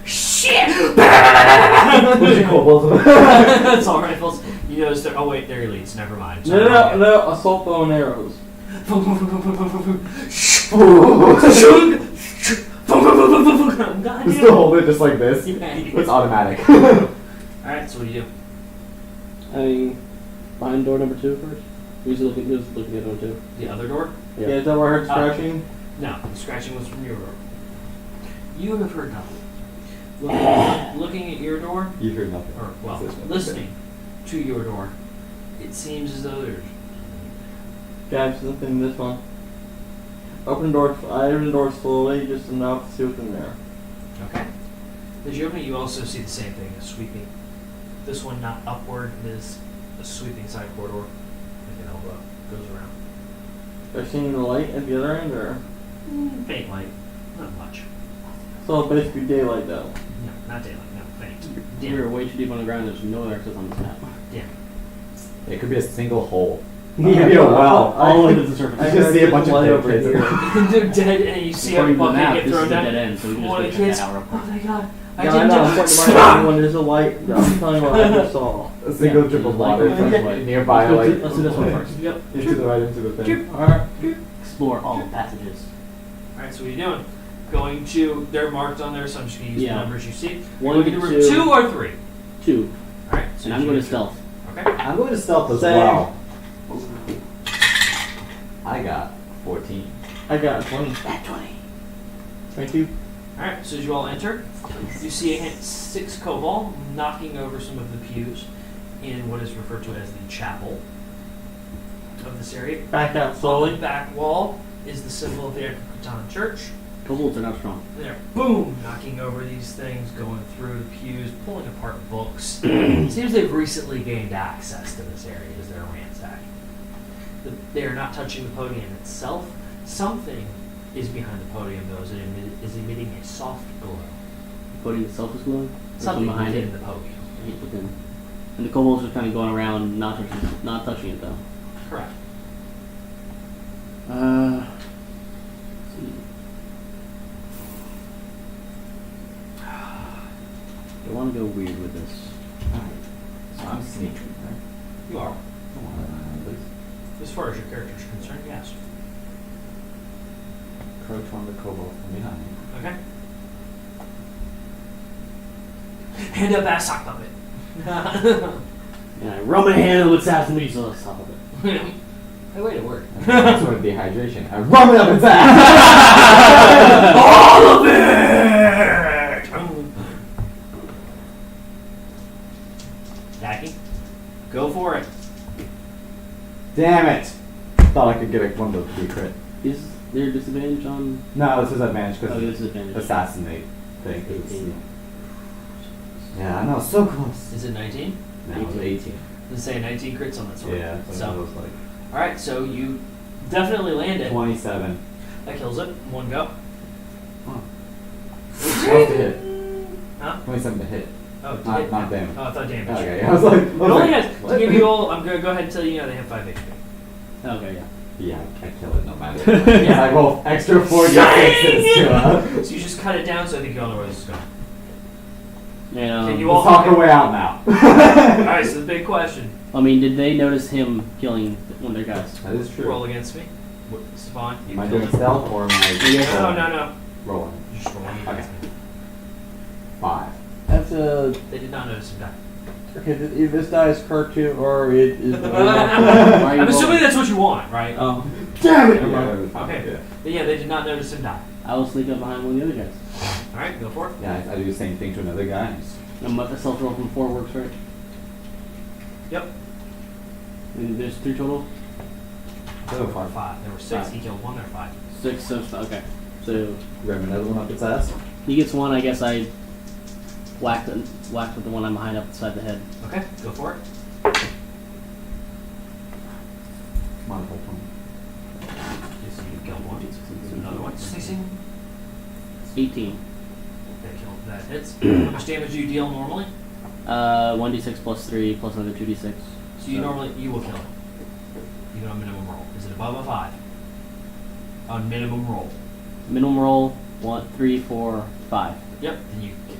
Shit! What's your kobolds? That's all rifles. You notice there. Oh wait, there he leads. Never mind. No, assault bow and arrows. God Just to hold it just like this. damn. It's automatic. Alright, so what do you do? I mean, behind door number 2 first. Who's looking at door 2? The other door? Yeah, is that where I heard scratching? No, the scratching was from your door. You have heard nothing. Looking at your door, You heard nothing. or well, This one. listening to your door, it seems as though there's Guys, nothing in this one. Open door. I open the door slowly, just enough to see what's in there. okay. As you open it, you also see the same thing, a sweeping. This one not upward, it is a sweeping side corridor, like an elbow goes around. They're seeing the light at the other end, or Faint light, not much. so basically daylight though. No, not daylight. No, faint. We're Dim. way too deep on the ground. There's no other access on this map. Dim. It could be a single hole. Yeah, It could be a well. All the way to the surface. I just see a bunch of light dead over kids. here. They're dead, and you see a According to the bucket map, get this thrown is a down. dead end, so we can One of just the go check kids. that out real quick. Oh my god! I Yeah, I didn't know. do I'm pointing my when there's a light. I'm telling you what I just saw. A single Yeah, drip of like- water from like- nearby, Let's like do- let's do this one first. Yep. into the right into the thing. Alright. Explore all passages. Alright, so what are you doing? Going to, they're marked on there, so I'm just going to use Yeah. the numbers you see. One, Looking to room two. 2 or 3? 2. Alright, so And I'm going to stealth. Okay. I'm going to stealth as Same. well. I got 14. I got 20. Back 20. 22. Alright, so as you all enter, you see a 6 kobold knocking over some of the pews in what is referred to as the chapel of this area. Back out On the slowly. back wall is the symbol of the Ekukutan Church. Kobolds are not strong. And they're boom, knocking over these things, going through the pews, pulling apart books. Seems they've recently gained access to this area as they're ransacking. They are not touching the podium itself. Something is behind the podium, though, as it is emitting a soft glow. The podium itself is glowing. There's Something one behind within it. the podium. Right within. And the kobolds are kind of going around, not touching it though. Correct. Let's see. I want to go weird with this. Alright. So I'm sneaking, right? You are. Come on, please. As far as your character is concerned, yes. Approach one of the kobolds from behind. Okay. Hand up that sock puppet. And I rub my hand on the assassination on top of it. Hey, wait, it worked. That's sort of dehydration. I rub it up his ass! All of it! Jackie, go for it. Damn it! Thought I could get one of those crit. Is there a disadvantage on? No, this is advantage Oh, because this is advantage. assassinate thing. 18. Yeah, I know, so close. Is it 19? No, it was 18. Let's say 19 crits on that sword. Yeah, so it So, was like alright, so you definitely land it. 27. That kills it. One go. Oh. Close to hit. Huh? 27 to hit. Oh, did Not, it? not damage. Oh, I thought damage. Okay, I was like, It only has, what? to give you all, I'm going to go ahead and tell you now they have 5 HP. Okay, yeah. Yeah, I kill it no matter what. Yeah. I roll extra 4d6s to So you just cut it down, so I think you all know where this is going. Yeah. Can you Let's all talk our way out now. Alright, so the big question. I mean, did they notice him killing one of their guys? That is true. Roll against me. Stefan, you Am I killed doing him. stealth or am I No. rolling? You're just rolling against me. 5. That's a. They did not notice him die. Okay, either this die is cartoon or it is. Why are you I'm assuming rolling? that's what you want, right? Oh. Damn it! Okay. Yeah, But yeah, they did not notice him die. I will sneak up behind one of the other guys. Alright, go for it. yeah I do the same thing to another guy. And my self roll from 4 works, right? Yep. And there's 3 total? So Or far. 5. There were 6. He killed 1, there were 5. 6, so okay. So Grab another one up its ass. he gets 1. I guess I whacked with the one I'm behind up inside the head. Okay, go for it. Come on, hold on. So you killed 1. So another one. 16. 18. That hits. How much damage do you deal normally? 1d6 plus 3 plus another 2d6. So you will kill it. Even on minimum roll. Is it above a 5? On minimum roll. Minimum roll 1, 3, 4, 5. Yep. Then you kill it.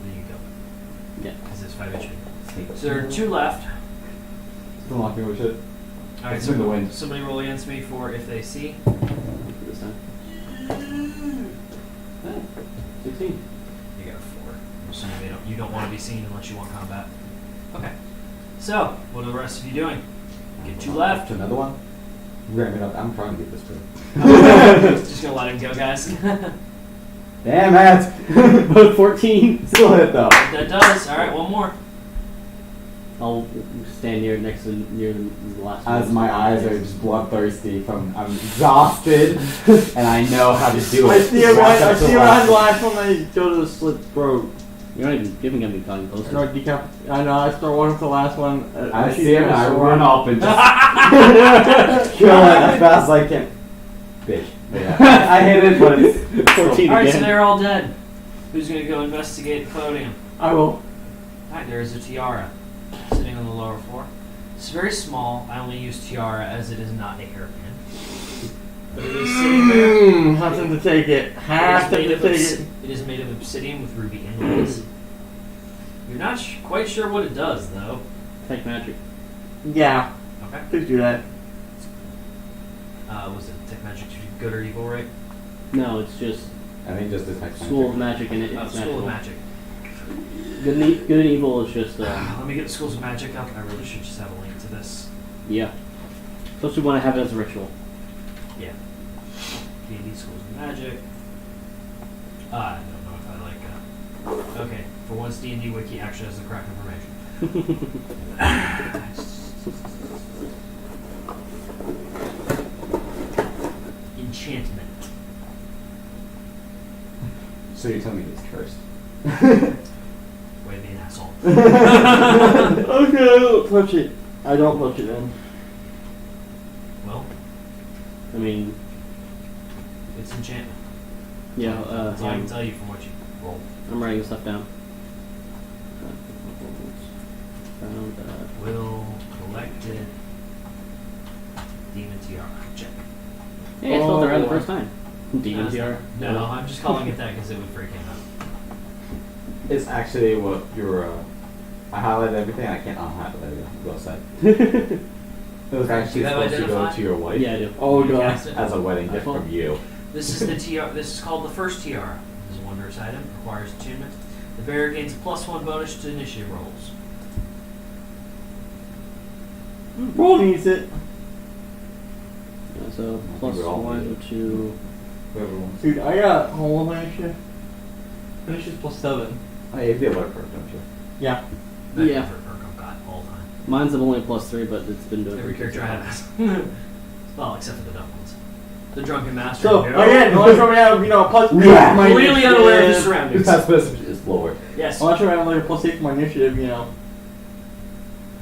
Yeah. Because it's 5 HP. So there are 2 left. Still knocking over shit. Alright, It's in the wind. somebody roll against me for if they see. This time. 16. You got a 4. I'm assuming you don't want to be seen unless you want combat. Okay. So, what are the rest of you doing? Get 2 left. Another one. Ram it up. I'm trying to get this through. Just gonna let him go, guys. Damn it! Both 14. Still hit though. That does. Alright, one more. I'll stand near the last one. As my eyes are just bloodthirsty from I'm exhausted and I know how to do it. I see him Walk right. up I to see the him right last- last one. I go to the slit throat. You're not even giving him any close. Start decap. I know. I start walking to the last one. I see him and I run up and just kill it as fast as I can. bitch. Yeah. I hit it, but it's 14 Alright, so again. they're all dead. Who's gonna go investigate the podium? I will. Alright, there is a tiara sitting on the lower floor. It's very small. I only use tiara as it is not a hairpin. But it is sitting there. Have to take it. Have to take it. It is made of obsidian with ruby inlays. You're not quite sure what it does, though. Take magic. Yeah, Okay. please do that. Was it Tech Magic good or evil, right? No, it's just I think just detect School of Magic and it's School of magical. Magic. Good and evil is just, Let me get the Schools of Magic up. I really should just have a link to this. yeah. Especially when I have it as a ritual. Yeah. D&D Schools of Magic. I don't know if I like okay, for once D&D Wiki actually has the correct information. Enchantment. So you're telling me it's cursed? Way to be an asshole. Okay, don't touch it. I don't touch it then. Well, I mean, it's enchantment. yeah, That's all I can tell you from what you rolled. I'm writing stuff down. Found Will collected Demon Tiara. Check. Hey, I spelled it right the Oh. first time. Demon No, tiara. No, I'm just calling it that because it would freak him out. It's actually what your. I highlighted everything. I can't unhighlight everything. Well said. It was actually You have supposed to go identified? to your wife Yeah, I do. Oh You god. cast it? as a wedding gift iPhone? from you. This is the tiara. This is called the first tiara. This is a wondrous item. Requires attunement. The bearer gains a +1 bonus to initiative rolls. Roll needs it. Yeah, so I plus think we all 1 need to. Whoever wants. Dude, I got hold on initiative. Initiative +7. Oh, yeah, you have the alert perk, don't you? Yeah. That Yeah. For perk I've got all the time. Mine's only a +3, but it's been doing Every pretty character I good have so has. Well, except for the dumb ones. The drunken master. So no. again, unless we have plus Yeah. my Completely unaware of his initiative. surroundings. That's supposed to is lower. Yes. Unless we have like a +8 for my initiative,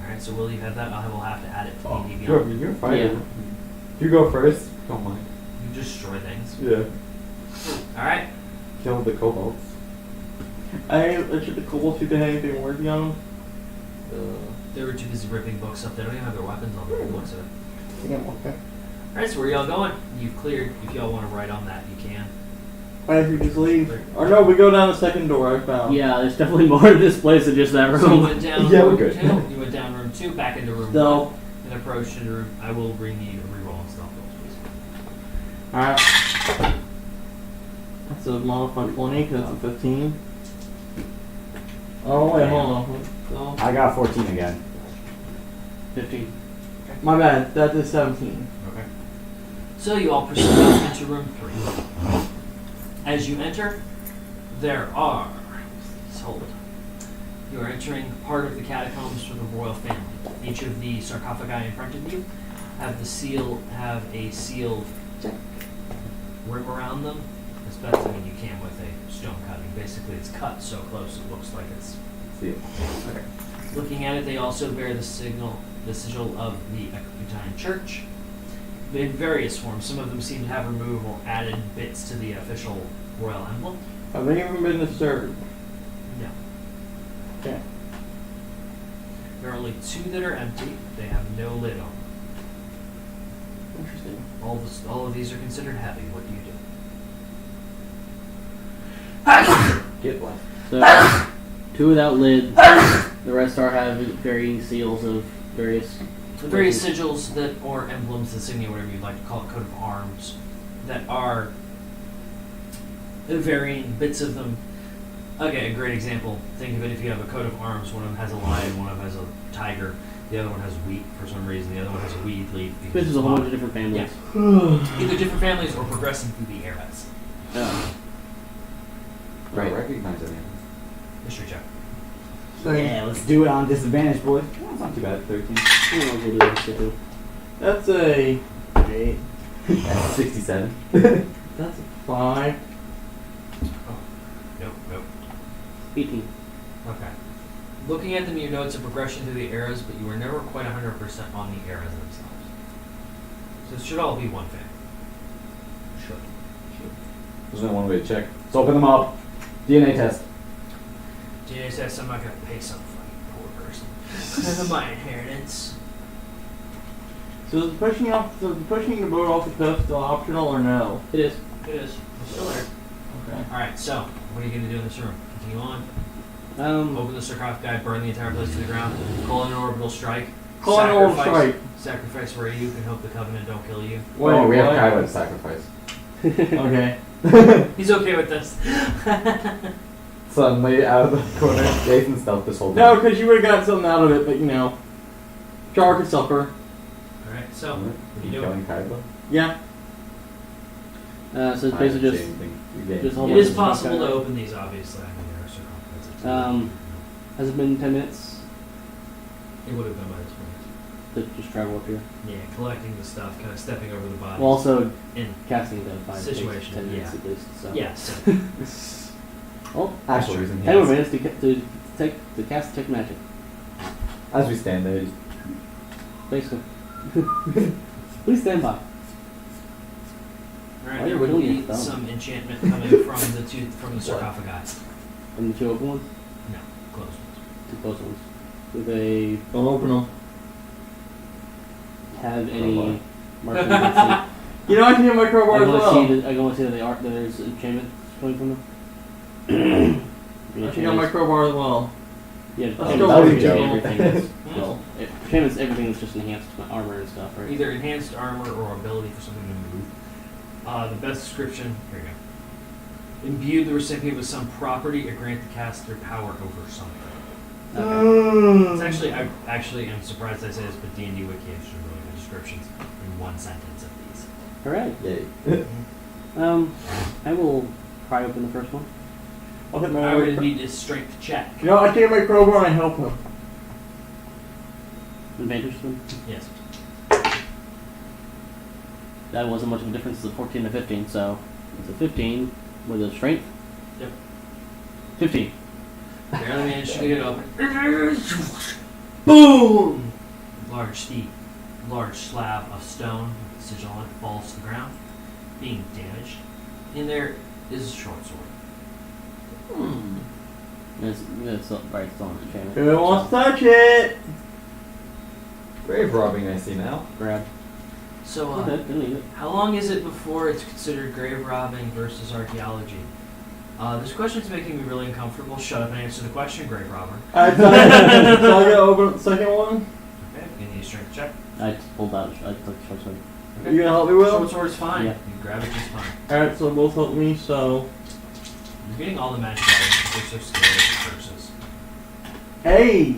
Alright, so will you have that? I will have to add it to Oh, D&D you're, Beyond. you're fine. Yeah. If you go first, don't mind. You destroy things. Yeah. Alright. Kill the kobolds. I should the kobolds see if they had anything worthy on them. They were too busy ripping books up. They don't even have their weapons on them. It looks at it. Yeah, okay. Alright, so where y'all going? You've cleared. If y'all want to write on that, you can. Why don't you just leave? Or no, we go down the second door I found. Yeah, there's definitely more to this place than just that So you room. went down Yeah, we're room good. 2. You went down room 2, back into room Stealth. 1, and approached into room. I will bring you a reroll on stealth rolls, please. Alright. That's a modified 20 because it's a 15. Oh, wait, hold on. So, I got 14 again. 15. my bad, that is 17. Okay. So you all proceed up into room 3. As you enter, there are. Let's hold it. You are entering part of the catacombs for the royal family. Each of the sarcophagi in front of you have a sealed rim around them. As best I mean you can with a stone cutting. Basically, it's cut so close it looks like it's. See it. Okay. Looking at it, they also bear the sigil of the Ecbatane Church in various forms. Some of them seem to have removed or added bits to the official royal emblem. Have any of them been disturbed? No. Okay. There are only 2 that are empty. They have no lid on them. Interesting. All of these are considered heavy. What do you do? Get one. So, 2 without lid. The rest are have varying seals of various. The various sigils that, or emblems, insignia, whatever you'd like to call it, coat of arms, that are varying bits of them. Okay, a great example. Think of it if you have a coat of arms. One of them has a lion, one of them has a tiger, the other one has wheat for some reason, the other one has a weed leaf. because This is it's a whole not- bunch of different families. Either different families or progressing through the eras. Right. Recognize it. History check. So Yeah, let's do it on disadvantage, boys. Well, it's not too bad. 13. I don't know what we'll do with it. that's a 8. That's 67. That's a 5. Nope. 18. Okay. Looking at them, you know it's a progression through the eras, but you were never quite 100% on the eras themselves. So it should all be one family. There's only one way to check. Let's open them up. DNA test. DNA says I'm not gonna pay some fucking poor person. My inheritance. So is pushing the boat off the cliff still optional or no? It is. It is. It's still there. Okay. Alright, so, what are you gonna do in this room? Continue on. Um, Open the sarcophagi, burn the entire place to the ground, call in an orbital strike. Call an orbital strike. Sacrifice Ryu and hope the Covenant don't kill you. Oh, we have what? Kylo to sacrifice. Okay. He's okay with this. Suddenly, out of the corner, Jason stealth this whole No, time. because you would have got something out of it, but you know. Jar could suffer. Alright, so, Are what you you killing doing? Kylo? Yeah. so it's I basically didn't just say anything. You gave- just hold It on is to the possible to sarcophagi. open these, obviously. I mean, there are sarcophags. Has it been 10 minutes It would have been by this point. to just travel up here? Yeah, collecting the stuff, kind of stepping over the bodies. Well, also in casting the 5 Situation, 10 minutes yeah. at least. So. yeah, so Well, Actual reason 10 more he minutes to cast Detect Magic. As we stand there, just Basically. Please stand by. Alright, Why there are you would wiggling be your thumb? some enchantment coming from the sarcophagi. And the 2 open ones? No, close ones. 2 closed ones. Do they Don't open them. have Oh, any markings that You know I can get my say... crowbar as well. I want to see that there's enchantment coming from them? I can get my crowbar as well. Yeah, Let's go with it, Joe. everything that's... well, enchantment's everything that's just enhanced armor and stuff, right? Either enhanced armor or ability for something to move. The best description, here you go. Imbue the recipient with some property or grant the caster power over something. Okay. It's actually, I actually am surprised I say this, but D&D Wiki has some really good descriptions in one sentence of these. Alright. yay. I will pry open the first one. I'll hit my I would need a strength check. You know, I take my crowbar and I help him. Advantage to them. Yes. That wasn't much of a difference. It's a 14 to 15, so it's a 15 with a strength. Yep. 15. Barely managed to get it open. Boom! Large slab of stone with a sigil on it falls to the ground, being damaged. In there is a short sword. It's right, it's on the enchantment. Who wants to touch it? Grave robbing, I see now. Grab. So, Okay, didn't need it. how long is it before it's considered grave robbing versus archaeology? This question's making me really uncomfortable. Shut up and answer the question, grave robber. Alright, so I gotta open the second one? Okay, you need a strength check. I just pulled out. I took the short sword. Okay. You gonna help me, Short Will? sword is fine. Yeah. You can grab it just fine. Alright, so both help me, so. You're getting all the magic items because they're so scared of the curses. Hey!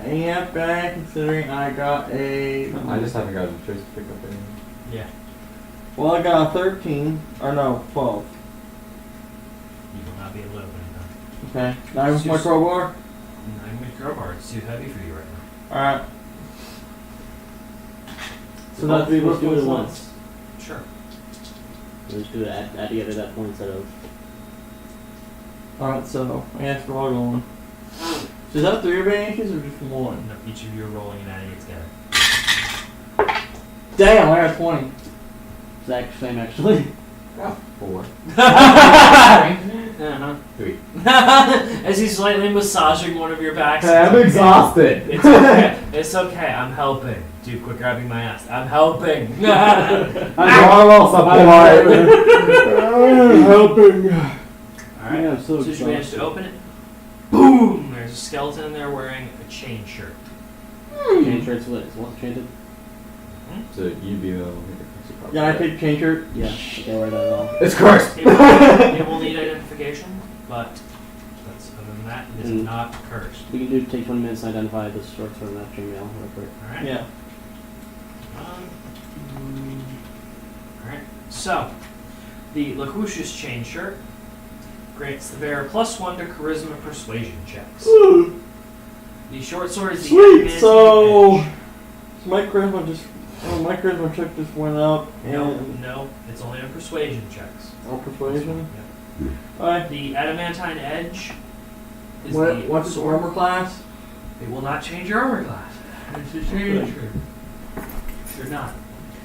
I ain't half bad considering I got a. I just haven't got a choice to pick up anything. Yeah. Well, I got a 13. Or no, 12. You will not be able to open it though. Okay. Now with my crowbar? 9 with crowbar. It's too heavy for you right now. Alright. So Let's that's the do it at once. once. Sure. We'll just do it add together at that point instead of. Alright, so I guess we're all going. So is that 3 advantages or just 1? No, each of you are rolling and adding it together. Damn, I got 20. Zach, same actually. 4. Uh-huh. 3. As he's slightly massaging one of your backs. I'm exhausted. It's okay. It's okay. I'm helping. Dude, quit grabbing my ass. I'm helping. I'm almost apart. Helping. Alright. Yeah, I'm so So you managed exhausted. to open it. Boom! There's a skeleton in there wearing a chain shirt. Chain shirt's lit. Is one chained? So you'd be the one who could probably. Yeah, I take chain shirt. Yeah. Okay, right at all. It's cursed. It will need identification, but that's, other than that, it is Mm. not cursed. We can take 20 minutes to identify the short sword and that chainmail real quick. Alright? Yeah. Alright. So, the Lacucius chain shirt grants the bearer +1 to charisma persuasion checks. The short sword is the Sweet, adamantine so edge. my charisma check just went up No, and no, it's only on persuasion checks. persuasion. Yep. Alright. The adamantine edge is What's its sword. armor class? It will not change your armor class. It's a change. Should not.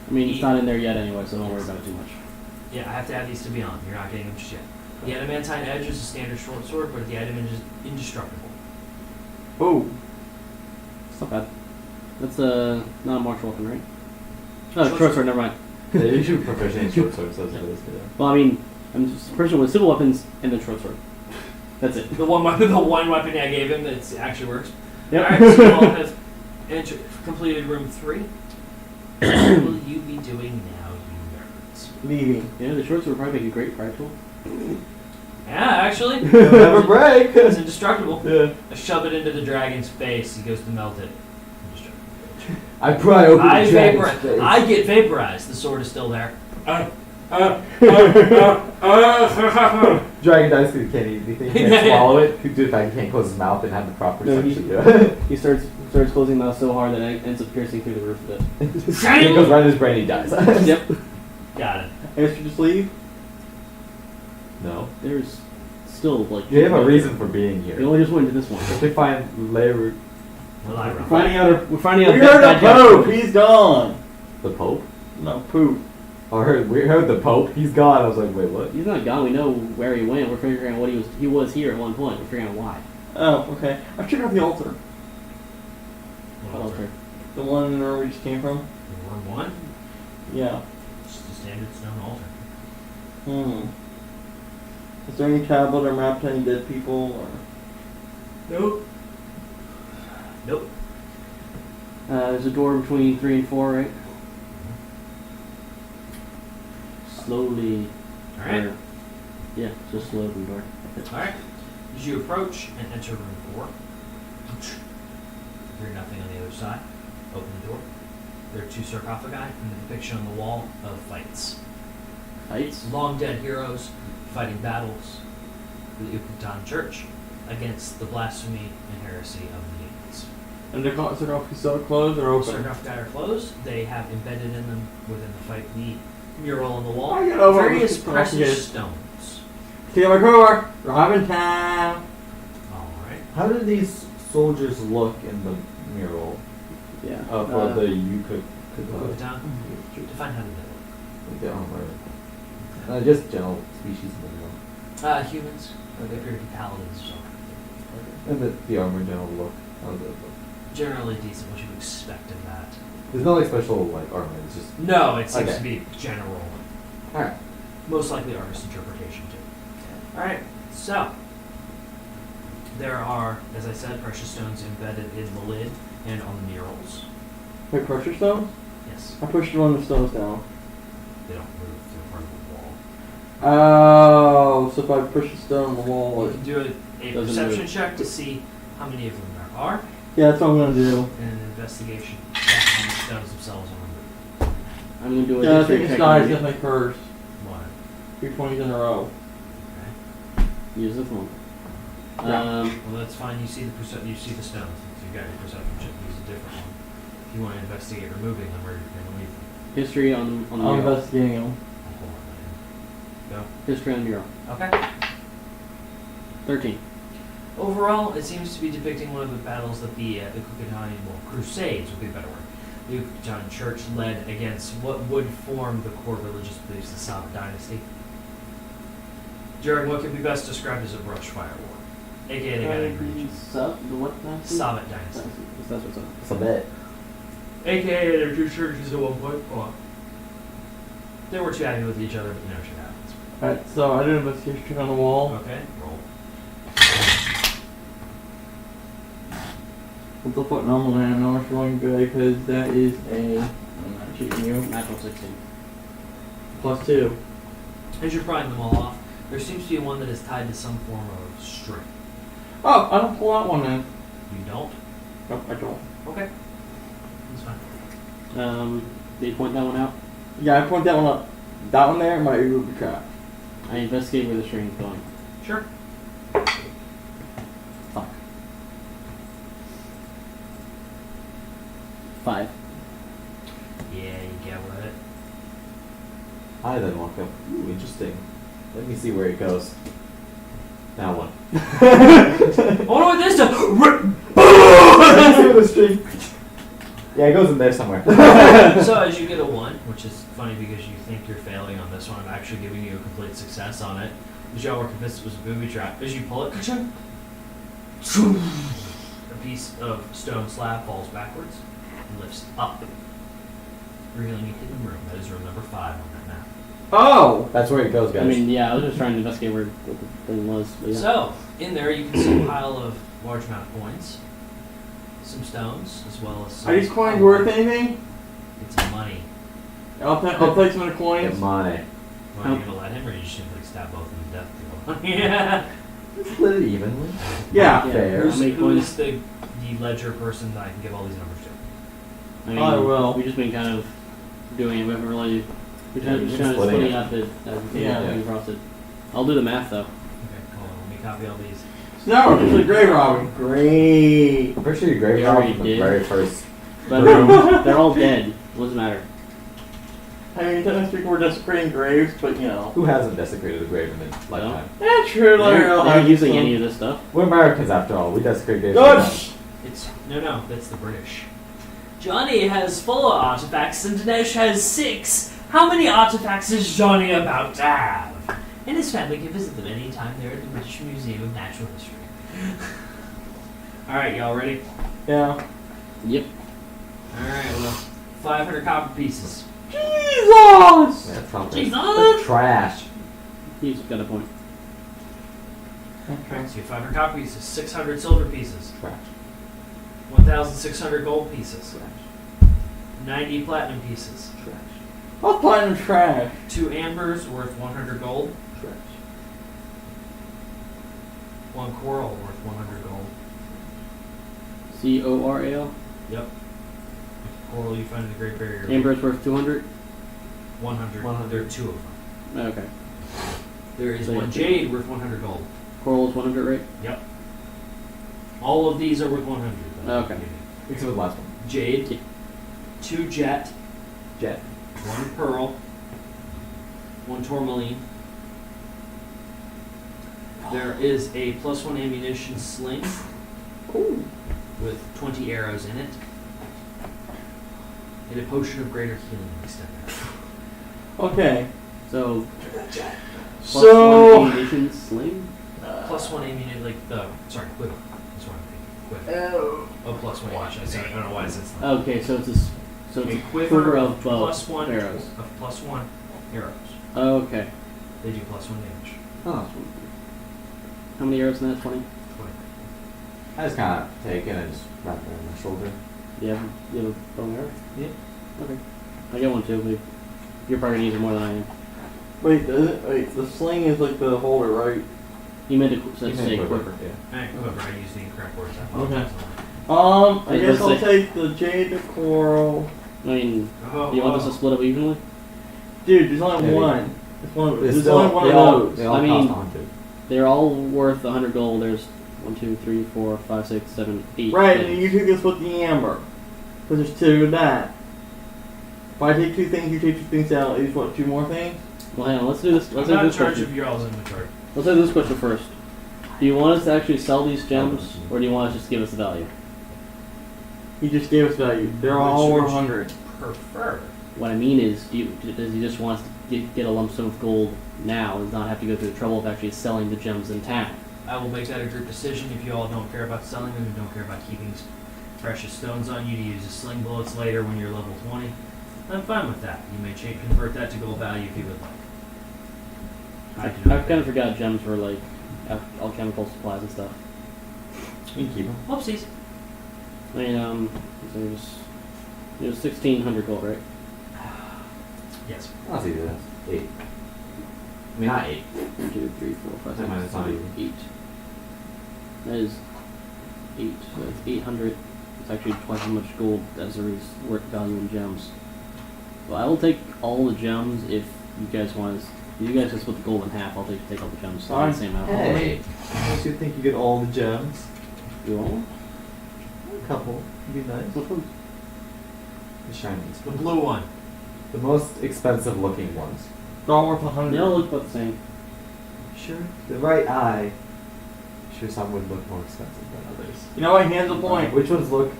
I mean, it's not in there yet anyway, so don't worry about it too much. Yeah, I have to add these to be on. You're not getting them just yet. The adamantine edge is a standard short sword, but the item is indestructible. Oh, It's not bad. That's not a martial weapon, right? Short Oh, short sword. Never mind. Yeah, you should be proficient in short swords, that's what it is. Yeah. Well, I mean, I'm just proficient with simple weapons and then short sword. That's it. The one weapon I gave him that actually works. Yep. All right, so you all have completed room 3. What will you be doing now, you nerds? leaving. Yeah, the short sword would probably make a great pride tool. Yeah, actually, Have a break! it's indestructible. Yeah. I shove it into the dragon's face. He goes to melt it. I pry open I the dragon's vaporize. face. I get vaporized. The sword is still there. Dragon dies because he can't eat anything, he Yeah, can't yeah. swallow it. He do the fact he can't close his mouth and have the proper No, he- suction do it. He starts closing mouth so hard that it ends up piercing through the roof of it. It goes right in his brain, he dies. Yep. Got it. I guess you just leave. No. There's still like. You have a reason for being We here. only just went to this one. If we find Leru, Well, I We're run. finding out. We're finding out. We that heard bad a guys- Pope. He's gone. the Pope? No, poop. We heard the Pope, he's gone. I was like, wait, what? He's not gone. We know where he went. We're figuring out what he was. He was here at one point. We're figuring out why. Oh, okay. I checked out the altar. What else? Right? The one where we just came from. Room 1. Yeah. Just a standard stone altar. Hmm. Is there any tablet or map to any dead people? Or? Nope. Nope. There's a door between 3 and 4, right? Slowly. All right. or- Yeah, just slow open door. All right. As you approach and enter room 4, hear nothing on the other side. Open the door. There are 2 sarcophagi and the depiction on the wall of fights. Heights. Long dead heroes fighting battles for the Yucatan Church against the blasphemy and heresy of the demons. And the sarcophagus still closed or The open? sarcophagi are closed. They have embedded in them within the fight the mural on the wall. I get over Various this precious sarcophagus. stones. Steal my car. Robin time. All right. How did these soldiers look in the mural Yeah. for the Yucatan? Yucatan. Define how do they The armor. Just general species in the mural. look. Humans. They appear to be paladins. So And the armor general look. How does it look? generally decent. What you would expect of that. There's no like special like armor, it's just No, it seems Okay. to be general. alright. Most likely artist interpretation too. Alright, so there are, as I said, precious stones embedded in the lid and on the murals. Wait, pressure stones? Yes, I pushed one of the stones down. they don't move to the front of the wall. Oh, so if I push the stone on the wall, You it, can do a Doesn't perception move. check to see how many of them there are, yeah, that's what I'm gonna do. and an investigation check on the stones themselves on the move. I'm gonna do a Yeah, I history think this check guy's on you. definitely cursed. One. 3 20s in a row. Okay. Use this one. Yeah. Well, that's fine. You see you see the stones. So you got your perception check. Use a different one. If you want to investigate removing them, or you're going to leave them. History on the I'm mural. investigating them. Oh, hold on, man. History on the mural. Go. Okay. 13. Overall, it seems to be depicting one of the battles that the Yucatan, well, Crusades would be a better word. The Yucatan Church led against what would form the core religious beliefs of the Savat dynasty. During what could be best described as a brush fire war, aka they got agreed. The what dynasty? Savat dynasty, That's what's up. It's a bit. aka there are 2 churches at one point. Well, they weren't too happy with each other, but you know shit happens. Alright, so I did an investigation check on the wall. Okay, roll. What the fuck normal and I'm not rolling good because that is a. I'm not cheating you. Natural 16. +2. As you're prying them all off, there seems to be one that is tied to some form of string. Oh, I don't pull that one then. You don't? Nope, I don't. Okay. That's fine. Did you point that one out? Yeah, I point that one up. That one there might be ruby trap. I investigate where the string is going. Sure. Fuck. 5. Yeah, you get with it. I then walk up. Ooh, interesting. Let me see where it goes. Now one. Oh, no, this time! the string. Yeah, it goes in there somewhere. So as you get a 1, which is funny because you think you're failing on this one, I'm actually giving you a complete success on it. Because y'all were convinced it was a booby trap. As you pull it, ka-chung, a piece of stone slab falls backwards and lifts up, revealing a hidden room. That is room number 5 on that map. Oh! That's where it goes, guys. I mean, yeah, I was just trying to investigate where what the thing was. But yeah. So, in there you can see a pile of large amount of coins, some stones, as well as some Are these coins worth anything? It's money. I'll take some of the Get coins. money. Are you gonna let him, or you just gonna like stab both of them to death? Yeah. Split it evenly. Yeah. Yeah. Fair. How many Who coins? is the ledger person that I can give all these numbers to? I mean, I will. We've just been kind of doing it. We haven't really. We're Yeah, just just kind of splitting splitting it. out the Yeah. across it. I'll do the math though. Okay, hold on. Let me copy all these. No, it's a grave robbing. Great. I'm pretty sure you grave We robbed already from the did. very first. But they're all dead. What does it matter? I mean, technically speaking, we're desecrating graves, but you know. Who hasn't desecrated a grave in their lifetime? That's true. They're not using any of this stuff. We're Americans after all. We desecrate graves. Good. It's no, that's the British. Johnny has 4 artifacts and Dinesh has 6. How many artifacts is Johnny about to have? And his family can visit them anytime they're at the British Museum of Natural History. Alright, y'all ready? Yeah. Yep. Alright, well, 500 copper pieces. Jesus! Yeah, it's Jesus! They're trash. He's got a point. Alright, so you have 500 copper pieces, 600 silver pieces, Trash. 1,600 gold pieces, Trash. 90 platinum pieces, Trash. I'll find the trash. 2 ambers worth 100 gold, Trash. 1 coral worth 100 gold. CORAL. Yep. Coral you find in the Great Barrier Reef. Amber's worth 200. 100. 100. There are 2 of them. Okay. There is So you 1 have to- jade worth 100 gold. Coral's 100, right? Yep. All of these are worth 100. though. Okay. Except for the last one. Jade. Yeah. 2 jet. Jet. 1 pearl. 1 tourmaline. There is a +1 ammunition sling Ooh. with 20 arrows in it. And a potion of greater healing extended. Okay. So. Plus So. 1 ammunition sling. +1 ammunition, like the, sorry, quiver. That's what I'm thinking. Quiver. Oh. Oh, +1 ammunition. Sorry, I don't know why it says that. Okay, so it's a A quiver quiver of +1 arrows. Of +1 arrows. Okay. They do +1 damage. Oh. How many arrows in that? 20. 20. I just kind of take it and just wrap it on my shoulder. You have a bow and arrow? Yeah. Okay. I got one too, but you're probably gonna use it more than I am. Wait, the sling is like the holder, right? You meant to You say can quiver. Yeah. Alright, quiver. I used the incorrect words. I Okay. apologize. I Wait, guess let's I'll say- take the jade, the coral. I mean, Oh, do you want this to split up evenly? Dude, there's only Yeah, one. It's There's still- only one they of all- those. They all I mean- cost 100. They're all worth 100 gold. There's 1, 2, 3, 4, 5, 6, 7, 8. Right, things. and you took this with the amber. Because there's 2 of that. If I take 2 things, you take 2 things out, at least what, 2 more things? Well, hang on. Let's do this. I'm Let's not do in this charge question. of your all's inventory. Let's do this question first. Do you want us to actually sell these gems, or do you want us to just give us the value? He just gave us value. They're all Which worth would you 100. Prefer. What I mean is, does he just want us to get a lump sum of gold now and not have to go through the trouble of actually selling the gems in town? I will make that a group decision if you all don't care about selling them and don't care about keeping precious stones on you to use as sling bullets later when you're level 20. I'm fine with that. You may convert that to gold value if you would like. I do not I've kind of forgot gems were like alchemical supplies and stuff. You can keep them. Whoopsies. I mean, so it was 1,600 gold, right? Yes. I'll see this. 8. I mean, not 8. 1, 2, 3, 4, 5, That might 6, not 7, even. 8. That is 8. So that's 800. It's actually twice as much gold as there is worth value in gems. Well, I will take all the gems if you guys want to. If you guys just split the gold in half, I'll take all the gems. Fine. The same amount. Hey. Don't you think you get all the gems? You want one? A couple. Would be nice. Which one? The shinies. The blue one. The most expensive looking ones. They're all worth 100. They all look about the same. Sure. The right eye. Sure, some would look more expensive than others. You know what? Hands a point. Which ones look?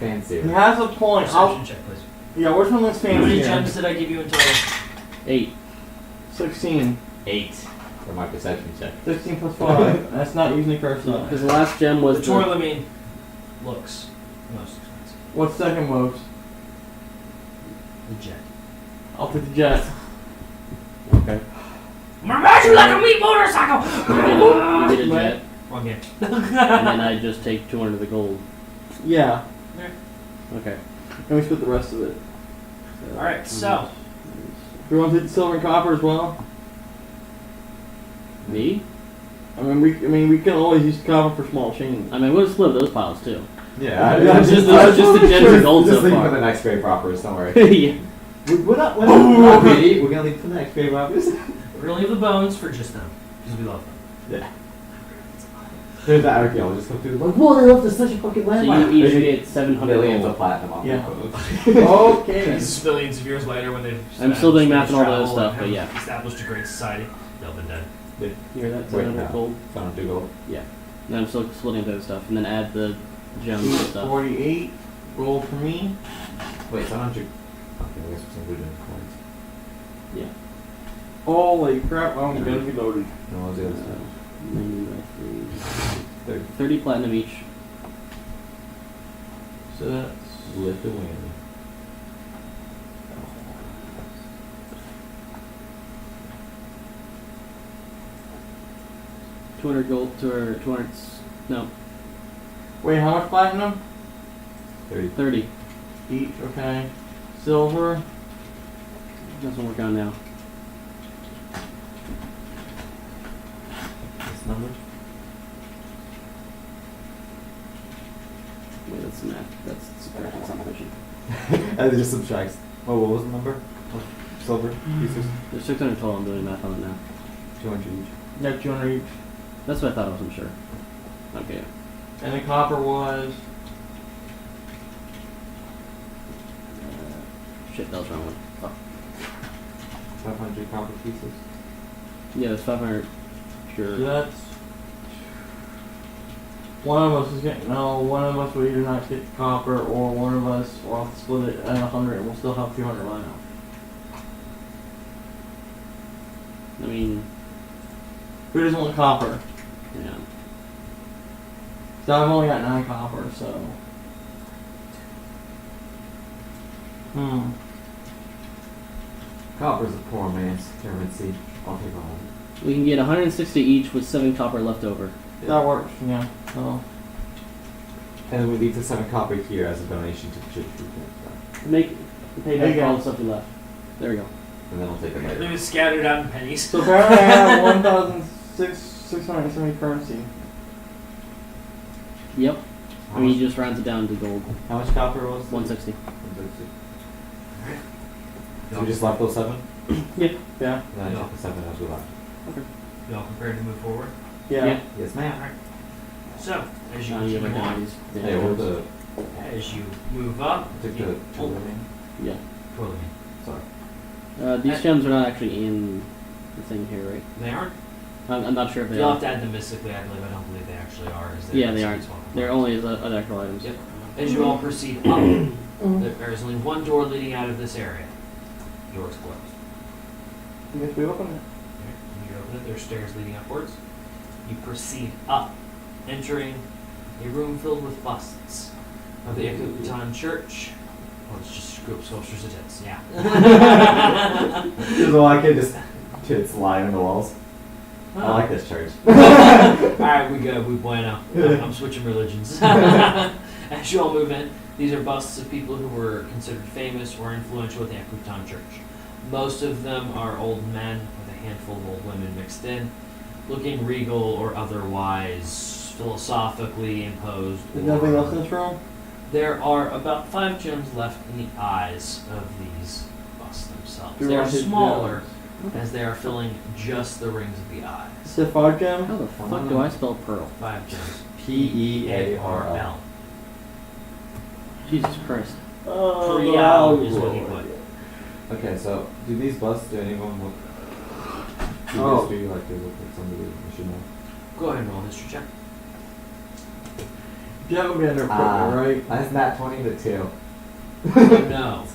fancier. He has a point. Perception check, please. Yeah, which one looks How many fancier? gems did I give you in total? 8. 16. 8 for my perception check. 16 plus 5. That's not using the curse die. Because the last gem was The tourmaline looks most expensive. What's second most? The jet. I'll take the jet. Okay. I'm gonna ride you like a meat motorcycle! You did a jet, Wrong game. and then I just take 200 of the gold. Yeah. Okay. And we split the rest of it. Alright, so. We want to take the silver and copper as well? Me? I mean, we can always use copper for small change. I mean, we'll split those piles too. Yeah, Just the gems and gold Just so leave it far. for the next grade robbers, don't worry. Yeah. We're not greedy. We're gonna leave it for the next grade robbers. We're gonna leave the bones for just them. Because we love them. Yeah. There's the archaeologists come through like, whoa, they left us such a fucking So landmark. you each get 700 Millions gold. of platinum on Yeah. their Okay. This is billions of years later when they've I'm still doing math and all that traveled stuff, and but have yeah. established a great society. They'll been dead. You hear that? Wait, 700 no. gold. Found two gold. And I'm still splitting those stuff, and then add the gems and stuff. 48 gold for me. Wait, 700. Okay, I guess we're including coins. Holy crap, I'm gonna be loaded. No, what was the other stuff? 90 by 3. 30. 30 platinum each. So that's Lithuania. 200 gold, 200, no, Wait, how much platinum? 30. 30. Each, okay. Silver. That's what we're going now. This number? Wait, that's the math. That's subtraction, it's not division. And it just subtracts. Oh, what was the number? Of silver pieces? There's 600 total, I'm doing math on it now. 200 each. Yeah, 200 each. That's what I thought, I wasn't sure. Okay. And the copper was. Shit, that was the wrong one. Fuck. 500 copper pieces. Yeah, it's 500. So Sure. that's. One of us is getting. No, one of us will either not get copper, or one of us will have to split it at 100, and we'll still have 200 by now. I mean, Who doesn't want copper? yeah. So I've only got 9 copper, so. Copper's a poor man's currency. I'll take all of it. We can get 160 each with 7 copper left over. That works, yeah. So. And then we leave the 7 copper here as a donation to the church. Make pay There you back for all go. the stuff we left. There we go. And then I'll take it It later. was scattered out in pennies. So apparently I have 1,670 currency. Yep. How I mean, much, he just rounds it down to gold. how much copper was it? 160. 160. So we just left those 7? Yeah. And then I Yeah. took the 7 as we left. Y'all prepared to move forward? Yeah. Yes, ma'am. Alright. So, as you Now you continue on, recognize these. Hey, what the... as you move up, Took you- the oh, remaining? Yeah. totally. Sorry. These gems are not actually in the thing here, right? They aren't? I'm not sure if they You'll are. have to add them mystically, I believe. I don't believe they actually are. As they're Yeah, they mystically aren't. small. They're only as other actual items. Yep. As you all proceed up, there is only one door leading out of this area. The door is closed. I guess we open it. Okay, when you open it, there's stairs leading upwards. You proceed up, entering a room filled with busts of the Ekukutan Church. Well, it's just a group of sculptures of tits, yeah. There's a lot of kids just tits lying on the walls. I like this church. Alright, we go, we bueno. I'm switching religions. As you all move in, these are busts of people who were considered famous or influential with the Ekukutan Church. Most of them are old men with a handful of old women mixed in, looking regal or otherwise philosophically imposed. There's or- nothing else in this room? There are about 5 gems left in the eyes of these busts themselves. Do you They are want his smaller gems? as they are filling just the rings of the eyes. Sapphire gem? How the fuck do I spell pearl? 5 gems. P-E-A-R-L. A-R-L. Jesus Christ. Oh, Prial is what he put. Okay, so do these busts, do anyone look... Do Oh. history like they look like somebody we should know? Go ahead and roll a history check. Jet will be under equipment, right? That's not 20 to 2. No.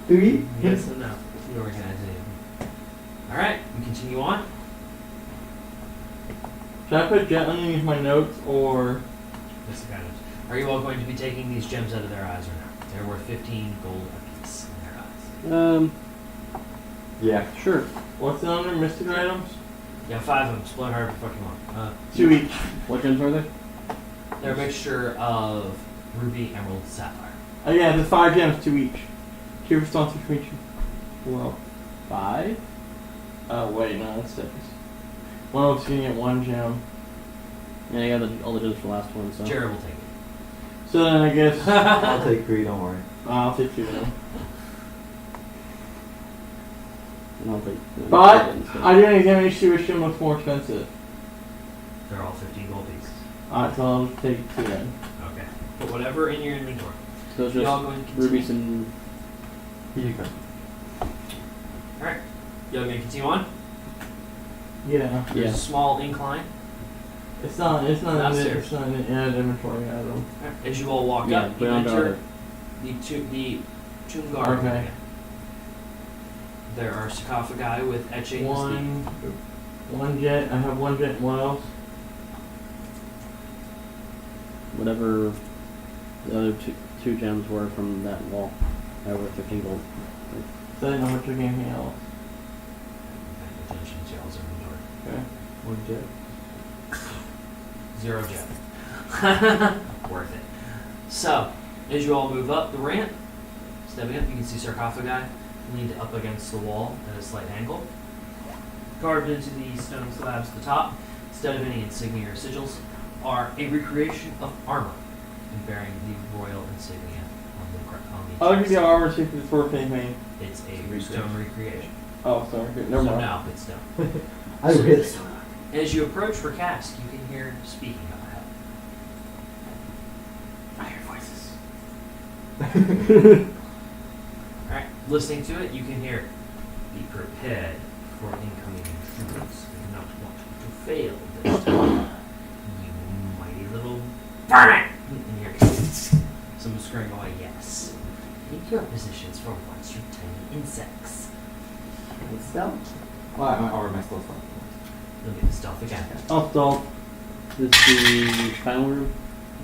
Do we? Yes and no. You organize anything. Alright, we continue on. Should I put Jet underneath my notes or? That's the kind of. Are you all going to be taking these gems out of their eyes or no? They're worth 15 gold apiece in their eyes. Yeah. Sure. What's it under mystic items? Yeah, 5 of them. Split however the fuck you want. 2 each. What gems are they? They're a mixture of ruby, emerald, sapphire. Oh yeah, the 5 gems, 2 each. 2 responses from each. Well. 5? Oh wait, no, that's 6. One of us can get 1 gem. Yeah, I got all the gems for the last one, so. Jared will take it. So then I guess I'll take 3, don't worry. I'll take 2 then. And I'll take. But I didn't examine each 2 which gem looks more expensive. They're all 15 gold pieces. Alright, so I'll take 2 then. Okay. Put whatever in your inventory. So it's You all just going to continue? rubies and. Here you go. Alright. You all going to continue on? Yeah. There's Yeah. a small incline. It's not in Downstairs. it's not in inventory item. As you all walk Yeah, up, put you it on enter guard. the tomb garden. Okay. area. There are sarcophagi with etchings. One jet, I have 1 jet, what else? Whatever the other two gems were from that wall. They were 15 gold. So I didn't know what took anything else. Attention to y'all's inventory. Okay. 1 jet. 0 gem. Worth it. So, as you all move up the ramp, stepping up, you can see sarcophagi leaned up against the wall at a slight angle. Carved into the stone slabs at the top, instead of any insignia or sigils, are a recreation of armor and bearing the royal insignia on the I'll give chest. you armor see if it's worth anything. It's a stone recreation. Oh, sorry. Never So mind. now it's done. I ripped. As you approach for cast, you can hear speaking up ahead. I hear voices. Alright, listening to it, you can hear, be prepared for incoming intruders. I do not want you to fail this time. You mighty little varmint! And here someone's screaming away, yes. Take your positions for once, you tiny insects. What's down? Well, or am I still stuck? Look at the stealth again. I'll stall. This is the final room.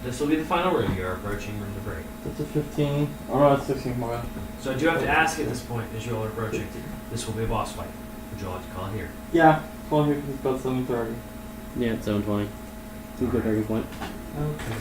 This will be the final room. You're approaching room to break. That's a 15. Oh no, it's 16 more. So I do have to ask at this point, as you all are approaching, this will be a boss fight. Would you all like to call it here? Yeah, 12 here because it's about 7:30. Yeah, it's 720. It's a good breaking point. Okay.